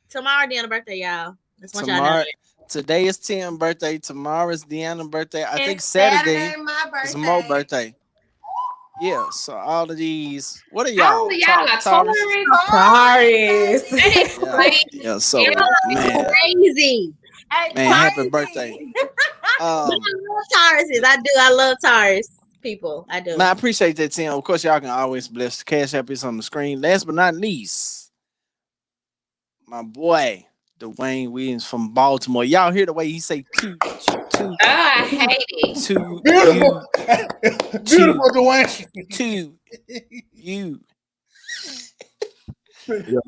Tomorrow, Deanna's birthday, y'all. That's what y'all know. Today is Tim's birthday. Tomorrow is Deanna's birthday. I think Saturday my birthday. is Mo's birthday. Yeah, so all of these. What are y'all? All of y'all are Taurus. Yeah, so man, Crazy. Man, happy birthday. I love Tauruses. I do. I love Taurus people. I do. Man, I appreciate that, Tim. Of course, y'all can always bless the cash app is on the screen. Last but not least, my boy, Dwayne Williams from Baltimore. Y'all hear the way he say two. Oh, I hate it. Beautiful, Dwayne. To you. Yeah,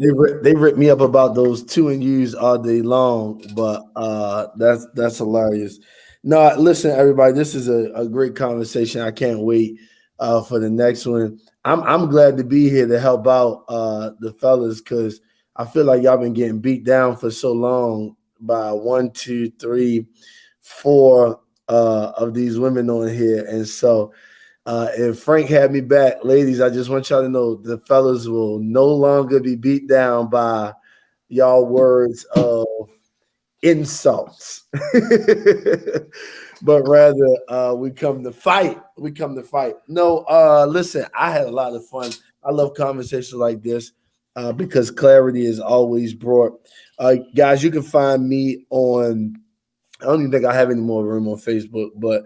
they ripped me up about those 2 and U's all day long, but that's hilarious. No, listen, everybody, this is a great conversation. I can't wait for the next one. I'm glad to be here to help out the fellas because I feel like y'all been getting beat down for so long by 1, 2, 3, 4 of these women on here. And so if Frank had me back, ladies, I just want y'all to know the fellas will no longer be beat down by y'all words of insults. But rather we come to fight. No, listen, I had a lot of fun. I love conversations like this. Because clarity is always brought. Guys, you can find me on I don't even think I have any more room on Facebook, but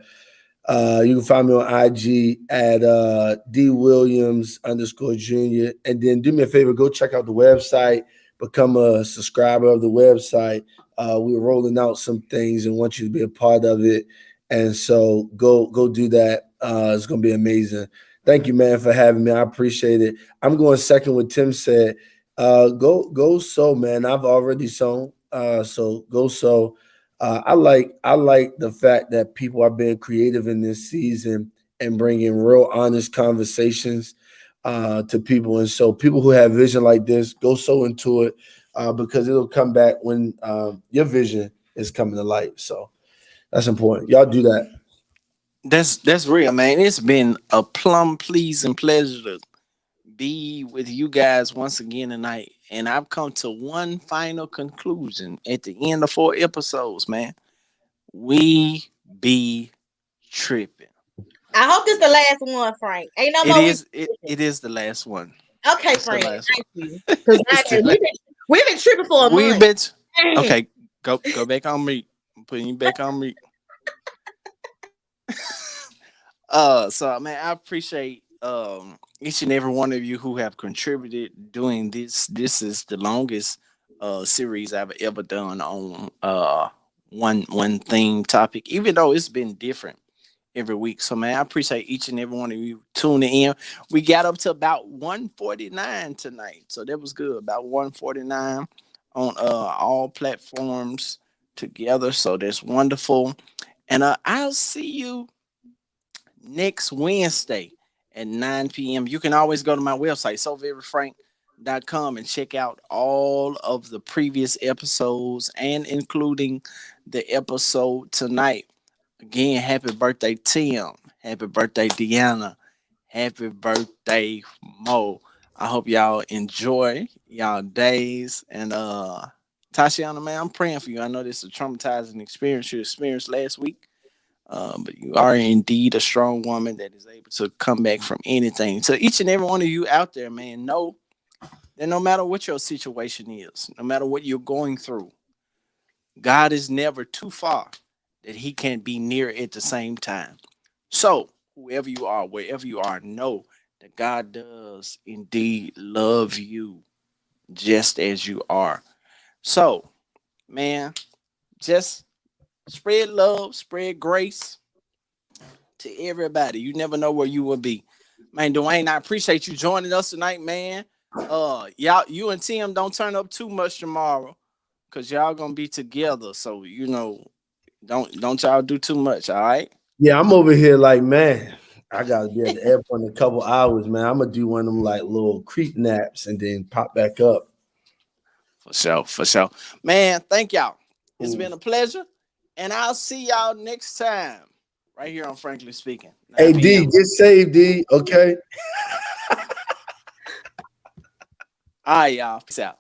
you can find me on IG at DWilliams_Jr. And then do me a favor, go check out the website, become a subscriber of the website. We're rolling out some things and want you to be a part of it. And so go do that. It's gonna be amazing. Thank you, man, for having me. I appreciate it. I'm going second what Tim said. Go sow, man. I've already sown. So go sow. I like the fact that people are being creative in this season and bringing real honest conversations to people. And so people who have vision like this, go sow into it because it'll come back when your vision is coming to light. So that's important. Y'all do that. That's real, man. It's been a plum pleasing pleasure to be with you guys once again tonight. And I've come to one final conclusion at the end of 4 episodes, man. We be tripping. I hope this is the last one, Frank. Ain't no more. It is the last one. Okay, It's Frank. last Thank you. Because we've been tripping for a month. Okay, go back on mute. I'm putting you back on mute. So man, I appreciate each and every one of you who have contributed doing this. This is the longest series I've ever done on one theme topic, even though it's been different every week. So man, I appreciate each and every one of you tuning in. We got up to about 149 tonight, so that was good. About 149 on all platforms together. So that's wonderful. And I'll see you next Wednesday at 9 p.m. You can always go to my website, soveryfrank.com, and check out all of the previous episodes and including the episode tonight. Again, happy birthday, Tim. Happy birthday, Deanna. Happy birthday, Mo. I hope y'all enjoy y'all days. And Tashiana, man, I'm praying for you. I know this is a traumatizing experience you experienced last week. But you are indeed a strong woman that is able to come back from anything. So each and every one of you out there, man, know that no matter what your situation is, no matter what you're going through, God is never too far that he can't be near at the same time. So whoever you are, wherever you are, know that God does indeed love you just as you are. So, man, just spread love, spread grace to everybody. You never know where you will be. Man, Dwayne, I appreciate you joining us tonight, man. Y'all, you and Tim don't turn up too much tomorrow because y'all gonna be together. So, don't y'all do too much, all right? Yeah, I'm over here like, man, I gotta be at the airport in a couple hours, man. I'm gonna do one of them like little creep naps and then pop back up. For sure. Man, thank y'all. It's been a pleasure. And I'll see y'all next time. Right here on Frankly Speaking. Hey, D, get saved, D. Okay. All right, y'all. Peace out.